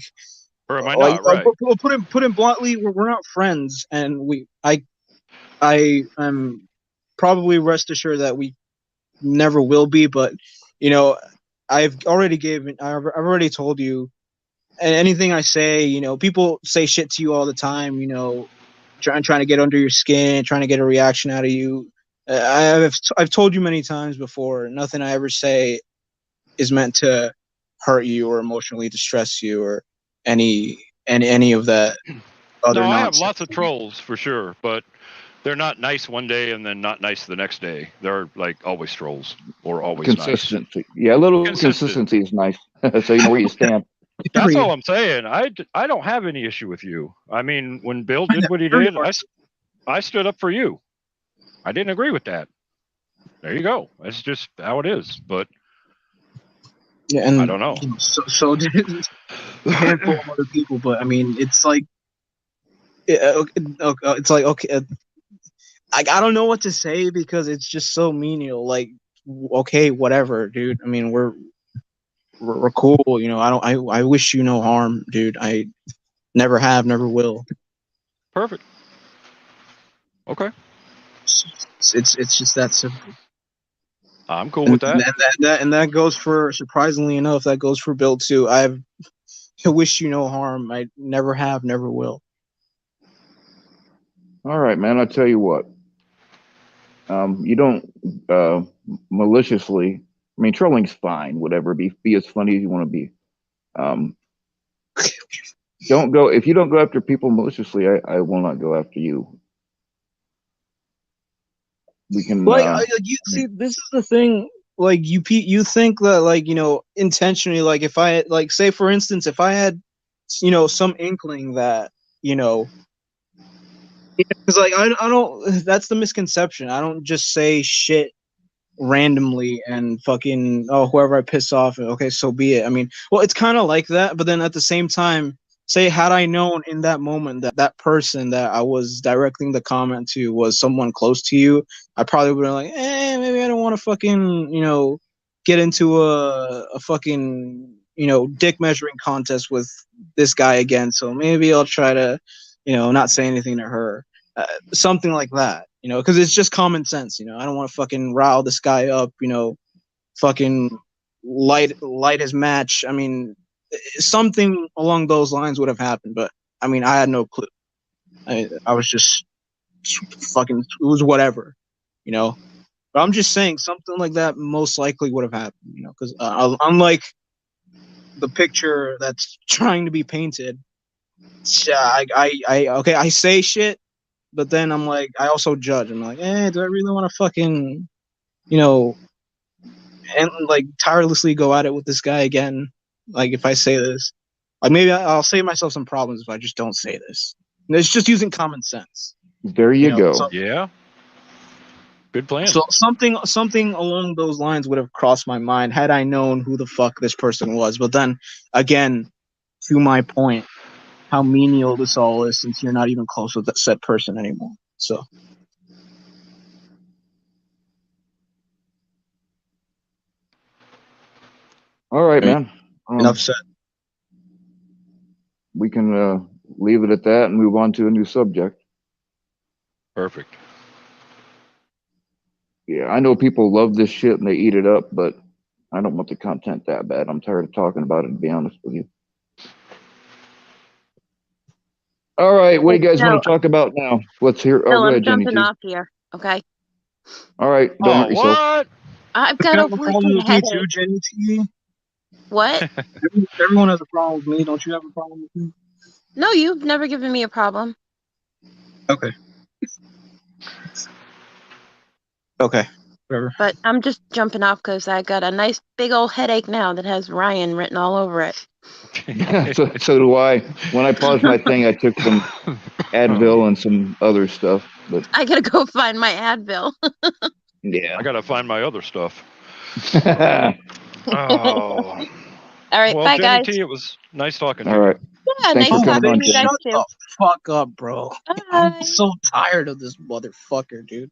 I not? Right. Put it bluntly, we're not friends, and I am probably rest assured that we never will be. But I've already told you, and anything I say, people say shit to you all the time, trying to get under your skin, trying to get a reaction out of you. I've told you many times before, nothing I ever say is meant to hurt you or emotionally distress you or any of that other No, I nonsense. have lots of trolls for sure, but they're not nice one day and then not nice the next day. They're like always trolls or always Consistency. nice. Yeah, a little consistency is nice, so you know where you stand. That's all I'm saying. I don't have any issue with you. I mean, when Bill did what he did, I stood up for you. I didn't agree with that. There you go. That's just how it is. But yeah, and I don't know. So did a handful of other people. But I mean, it's like it's like okay. I don't know what to say because it's just so menial. Like, okay, whatever, dude. I mean, we're cool. I wish you no harm, dude. I never have, never will. Perfect. Okay. It's just that simple. I'm cool with that. And that goes for, surprisingly enough, that goes for Bill too. I wish you no harm. I never have, never will. All right, man. I'll tell you what. You don't maliciously. I mean, trolling's fine. Whatever. Be as funny as you want to be. Don't go if you don't go after people maliciously. I will not go after you. We can see. This is the thing. Like you think that like intentionally. Like if I like say for instance, if I had some inkling that because like I don't. That's the misconception. I don't just say shit randomly and fucking whoever I piss off, okay, so be it. I mean, well, it's kind of like that, but then at the same time, say had I known in that moment that that person that I was directing the comment to was someone close to you, I probably would have like, maybe I don't want to fucking get into a fucking dick measuring contest with this guy again. So maybe I'll try to not say anything to her, something like that. Because it's just common sense. I don't want to fucking rile this guy up. Fucking light his match. I mean, something along those lines would have happened, but I mean, I had no clue. I was just fucking. It was whatever, But I'm just saying something like that most likely would have happened, because unlike the picture that's trying to be painted, I say shit, but then I'm like, I also judge. I'm like, do I really want to fucking, and like tirelessly go at it with this guy again? Like, if I say this, like maybe I'll save myself some problems if I just don't say this. And it's just using common sense. There you go. So, Yeah. Good plan. So something along those lines would have crossed my mind had I known who the fuck this person was. But then again, to my point, how menial this all is since you're not even close with that said person anymore. So All right, man. enough said. We can leave it at that and move on to a new subject. Perfect. Yeah, I know people love this shit and they eat it up, but I don't want the content that bad. I'm tired of talking about it, to be honest with you. All right, what do you guys want to talk about now? Let's hear. Bill, go I'm ahead, Jenny. jumping off here. Okay. All right, don't hurt yourself. What? I've got a wicked with me headache. too, Jenny T. What? Everyone has a problem with me. Don't you have a problem with me? No, you've never given me a problem. Okay. Okay. Whatever. But I'm just jumping off because I got a nice big old headache now that has Ryan written all over it. so do I. When I paused my thing, I took some Advil and some other stuff. But I gotta go find my Advil. yeah, I gotta find my other stuff. all Oh. All right, Well, bye Jenny guys. T, it was nice talking to you. right. Yeah, Thanks nice for coming talking on, to you guys Shut too. the fuck up, bro. Bye. I'm so tired of this motherfucker, dude.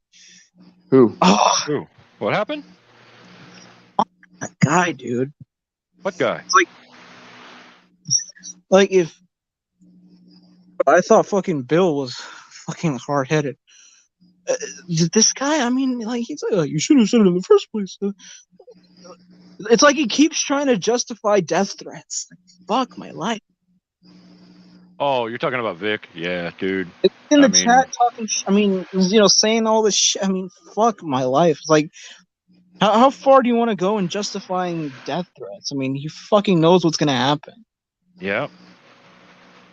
Who? Oh, Ooh, what happened? that guy, dude. What guy? It's like if I thought fucking Bill was fucking hard headed. This guy, I mean, like he's like, you should have said it in the first place. It's like he keeps trying to justify death threats. Like, fuck my life. Oh, you're talking about Vic? Yeah, dude. It's in the I mean- chat talking. I mean, saying all this shit. I mean, fuck my life. It's like, how far do you want to go in justifying death threats? I mean, he fucking knows what's gonna happen. Yeah.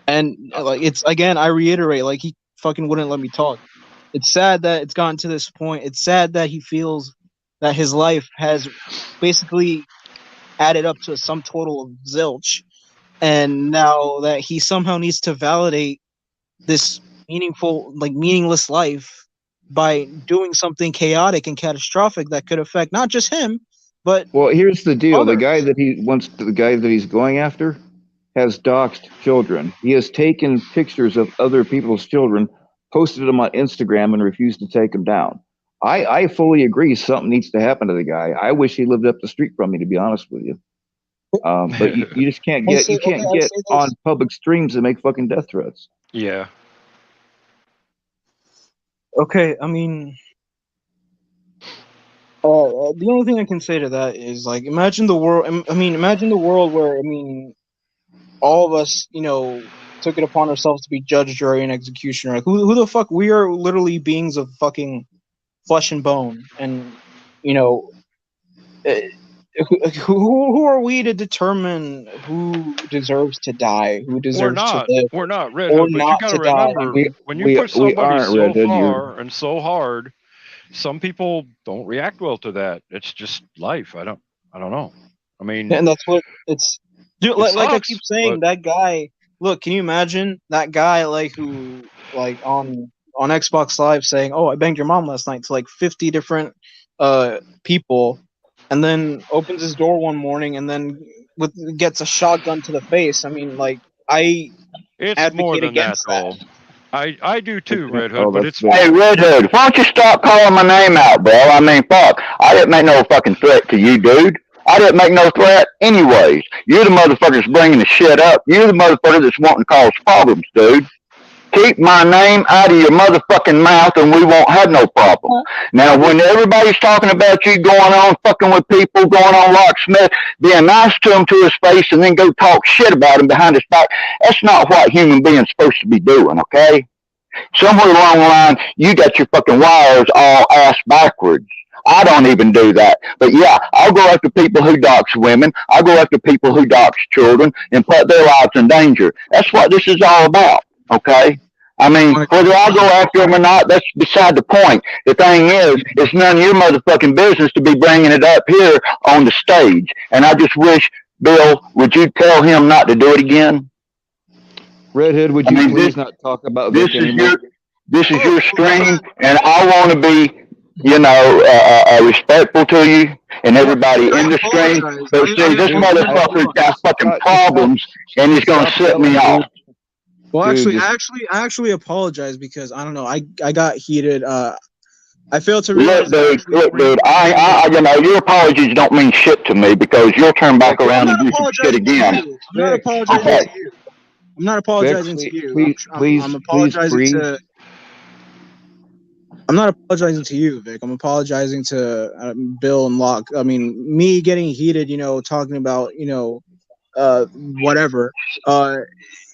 And like, it's again, I reiterate, like he fucking wouldn't let me talk. It's sad that it's gotten to this point. It's sad that he feels that his life has basically added up to a sum total of zilch, and now that he somehow needs to validate this meaningless life by doing something chaotic and catastrophic that could affect not just him, but Well, here's the deal: others. the guy that he's going after, has doxed children. He has taken pictures of other people's children, posted them on Instagram, and refused to take them down. I fully agree. Something needs to happen to the guy. I wish he lived up the street from me, to be honest with you. But you just can't get on public streams and make fucking death threats. Yeah. Okay, I mean, the only thing I can say to that is like, imagine the world. I mean, imagine the world where all of us, took it upon ourselves to be judge, jury, and executioner. Like, who the fuck? We are literally beings of fucking flesh and bone, and who are we to determine who deserves to die, who deserves to live? We're not Red or Hood, but not you got to to die. remember when you push somebody aren't so Red Hood, far and so hard, some people don't react well to that. It's just life. I don't know. I mean, And that's what it's. Dude, like I sucks, keep saying, but- that guy. Look, can you imagine that guy who on Xbox Live saying, "Oh, I banged your mom last night" to like 50 different people, and then opens his door one morning and then gets a shotgun to the face. I mean, like, I It's more advocate than that, against that. though. I do too, Red Oh, Hood, but that's it's big. Hey, Red Hood, why don't you stop calling my name out, bro? I mean, fuck. I didn't make no fucking threat to you, dude. I didn't make no threat anyways. You're the motherfuckers bringing the shit up. You're the motherfucker that's wanting to cause problems, dude. Keep my name out of your motherfucking mouth and we won't have no problem. Now, when everybody's talking about you going on, fucking with people, going on locksmith, being nice to him to his face and then go talk shit about him behind his back, that's not what human beings supposed to be doing, okay? Somewhere along the line, you got your fucking wires all ass backwards. I don't even do that. But yeah, I'll go after people who dox women. I'll go after people who dox children and put their lives in danger. That's what this is all about, okay? I mean, whether I go after them or not, that's beside the point. The thing is, it's none of your motherfucking business to be bringing it up here on the stage. And I just wish, Bill, would you tell him not to do it again? Red Hood, would you please not talk about Vic anymore? This is your stream, and I want to be, respectful to you and everybody in the stream. But see, this motherfucker's got fucking problems, and he's gonna set me off. Well, Dude, I actually apologize because I don't know. I got heated. I failed to Look, realize. dude, your apologies don't mean shit to me because you'll turn back around and do some shit again. I'm not apologizing to you. I'm not apologizing to you. I'm apologizing to. I'm not apologizing to you, Vic. I'm apologizing to Bill and Locke. I mean, me getting heated, talking about, whatever.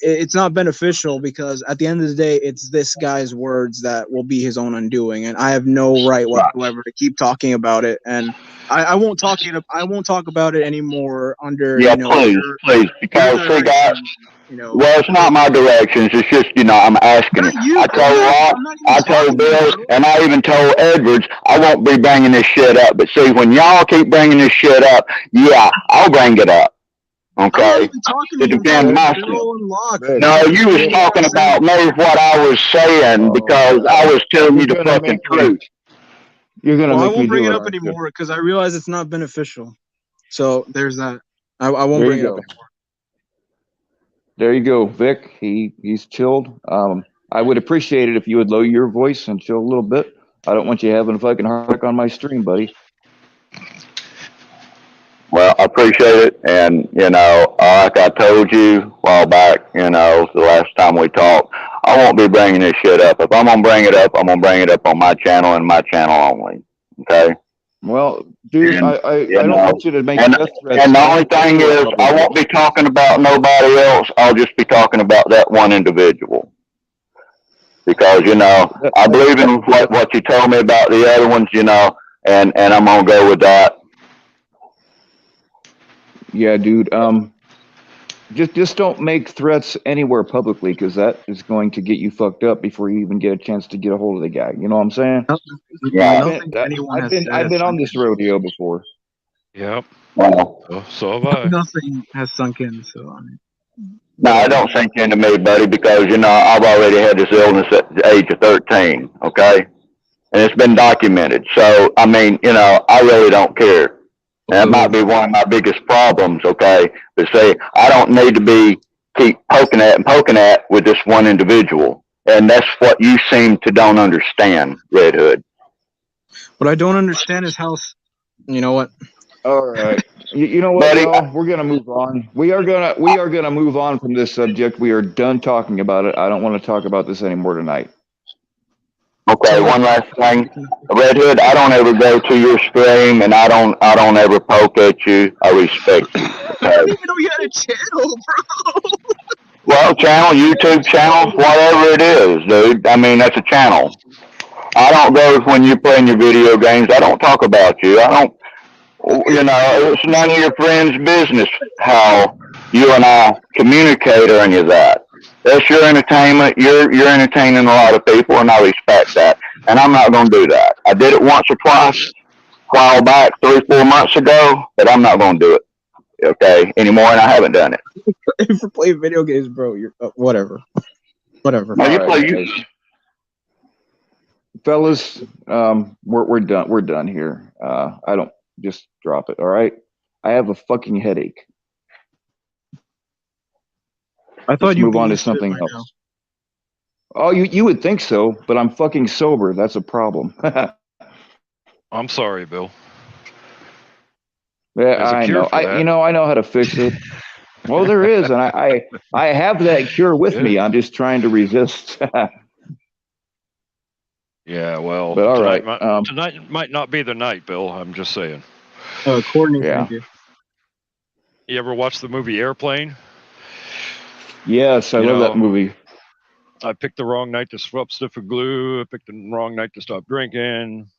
It's not beneficial because at the end of the day, it's this guy's words that will be his own undoing, and I have no right whatsoever to keep talking about it. And I won't talk it. I won't talk about it anymore under. Please, because see, guys. Well, it's not my directions. It's just, I'm asking you. I told Locke, I told Bill, and I even told Edwards, I won't be bringing this shit up. But see, when y'all keep bringing this shit up, yeah, I'll bring it up. Okay? To defend myself. No, you was talking about me, what I was saying, because I was telling you the fucking truth. You're going to make me do it. I won't bring it up anymore because I realize it's not beneficial. So there's that. I won't bring it up anymore. There you go, Vic. He's chilled. I would appreciate it if you would lower your voice and chill a little bit. I don't want you having a fucking heart attack on my stream, buddy. Well, I appreciate it. And, like I told you a while back, the last time we talked, I won't be bringing this shit up. If I'm going to bring it up, I'm going to bring it up on my channel and my channel only. Okay? Well, dude, I don't want you to make death threats. And the only thing is, I won't be talking about nobody else. I'll just be talking about that one individual. Because, I believe in what you told me about the other ones, and I'm going to go with that. Yeah, dude. Just don't make threats anywhere publicly because that is going to get you fucked up before you even get a chance to get a hold of the guy. You know what I'm saying? Yeah. I've been on this rodeo before. Yep. Well, so have I. Nothing has sunk in, so I mean. No, it don't sink into me, buddy, because, I've already had this illness at the age of 13, okay? And it's been documented. So, I mean, I really don't care. That might be one of my biggest problems, okay? But say, I don't need to keep poking at with this one individual. And that's what you seem to don't understand, Red Hood. What I don't understand is how, you know what? All right. You know what, y'all? We're gonna move on. We are gonna move on from this subject. We are done talking about it. I don't want to talk about this anymore tonight. Okay, one last thing. Red Hood, I don't ever go to your stream and I don't ever poke at you. I respect you. Okay? I didn't even know you had a channel, bro. Well, YouTube channel, whatever it is, dude. I mean, that's a channel. I don't go when you're playing your video games. I don't talk about you. I don't, it's none of your friends' business how you and I communicate or any of that. That's your entertainment. You're entertaining a lot of people, and I respect that. And I'm not going to do that. I did it once or twice, a while back, 3-4 months ago, but I'm not going to do it, okay, anymore, and I haven't done it. For playing video games, bro, you're whatever. No, fellas, we're done. We're done here. I don't just drop it. All right. I have a fucking headache. I Let's thought you'd move be on to used to it something by now. else. Oh, you would think so, but I'm fucking sober. That's a problem. I'm sorry, Bill. Yeah, There's a I cure know. for I that. I know how to fix it. Well, there is, and I have that cure with Yeah. me. I'm just trying to resist. Yeah, well, But all tonight right. tonight might not be the night, Bill. I'm just saying. Courtney, Yeah. thank you. You ever watch the movie Airplane? Yes, I You love know, that movie. I picked the wrong night to stop sniffing glue. I picked the wrong night to stop drinking.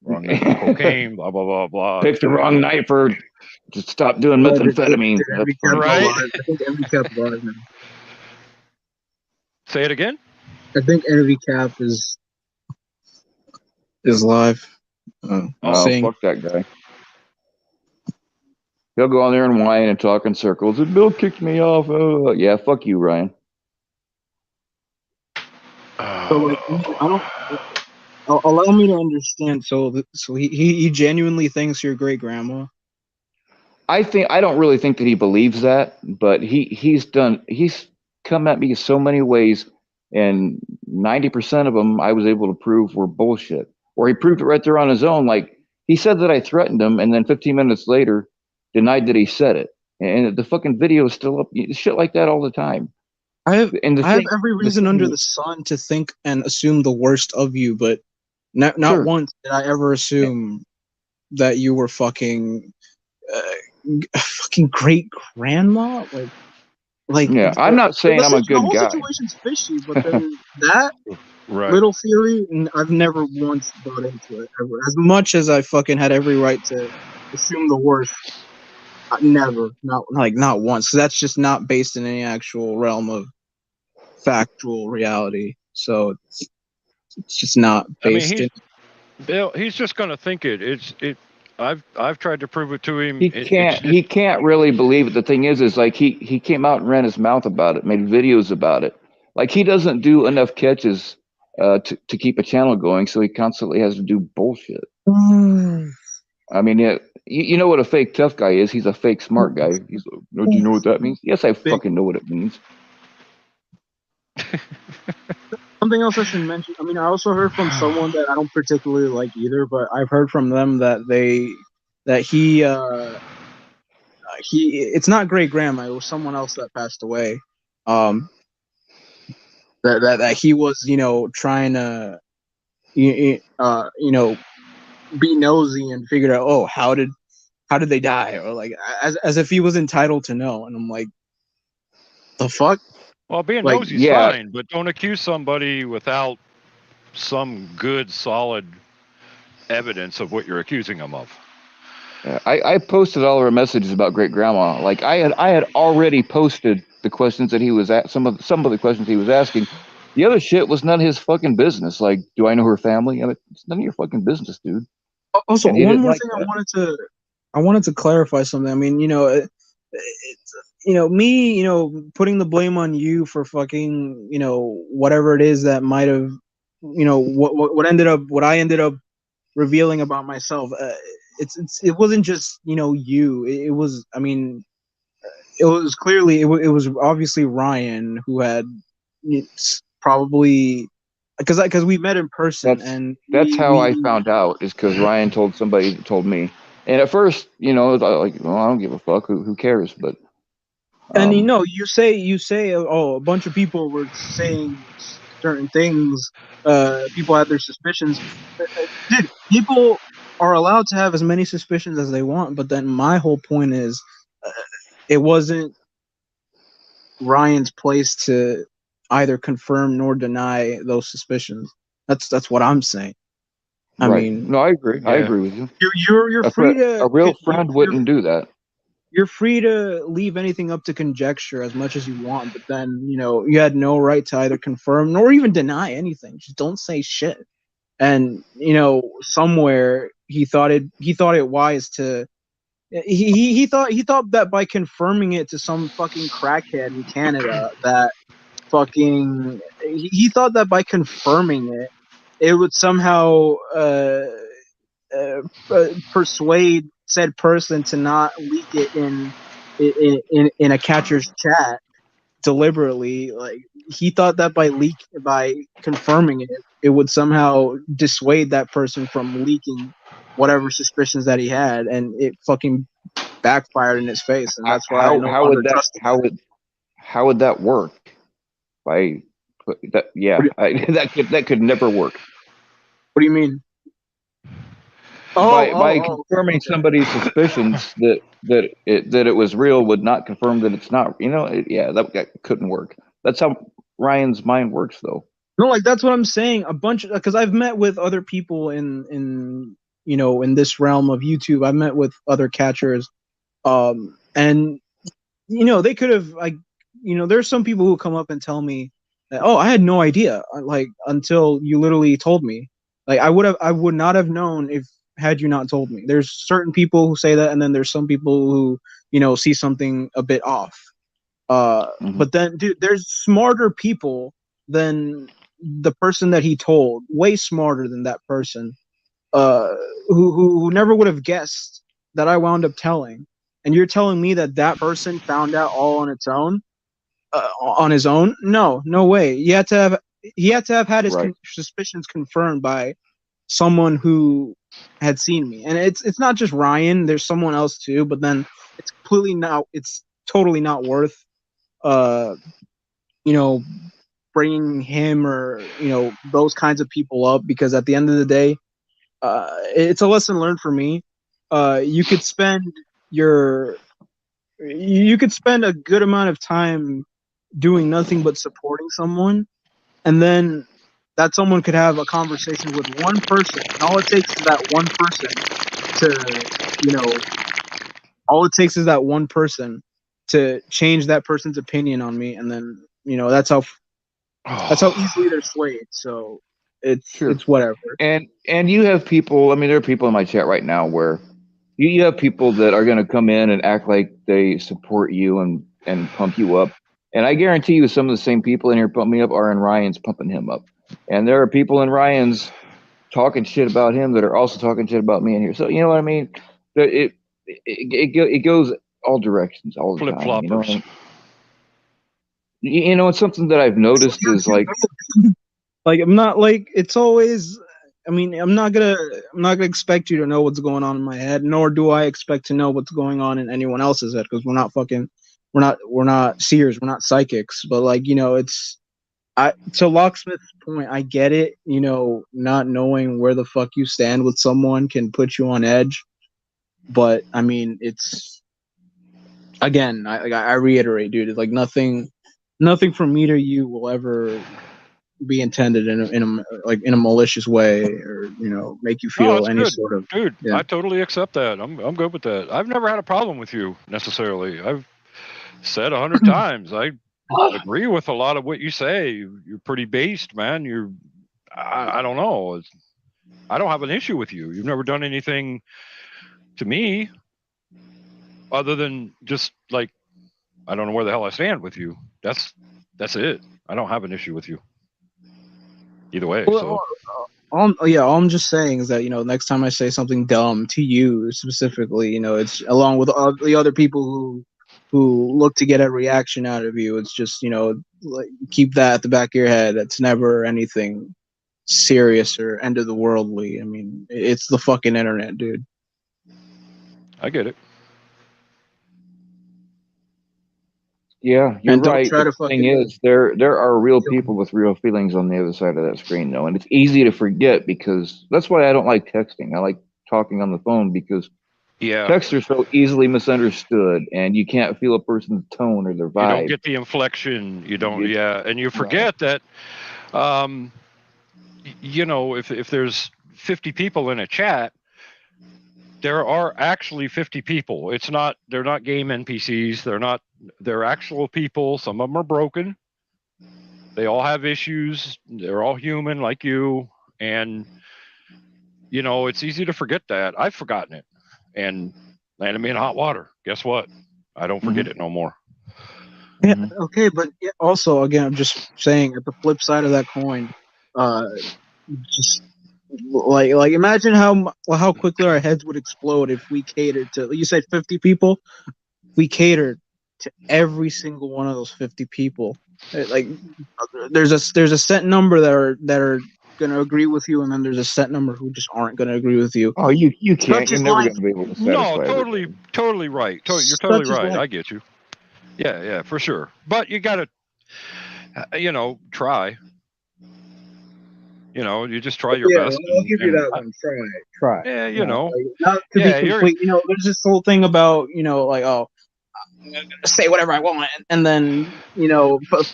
Wrong night for cocaine. Blah blah blah blah. Picked the wrong night for to stop doing Did methamphetamine. Envy That's Cap funny. go Right? live? I think Envy Cap is live now. Say it again. I think Envy Cap is live. Oh, Saying fuck that guy. He'll go on there and whine and talk in circles. And Bill kicked me off. Yeah, fuck you, Ryan. so. Like, I don't. Allow me to understand. So he genuinely thinks you're great grandma. I don't really think that he believes that, but he's come at me so many ways, and 90% of them I was able to prove were bullshit. Or he proved it right there on his own. Like he said that I threatened him, and then 15 minutes later denied that he said it. And the fucking video is still up. Shit like that all the time. I have And every reason under the sun to think and assume the worst of you, but not Sure. once did I ever assume that you were fucking great grandma. Like Yeah, I'm not saying I'm a the good whole guy. situation's fishy, but then that Right. little theory, I've never once bought into it ever. As much as I fucking had every right to assume the worst, never, not once. So that's just not based in any actual realm of factual reality. So it's just not based in. Bill. He's just gonna think it. I've tried to prove it to him. He can't really believe it. The thing is like he came out and ran his mouth about it, made videos about it. Like he doesn't do enough catches to keep a channel going, so he constantly has to do bullshit. I mean, you know what a fake tough guy is? He's a fake smart guy. Do you know what that means? Yes, I fucking know what it means. Something else I should mention. I mean, I also heard from someone that I don't particularly like either, but I've heard from them that he it's not great grandma. It was someone else that passed away. That he was, trying to, be nosy and figure out, oh, how did they die, or like as if he was entitled to know. And I'm like, the fuck. Well, being Like, nosy's fine, but don't accuse somebody without some good, solid evidence of what you're accusing them of. I posted all of our messages about great grandma. Like I had already posted the questions that he was at some of the questions he was asking. The other shit was none of his fucking business. Like, do I know her family? I mean, it's none of your fucking business, dude. Also, one more thing I wanted to clarify something. I mean, me, putting the blame on you for fucking, whatever it is that might have, what I ended up revealing about myself. It wasn't just, you. It was, I mean, it was clearly, it was obviously Ryan who had probably, because we met in person. That's how I found out, is because Ryan told somebody that told me. And at first, it was like, well, I don't give a fuck. Who cares? But and you say, oh, a bunch of people were saying certain things. People had their suspicions. Dude, people are allowed to have as many suspicions as they want, but then my whole point is, it wasn't Ryan's place to either confirm nor deny those suspicions. That's what I'm saying. I mean, no, I agree. Yeah. I agree with you. You're free to. A real friend wouldn't do that. You're free to leave anything up to conjecture as much as you want, but then, you had no right to either confirm nor even deny anything. Just don't say shit. And, somewhere he thought it wise to. He thought that by confirming it to some fucking crackhead in Canada, that fucking he thought that by confirming it would somehow persuade said person to not leak it in a catcher's chat deliberately. Like he thought that by confirming it, it would somehow dissuade that person from leaking whatever suspicions that he had, and it fucking backfired in his face, and that's why I no How longer would that trust him. how would that work? That could never work. What do you mean? By Okay. confirming somebody's suspicions that it was real would not confirm that it's not. That couldn't work. That's how Ryan's mind works, though. No, like that's what I'm saying. A bunch because I've met with other people in in this realm of YouTube. I've met with other catchers, and they could have there's some people who come up and tell me that, oh, I had no idea, like until you literally told me. Like I would not have known if had you not told me. There's certain people who say that, and then there's some people who see something a bit off. But then, dude, there's smarter people than the person that he told, way smarter than that person, who never would have guessed that I wound up telling. And you're telling me that that person found out all on its own, on his own? No way. He had to have had his Right. suspicions confirmed by someone who had seen me. And it's not just Ryan. There's someone else too. But then it's totally not worth bringing him or those kinds of people up, because at the end of the day, it's a lesson learned for me. You could spend a good amount of time doing nothing but supporting someone, and then that someone could have a conversation with one person, and all it takes is that one person to change that person's opinion on me, and then that's how easily they're swayed. So it's whatever. And you have people. I mean, there are people in my chat right now where you have people that are going to come in and act like they support you and pump you up. And I guarantee you, some of the same people in here pumping me up are in Ryan's pumping him up. And there are people in Ryan's talking shit about him that are also talking shit about me in here. So you know what I mean? It goes all directions all the time. Flip-floppers. It's something that I've noticed is like I'm not like it's always. I mean, I'm not gonna expect you to know what's going on in my head, nor do I expect to know what's going on in anyone else's head, because we're not seers, we're not psychics. But to Locksmith's point, I get it. Not knowing where the fuck you stand with someone can put you on edge. But I mean, it's again, I reiterate, dude. It's like nothing from me to you will ever be intended in a malicious way, or make you feel any good. sort of. Dude, yeah. I totally accept that. I'm good with that. I've never had a problem with you necessarily. I've said 100 times I agree with a lot of what you say. You're pretty based, man. I don't know. I don't have an issue with you. You've never done anything to me other than just like, I don't know where the hell I stand with you. That's it. I don't have an issue with you either way. Well, all I'm just saying is that next time I say something dumb to you specifically, it's along with all the other people who look to get a reaction out of you. It's just keep that at the back of your head. It's never anything serious or end of the worldly. I mean, it's the fucking internet, dude. I get it. Yeah, you're and right. Don't try the to fucking, thing is, there are real people with real feelings on the other side of that screen, though, and it's easy to forget, because that's why I don't like texting. I like talking on the phone, because texts are so easily misunderstood, and you can't feel a person's tone or their vibe. You don't get the inflection. You don't. And you forget that. If there's 50 people in a chat, there are actually 50 people. They're not game NPCs. They're actual people. Some of them are broken. They all have issues. They're all human like you. And, it's easy to forget that. I've forgotten it and landed me in hot water. Guess what? I don't forget it no more. Yeah, okay, but also, again, I'm just saying, at the flip side of that coin, just like imagine how quickly our heads would explode if we catered to. You said 50 people. We catered to every single one of those 50 people. Like there's a set number that are gonna agree with you, and then there's a set number who just aren't gonna agree with you. Oh, you can't. Such You're is never life. going to be able to satisfy No, everybody. totally right. You're totally Such is right. life. I get you. Yeah, for sure. But you got to, try. You just try your Yeah, best. I'll give you that one. Try. Yeah, Like, not to be you're complete. There's this whole thing about like, oh, I'm gonna say whatever I want, and then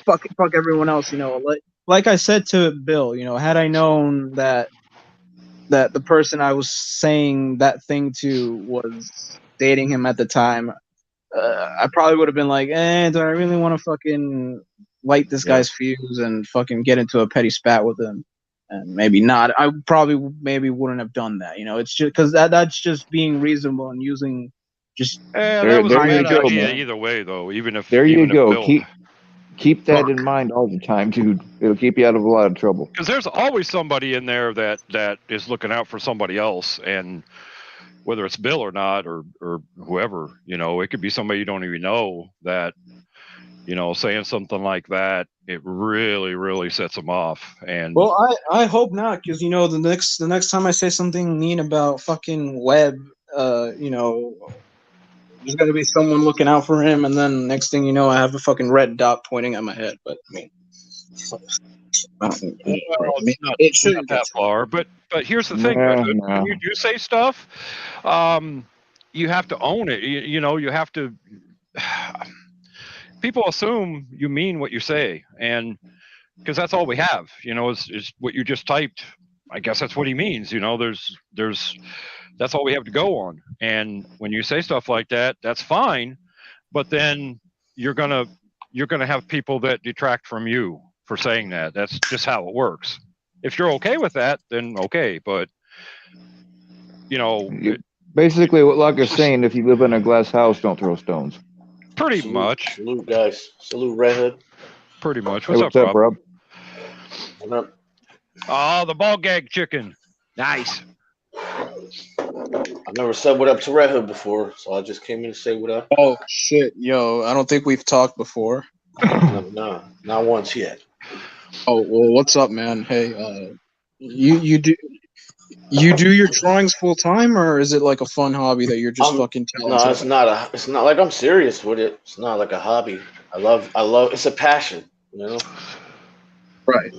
fuck everyone else. Like I said to Bill, had I known that the person I was saying that thing to was dating him at the time, I probably would have been like, do I really want to fucking light this guy's fuse and fucking get into a petty spat with him? And maybe not. I probably maybe wouldn't have done that. It's just because that's just being reasonable and using just. that was a There you bad go, idea man. either way, though. Even if There you go. Bill, Keep that in mind all the time, dude. It'll keep you out of a lot of trouble. because there's always somebody in there that is looking out for somebody else, and whether it's Bill or not, or whoever, it could be somebody you don't even know that, saying something like that, it really, really sets them off. And well, I hope not, because the next time I say something mean about fucking Webb, there's gonna be someone looking out for him, and then next thing you know, I have a fucking red dot pointing at my head. But I mean, it shouldn't not that far. But here's the thing: No. when you do say stuff, you have to own it. You have to. People assume you mean what you say, and because that's all we have, is what you just typed. I guess that's what he means. There's that's all we have to go on. And when you say stuff like that, that's fine. But then you're gonna have people that detract from you for saying that. That's just how it works. If you're okay with that, then okay. But Basically, what Locke is saying: if you live in a glass house, don't throw stones. Pretty much. Salute, guys. Salute, Red Hood. Pretty much. Hey, What's up, Rob? What up? Oh, the ball gag chicken. Nice. I've never said what up to Red Hood before, so I just came in to say what up. Oh shit, yo! I don't think we've talked before. No, not once yet. Oh well, what's up, man? Hey, you do your drawings full time, or is it like a fun hobby that you're just fucking telling? No, it's not like I'm serious with it. It's not like a hobby. I love. It's a passion. Right.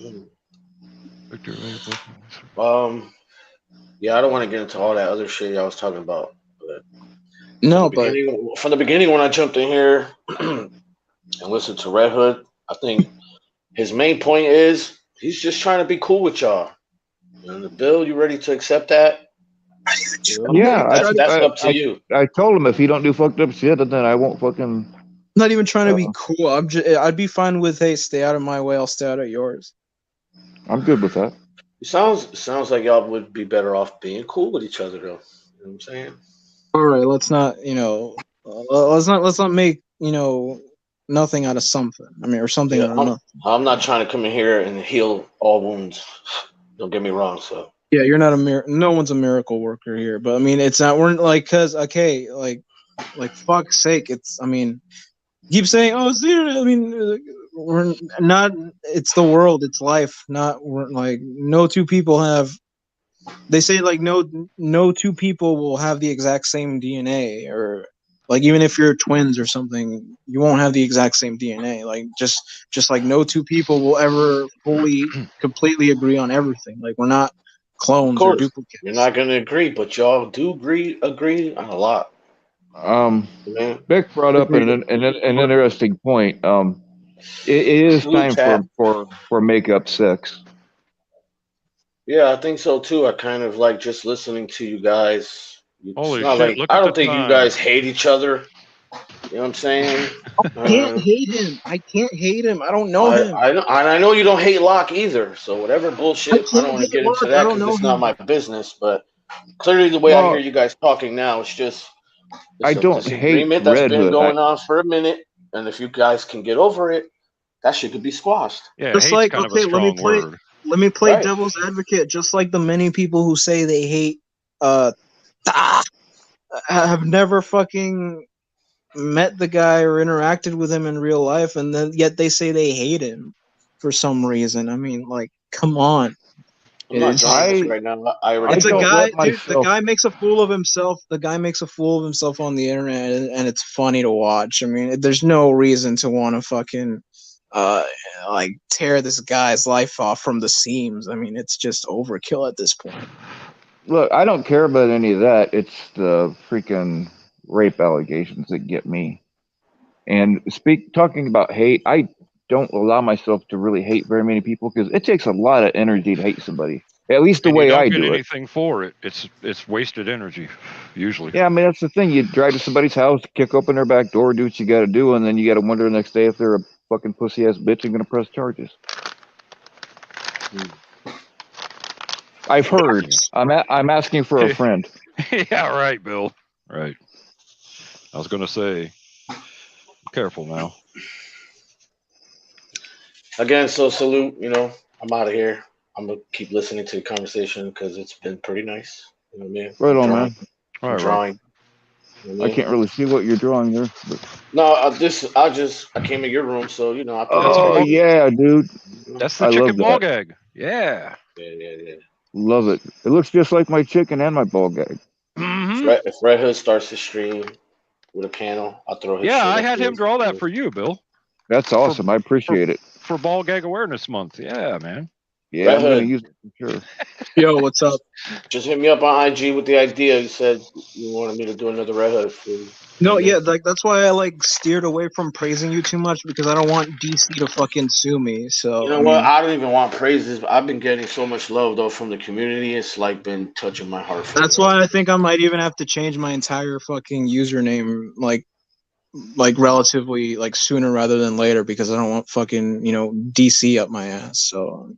Yeah, I don't want to get into all that other shit I was talking about. But from the beginning when I jumped in here and listened to Red Hood, I think his main point is he's just trying to be cool with y'all. And Bill, you ready to accept that? Yeah, that's up to you. I told him if he don't do fucked up shit, then I won't fucking. Not even trying to be cool. I'd be fine with, hey, stay out of my way, I'll stay out of yours. I'm good with that. It sounds like y'all would be better off being cool with each other, though. You know what I'm saying? All right, let's not make nothing out of something. I mean, or something out of nothing. I'm not trying to come in here and heal all wounds. Don't get me wrong. So yeah, you're not no one's a miracle worker here. But I mean, it's not. We're like, cause okay, like fuck's sake, it's. I mean, keep saying, oh, I mean, we're not. It's the world. It's life. We're like no two people have. They say like no two people will have the exact same DNA, or like even if you're twins or something, you won't have the exact same DNA. Like just like no two people will ever fully completely agree on everything. Like we're not clones or duplicates. You're not gonna agree, but y'all do agree on a lot. Beck brought up an interesting point. It is time for makeup sex. Yeah, I think so too. I kind of like just listening to you guys. Holy shit! Like, look I at don't the think time. you guys hate each other. You know what I'm saying? I can't hate him. I can't hate him. I don't know him. I know you don't hate Locke either. So whatever bullshit, I don't want to get into that because it's not my business. But clearly, the way I hear you guys talking now, it's just I don't hate agreement that's been going on for a minute, and if you guys can get over it, that shit could be squashed. Yeah, just like kind of a strong word. let me play Right. devil's advocate. Just like the many people who say they hate, have never fucking met the guy or interacted with him in real life, and then yet they say they hate him for some reason. I mean, like, come on. I'm not It's, drawing this right now. I already it's a don't guy, let dude. The myself. guy makes a fool of himself. The guy makes a fool of himself on the internet, and it's funny to watch. I mean, there's no reason to want to fucking like tear this guy's life off from the seams. I mean, it's just overkill at this point. Look, I don't care about any of that. It's the freaking rape allegations that get me. And talking about hate, I don't allow myself to really hate very many people because it takes a lot of energy to hate somebody. At least the And you way don't I get do it. anything for it. It's wasted energy, usually. Yeah, I mean that's the thing. You drive to somebody's house, kick open their back door, do what you got to do, and then you got to wonder the next day if they're a fucking pussy ass bitch and gonna press charges. I've heard. I'm asking for a friend. Yeah, right, Bill. Right. I was gonna say, careful now. Again, so salute. I'm out of here. I'm gonna keep listening to the conversation because it's been pretty nice. You know what I mean? Right I'm on, drawing. man. All I'm right, drawing. You know what I I mean? can't really see what you're drawing there. But... No, I came in your room, so I put That's a Oh ball. yeah, dude. That's the I chicken love ball that. gag. Yeah. Yeah. Love it. It looks just like my chicken and my ball gag. Mm-hmm. If Red Hood starts his stream with a panel, I'll throw his Yeah, shit I up had there. him draw that for you, Bill. That's awesome. I appreciate it. For Ball Gag Awareness Month. Yeah, man. Yeah, Red I'm gonna Hood, use it for sure. Yo, what's up? just hit me up on IG with the idea. You said you wanted me to do another Red Hood for you. No, You know yeah, what I mean? like that's why I like steered away from praising you too much because I don't want DC to fucking sue me. You So know I what? mean, I don't even want praises. I've been getting so much love though from the community. It's like been touching my heart for that's why I think I might even have to change my entire fucking username, like relatively like sooner rather than later because I don't want fucking DC up my ass. So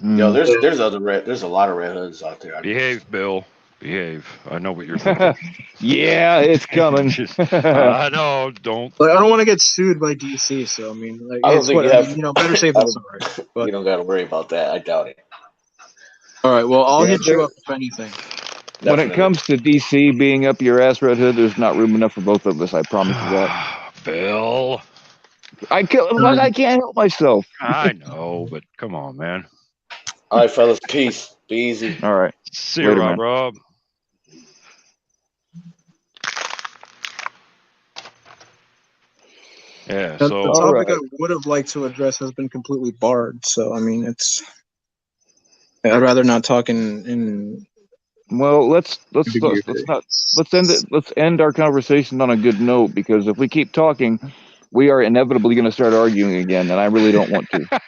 Yo, there's a lot of Red Hoods out there. Behave, Bill. Behave. I know what you're thinking. Yeah, it's coming. I know. Don't. like, I don't want to get sued by DC. So I mean, like, I don't it's think what you I have. mean. Better safe than sorry. But You don't got to worry about that. I doubt it. all right, well, I'll Yeah, hit you up if anything. when it Definitely. comes to DC being up your ass, Red Hood, there's not room enough for both of us. I promise you that. Bill. I can't help myself. I know, but come on, man. All right, fellas. Peace. Be easy. All right. See you, Later, Rob. man. Rob. Yeah. The So. topic right. I would have liked to address has been completely barred. So I mean, I'd rather not talk in Well, let's ambiguity. end our conversation on a good note because if we keep talking, we are inevitably going to start arguing again, and I really don't want to.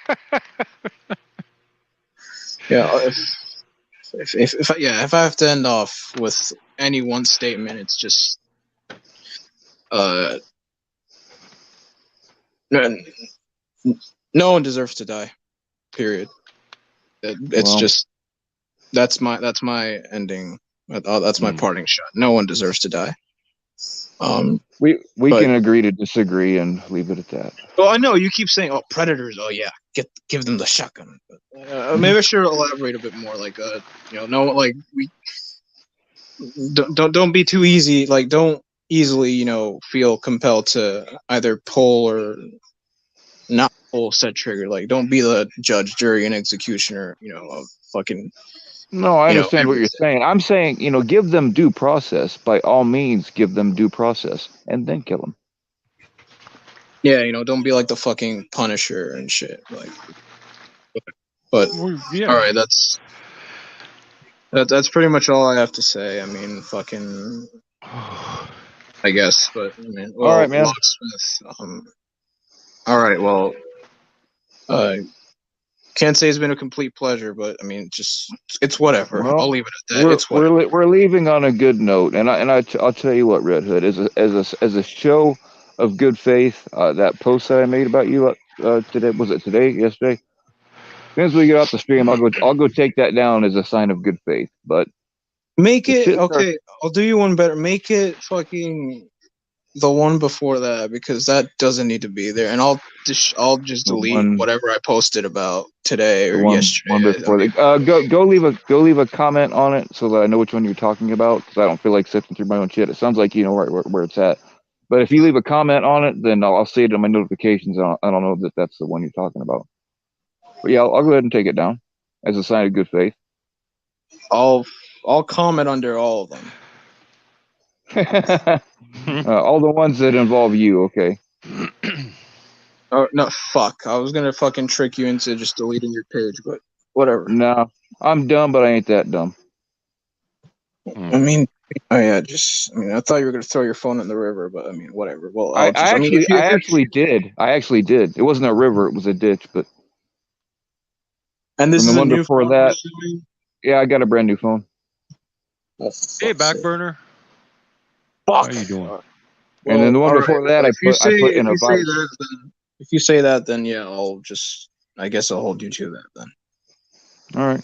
Yeah, if I have to end off with any one statement, it's just no one deserves to die. Period. It's just that's my ending. That's my parting shot. No one deserves to die. We can agree to disagree and leave it at that. Well, I know you keep saying, "Oh, predators." Oh, yeah, give them the shotgun. But, maybe I should elaborate a bit more. Like, no, like we don't be too easy. Like, don't easily, feel compelled to either pull or not pull said trigger. Like, don't be the judge, jury, and executioner. Of fucking. No, I understand what you're saying. I'm saying, give them due process. By all means, give them due process, and then kill them. Yeah, don't be like the fucking Punisher and shit. Like, but Yeah. All right, that's pretty much all I have to say. I mean, fucking, I guess. But I mean, well, all right, man. Locksmith. All right, well, can't say it's been a complete pleasure, but I mean, just it's whatever. Well, I'll leave it at that. It's whatever. We're leaving on a good note, and I'll tell you what, Red Hood, as a show of good faith, that post that I made about you today, was it today, yesterday? As soon as we get off the stream, I'll go take that down as a sign of good faith. But make it okay. I'll do you one better. Make it fucking the one before that, because that doesn't need to be there, and I'll just delete whatever I posted about today or yesterday. One before go leave a comment on it so that I know which one you're talking about, because I don't feel like sifting through my own shit. It sounds like you know where it's at, but if you leave a comment on it, then I'll see it in my notifications, and I don't know that that's the one you're talking about. But yeah, I'll go ahead and take it down as a sign of good faith. I'll comment under all of them. All the ones that involve you, okay? Oh no, fuck! I was gonna fucking trick you into just deleting your page, but whatever. No, I'm dumb, but I ain't that dumb. I mean, I thought you were gonna throw your phone in the river, but I mean, whatever. Well, I actually did. It wasn't a river; it was a ditch. But and this is the a one new before phone, that. Yeah, I got a brand new phone. Hey, Backburner. Fuck. How you doing? Well, and then the one before that, I put in a box. If you say that, then yeah, I guess I'll hold you to that then. All right.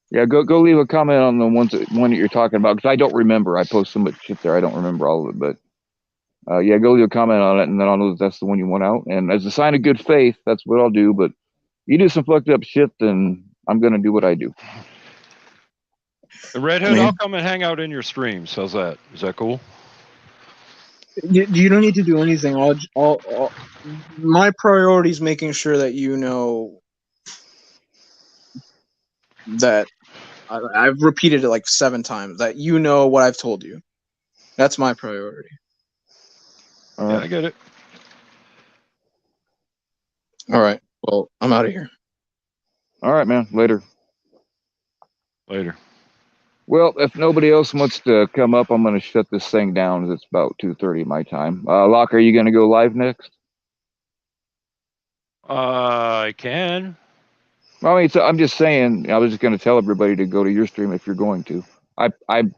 Yeah, go leave a comment on the one that you're talking about, because I don't remember. I post so much shit there, I don't remember all of it. But yeah, go leave a comment on it, and then I'll know that that's the one you want out. And as a sign of good faith, that's what I'll do. But you do some fucked up shit, then I'm gonna do what I do. The Redhead, I'll come and hang out in your streams. How's that? Is that cool? You don't need to do anything. My priority is making sure that you know that I've repeated it like 7 times, that you know what I've told you. That's my priority. Yeah, I get it. All right. Well, I'm out of here. All right, man. Later. Later. Well, if nobody else wants to come up, I'm going to shut this thing down. It's about 2:30 my time. Locke, are you going to go live next? I can. I mean, I'm just saying. I was just going to tell everybody to go to your stream if you're going to. I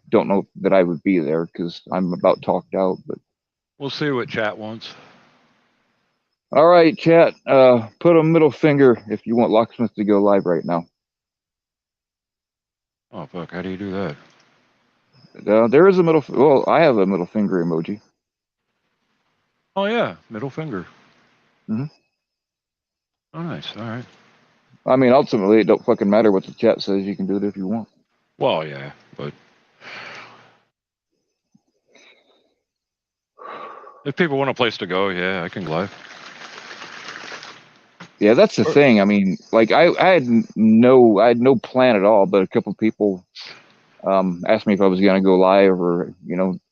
don't know that I would be there because I'm about talked out. But we'll see what chat wants. All right, chat. Put a middle finger if you want Locksmith to go live right now. Oh fuck! How do you do that? There is a middle. Well, I have a middle finger emoji. Oh yeah, middle finger. Mm-hmm. Oh nice. All right. I mean, ultimately, it don't fucking matter what the chat says. You can do it if you want. Well, yeah, but if people want a place to go, yeah, I can go live. Yeah, that's the thing. I mean, like I had no plan at all, but a couple of people asked me if I was going to go live, or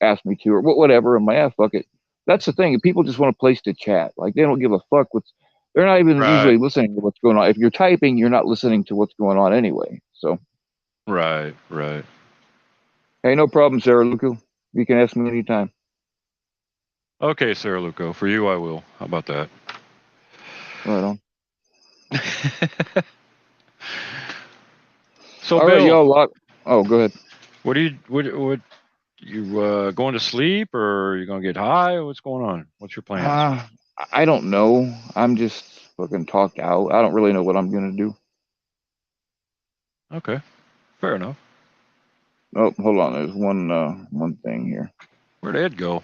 asked me to, or whatever. I'm like, yeah, fuck it. That's the thing. People just want a place to chat. Like they don't give a fuck they're not even usually listening to what's going on. If you're typing, you're not listening to what's going on anyway. So right. Hey, no problem, Sarah Luco. You can ask me anytime. Okay, Sarah Luco. For you, I will. How about that? Right on. So, all Bill, right, y'all. Oh, go ahead. What you going to sleep, or are you gonna get high? What's going on? What's your plans? I don't know. I'm just fucking talked out. I don't really know what I'm gonna do. Okay, fair enough. Oh, hold on. There's one thing here. Where'd Ed go?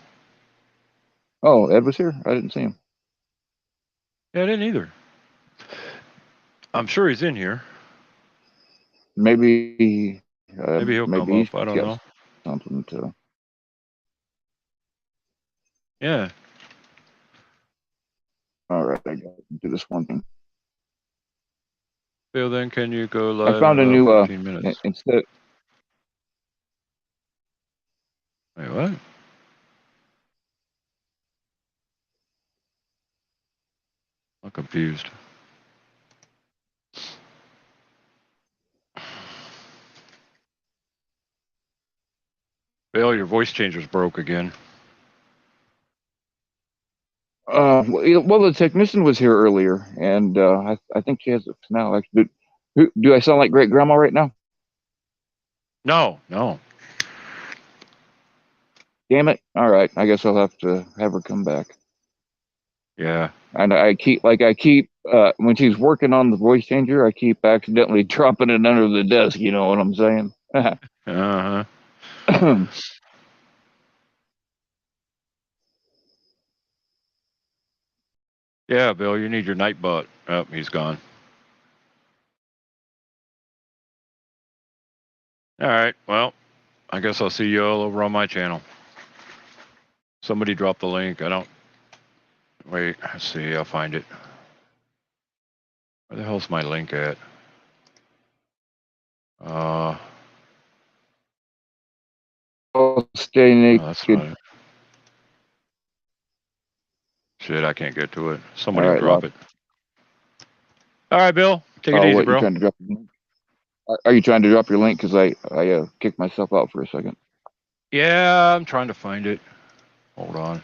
Oh, Ed was here. I didn't see him. Yeah, I didn't either. I'm sure he's in here. Maybe he'll come up. I don't know. Something to. Yeah. All right, I got to do this one thing. Bill, then can you go live? I found a new 15 minutes. Instead. Wait, what? I'm confused. Bill, your voice changer's broke again. Well, the technician was here earlier, and I think she has it now. Actually, do I sound like great grandma right now? No. Damn it! All right, I guess I'll have to have her come back. Yeah. And I keep when she's working on the voice changer, I keep accidentally dropping it under the desk. You know what I'm saying? Uh-huh. Yeah, Bill, you need your night butt. Oh, he's gone. All right. Well, I guess I'll see you all over on my channel. Somebody dropped the link. I don't. Wait. Let's see. I'll find it. Where the hell's my link at? Stay naked. That's not it. Shit, I can't get to it. Somebody All right, drop it. All right, Bill. Take it easy, what, bro. you trying to drop your link? Are you trying to drop your link? Because I kicked myself out for a second. Yeah, I'm trying to find it. Hold on.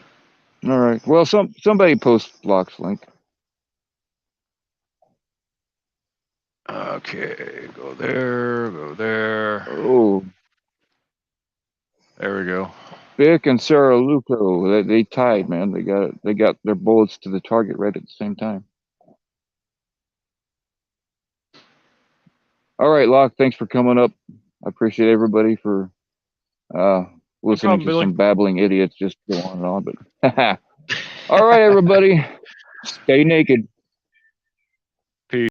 All right. Well, somebody post Locke's link. Okay, go there, go there. Oh, there we go. Vic and Sarah Luco, they tied, man. They got their bullets to the target right at the same time. All right, Locke, thanks for coming up. I appreciate everybody for listening to some babbling idiots just go on and on. But all right, everybody, stay naked.